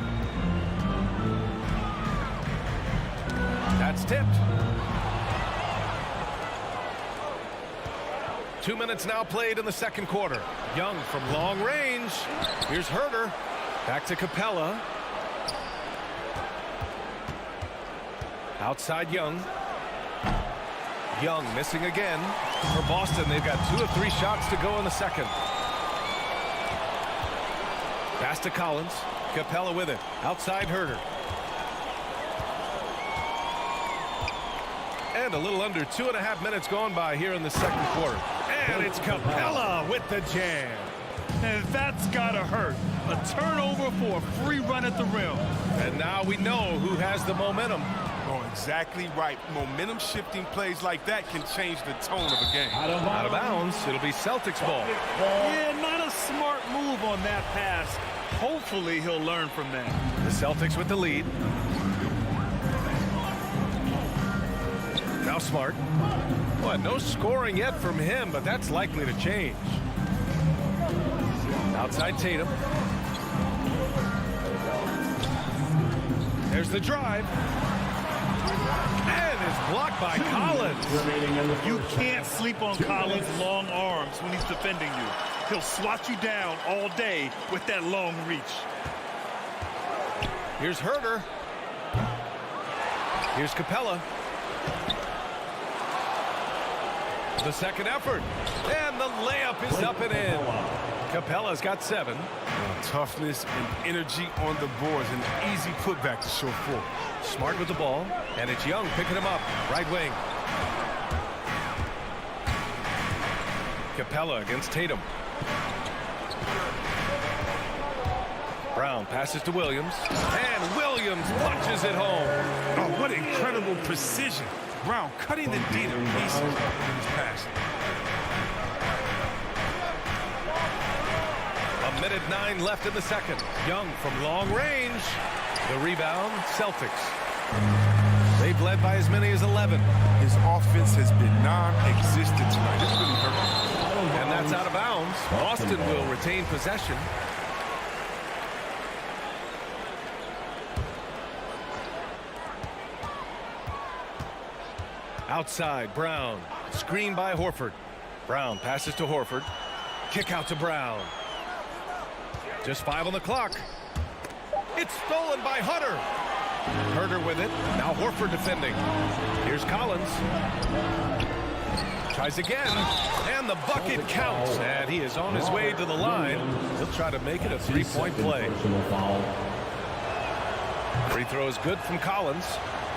That's tipped. 2 minutes now played in the second quarter. Young from long range. Here's Herder. Back to Capella. Outside Young. Young missing again. For Boston, they've got 2 of 3 shots to go in the second. Pass to Collins. Capella with it. Outside Herder. And a little under 2.5 minutes gone by here in the second quarter. And it's Capella with the jam. And that's gotta hurt. A turnover for a free run at the rim. And now we know who has the momentum. Oh, exactly right. Momentum-shifting plays like that can change the tone of a game. Out of bounds. It'll be Celtics ball. Yeah, not a smart move on that pass. Hopefully he'll learn from that. The Celtics with the lead. Now Smart. Well, no scoring yet from him, but that's likely to change. Outside Tatum. There's the drive. And it's blocked by Collins. You can't sleep on Collins' long arms when he's defending you. He'll swat you down all day with that long reach. Here's Herder. Here's Capella. The second effort. And the layup is up and in. Capella's got 7. Toughness and energy on the boards. An easy putback to show forward. Smart with the ball. And it's Young picking him up. Right wing. Capella against Tatum. Brown passes to Williams. And Williams punches it home. Oh, what incredible precision. Brown cutting the D to pieces in his pass. A minute 9 left in the second. Young from long range. The rebound, Celtics. They've led by as many as 11. His offense has been non-existent tonight. It's really hurt. And that's out of bounds. Boston will retain possession. Outside, Brown. Screen by Horford. Brown passes to Horford. Kick out to Brown. Just 5 on the clock. It's stolen by Hunter. Herder with it. Now Horford defending. Here's Collins. Tries again. And the bucket counts. And he is on his way to the line. He'll try to make it a 3-point play. Free throw is good from Collins.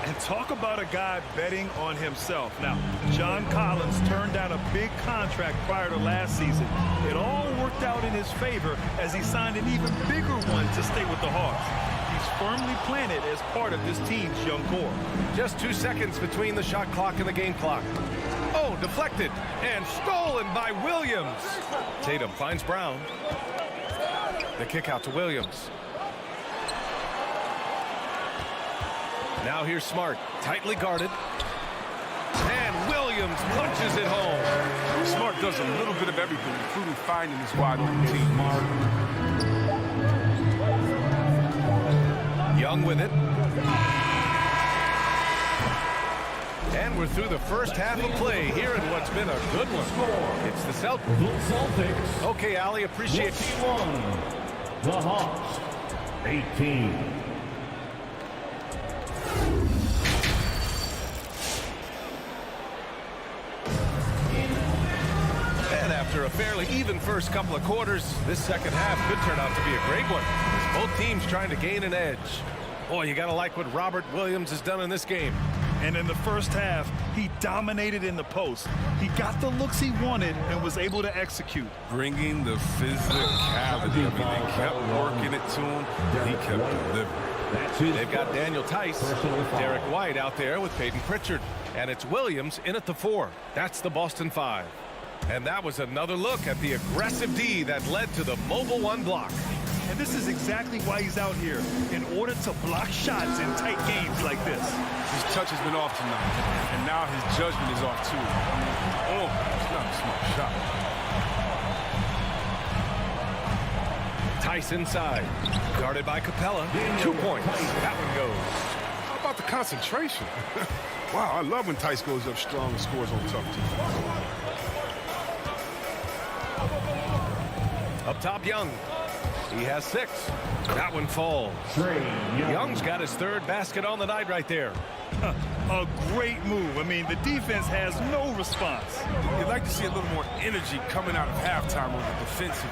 And talk about a guy betting on himself. Now, John Collins turned down a big contract prior to last season. It all worked out in his favor as he signed an even bigger one to stay with the Hawks. He's firmly planted as part of this team's young core. Just 2 seconds between the shot clock and the game clock. Oh, deflected and stolen by Williams. Tatum finds Brown. The kick out to Williams. Now here's Smart, tightly guarded. And Williams punches it home. Smart does a little bit of everything, including finding his wide open team. Young with it. And we're through the first half of play here in what's been a good one. It's the Celtics. Okay, Allie, appreciate it. The Hawks, 18. After a fairly even first couple of quarters, this second half could turn out to be a great one. Both teams trying to gain an edge. Boy, you gotta like what Robert Williams has done in this game. And in the first half, he dominated in the post. He got the looks he wanted and was able to execute. Bringing the physicality. I mean, they kept working it to him. He kept delivering. They've got Daniel Tice, Derek White out there with Peyton Pritchard. And it's Williams in at the 4. That's the Boston 5. And that was another look at the aggressive D that led to the mobile 1 block. And this is exactly why he's out here, in order to block shots in tight games like this. His touch has been off tonight, and now his judgment is off too. Oh, it's not a smart shot. Tice inside, guarded by Capella. 2 points. That one goes. How about the concentration? Wow, I love when Tice goes up strong and scores on tough teams. Up top, Young. He has 6. That one falls. Young's got his 3rd basket on the night right there. A great move. I mean, the defense has no response. You'd like to see a little more energy coming out of halftime on the defensive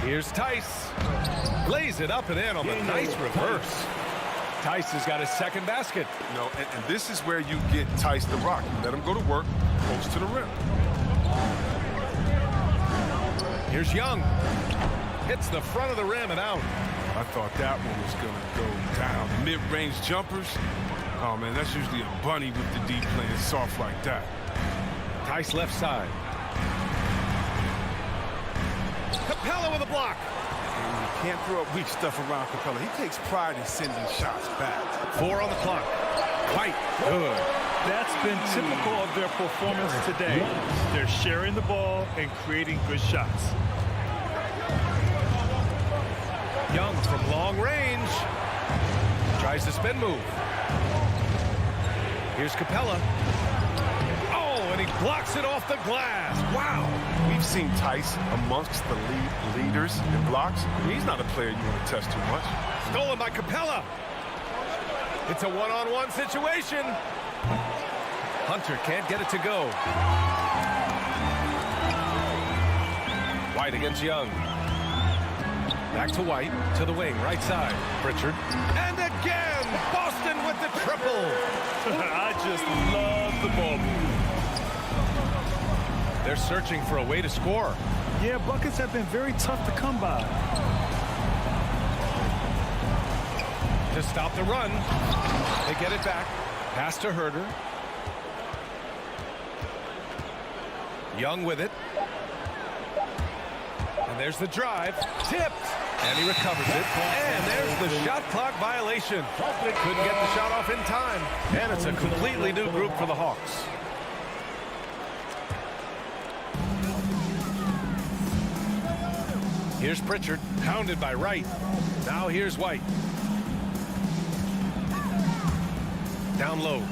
end. Here's Tice. Lays it up and in on the nice reverse. Tice has got his 2nd basket. You know, and this is where you get Tice the rock. You let him go to work, close to the rim. Here's Young. Hits the front of the rim and out. I thought that one was going to go down. Mid-range jumpers. Oh, man, that's usually a bunny with the D playing soft like that. Tice left side. Capella with a block. Can't throw up weak stuff around Capella. He takes pride in sending shots back. 4 on the clock. White, good. That's been typical of their performance today. They're sharing the ball and creating good shots. Young from long range. Tries the spin move. Here's Capella. Oh, and he blocks it off the glass. Wow. We've seen Tice amongst the leaders in blocks. He's not a player you want to test too much. Stolen by Capella. It's a one-on-one situation. Hunter can't get it to go. White against Young. Back to White, to the wing, right side. Pritchard. And again, Boston with the triple. I just love the ball move. They're searching for a way to score. Yeah, buckets have been very tough to come by. To stop the run. They get it back. Pass to Herder. Young with it. And there's the drive. Tipped. And he recovers it. And there's the shot clock violation. Couldn't get the shot off in time. And it's a completely new group for the Hawks. Here's Pritchard, pounded by Wright. Now here's White. Down low.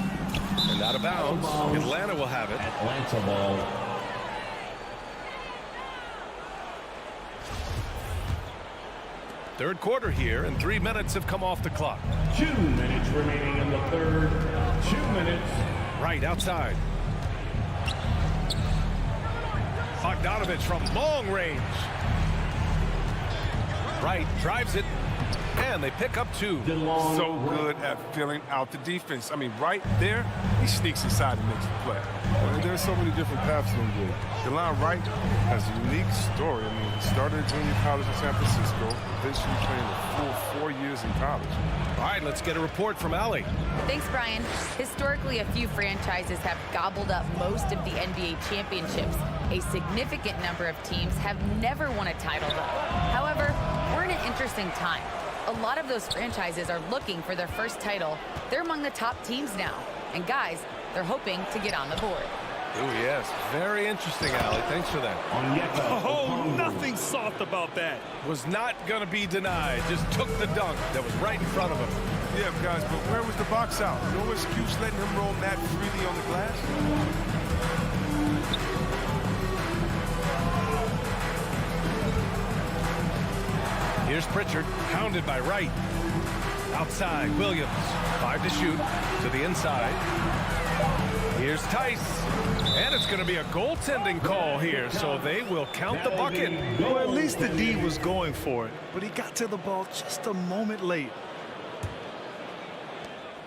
And out of bounds. Atlanta will have it. Atlanta ball. Third quarter here, and 3 minutes have come off the clock. 2 minutes remaining in the third. 2 minutes. Right outside. Bogdanovich from long range. Wright drives it, and they pick up 2. So good at filling out the defense. I mean, right there, he sneaks inside and makes the play. And there's so many different paths in the DeLon Wright has a unique story. I mean, he started at junior college in San Francisco, eventually playing the full 4 years in college. All right, let's get a report from Allie. Thanks, Brian. Historically, a few franchises have gobbled up most of the NBA championships. A significant number of teams have never won a title, though. However, we're in an interesting time. A lot of those franchises are looking for their first title. They're among the top teams now. And guys, they're hoping to get on the board. Oh, yes. Very interesting, Allie. Thanks for that. Oh, nothing soft about that. Was not going to be denied. Just took the dunk that was right in front of him. Yeah, guys, but where was the box out? No excuse letting him roam that freely on the glass. Here's Pritchard, pounded by Wright. Outside, Williams. 5 to shoot. To the inside. Here's Tice. And it's going to be a goaltending call here, so they will count the bucket. Well, at least the D was going for it, but he got to the ball just a moment late.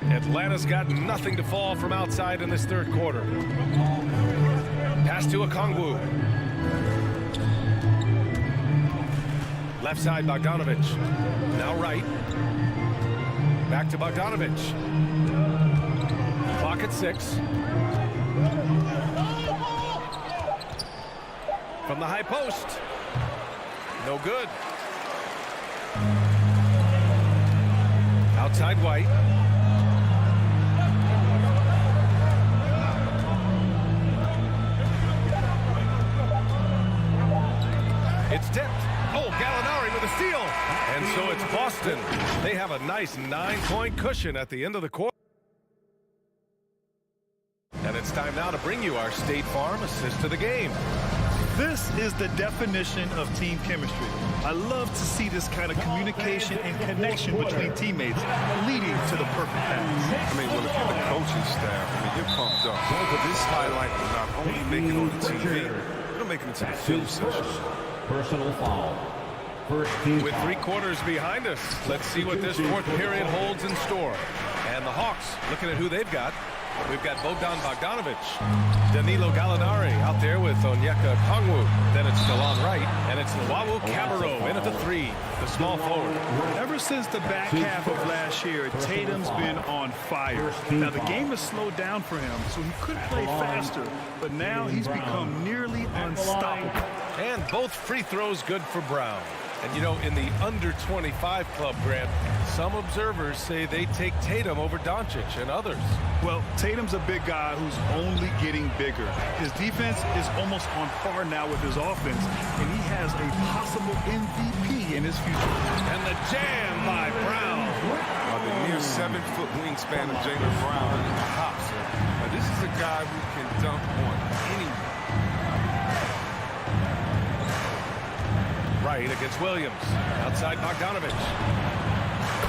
Atlanta's got nothing to fall from outside in this third quarter. Pass to Okongwu. Left side, Bogdanovich. Now right. Back to Bogdanovich. Clock at 6. From the high post. No good. Outside White. It's tipped. Oh, Gallinari with a steal. And so it's Boston. They have a nice 9-point cushion at the end of the quarter. And it's time now to bring you our State Farm assist to the game. This is the definition of team chemistry. I love to see this kind of communication and connection between teammates leading to the perfect pass. I mean, well, if you're the coaching staff, I mean, you're pumped up. But this highlight will not only make it on the TV, it'll make it into the film session. Personal foul. First team. With 3 quarters behind us, let's see what this fourth period holds in store. And the Hawks, looking at who they've got. We've got Bogdan Bogdanovich, Danilo Gallinari out there with Onyeka Okongwu. Then it's DeLon Wright, and it's Nwawu Cabarrot in at the 3, the small forward. Ever since the back half of last year, Tatum's been on fire. Now, the game has slowed down for him, so he could play faster, but now he's become nearly unstoppable. And both free throws good for Brown. And you know, in the under 25 club, Grant, some observers say they take Tatum over Doncic and others. Well, Tatum's a big guy who's only getting bigger. His defense is almost on par now with his offense, and he has a possible MVP in his future. And the jam by Brown. The near 7-foot wingspan of Jaylen Brown hops. Now, this is a guy who can dunk on anyone. Right against Williams. Outside Bogdanovich.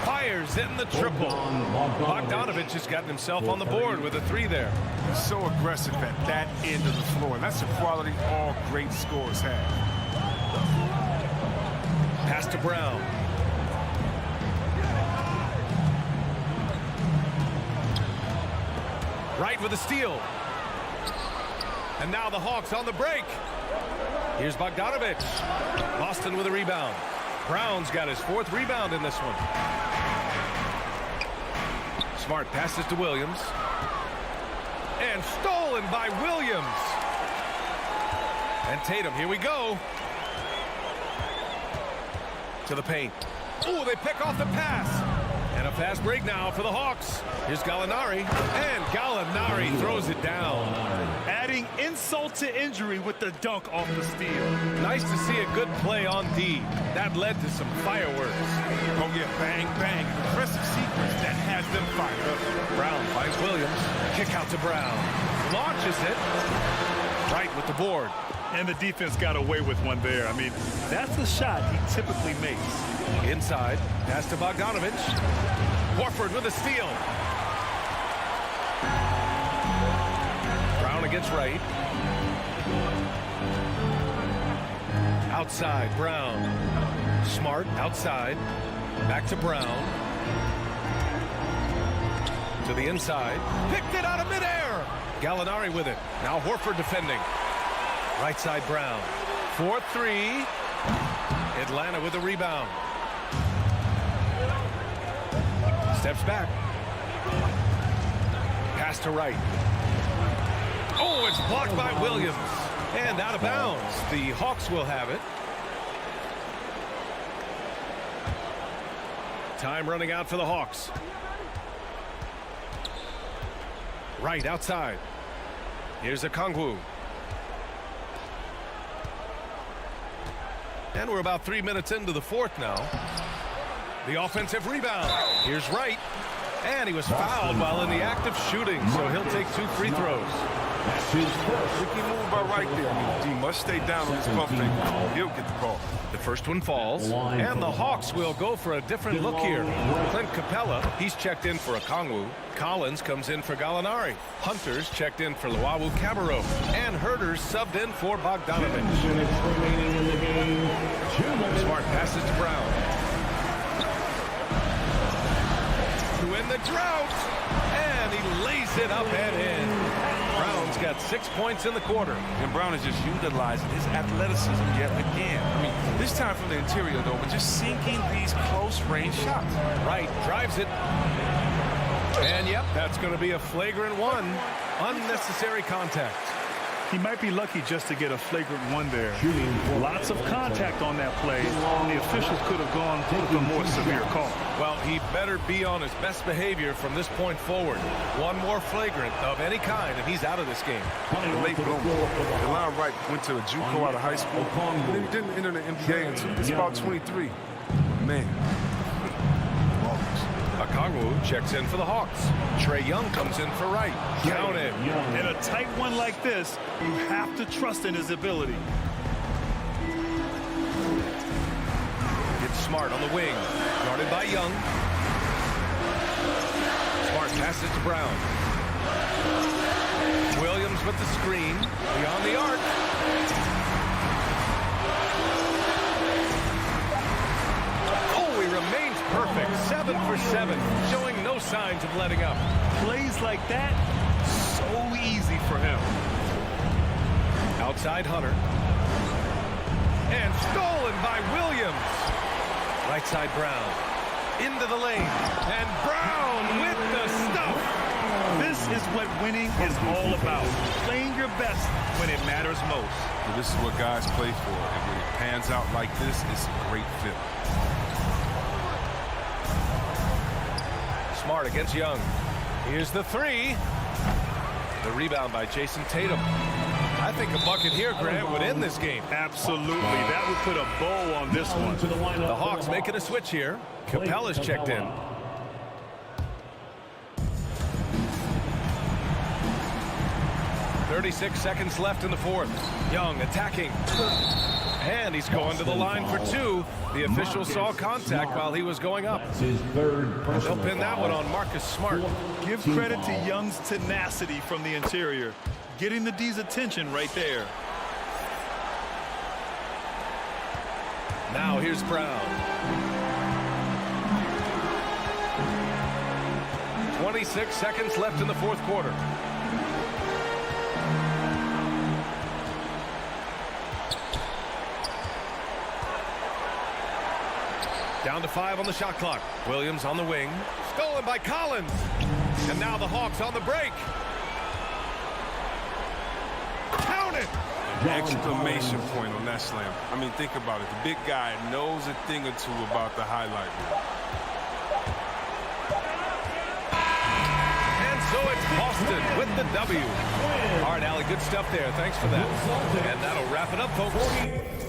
Fires in the triple. Bogdanovich has gotten himself on the board with a 3 there. He's so aggressive at that end of the floor. That's a quality all great scorers have. Pass to Brown. Right with a steal. And now the Hawks on the break. Here's Bogdanovich. Boston with a rebound. Brown's got his 4th rebound in this one. Smart passes to Williams. And stolen by Williams. And Tatum, here we go. To the paint. Ooh, they pick off the pass. And a fast break now for the Hawks. Here's Gallinari. And Gallinari throws it down. Adding insult to injury with the dunk off the steal. Nice to see a good play on D. That led to some fireworks. Oh, yeah, bang, bang. Impressive sequence that has them fired up. Brown finds Williams. Kick out to Brown. Launches it. Right with the board. And the defense got away with one there. I mean, that's the shot he typically makes. Inside. Pass to Bogdanovich. Horford with a steal. Brown against Wright. Outside, Brown. Smart, outside. Back to Brown. To the inside. Picked it out of midair. Gallinari with it. Now Horford defending. Right side, Brown. 4-3. Atlanta with a rebound. Steps back. Pass to Wright. Oh, it's blocked by Williams. And out of bounds. The Hawks will have it. Time running out for the Hawks. Right outside. Here's Okongwu. And we're about 3 minutes into the 4th now. The offensive rebound. Here's Wright. And he was fouled while in the act of shooting, so he'll take 2 free throws. Tricky move by Wright there. I mean, he must stay down on his pump fake. He'll get the call. The first one falls. And the Hawks will go for a different look here. Clint Capella, he's checked in for Okongwu. Collins comes in for Gallinari. Hunter's checked in for Luawu-Cabarrot. And Herter's subbed in for Bogdanovich. Smart passes to Brown. To end the drought. And he lays it up and in. Brown's got 6 points in the quarter. And Brown is just utilizing his athleticism yet again. I mean, this time from the interior, though, but just sinking these close-range shots. Right, drives it. And, yep, that's going to be a flagrant 1. Unnecessary contact. He might be lucky just to get a flagrant 1 there. Lots of contact on that play. The officials could have gone with a more severe call. Well, he better be on his best behavior from this point forward. 1 more flagrant of any kind, and he's out of this game. Late bloomer. Delon Wright went to a JUCO out of high school. And then he didn't enter the NBA until he's about 23. Man. Okongwu checks in for the Hawks. Trae Young comes in for Wright. Count him. In a tight one like this, you have to trust in his ability. It's Smart on the wing. Guarded by Young. Smart passes to Brown. Williams with the screen. Beyond the arc. Oh, he remains perfect. 7 for 7. Showing no signs of letting up. Plays like that, so easy for him. Outside Hunter. And stolen by Williams. Right side Brown. Into the lane. And Brown with the stuff. This is what winning is all about. Playing your best when it matters most. Well, this is what guys play for, and when it pans out like this, it's a great fit. Smart against Young. Here's the three. The rebound by Jason Tatum. I think a bucket here, Grant, would end this game. Absolutely. That would put a bow on this one. The Hawks making a switch here. Capella's checked in. "36 seconds left in the fourth. Young attacking. And he's going to the line for two. The official saw contact while he was going up. His third They'll pin that one on Marcus Smart. Give credit to Young's tenacity from the interior. Getting the D's attention right there. Now here's Brown. 26 seconds left in the fourth quarter. Down to 5 on the shot clock. Williams on the wing. Stolen by Collins. And now the Hawks on the break. Count it! Exclamation point on that slam. I mean, think about it. The big guy knows a thing or two about the highlight reel. And so it's Boston with the W. All right, Allie, good stuff there. Thanks for that. And that'll wrap it up, folks.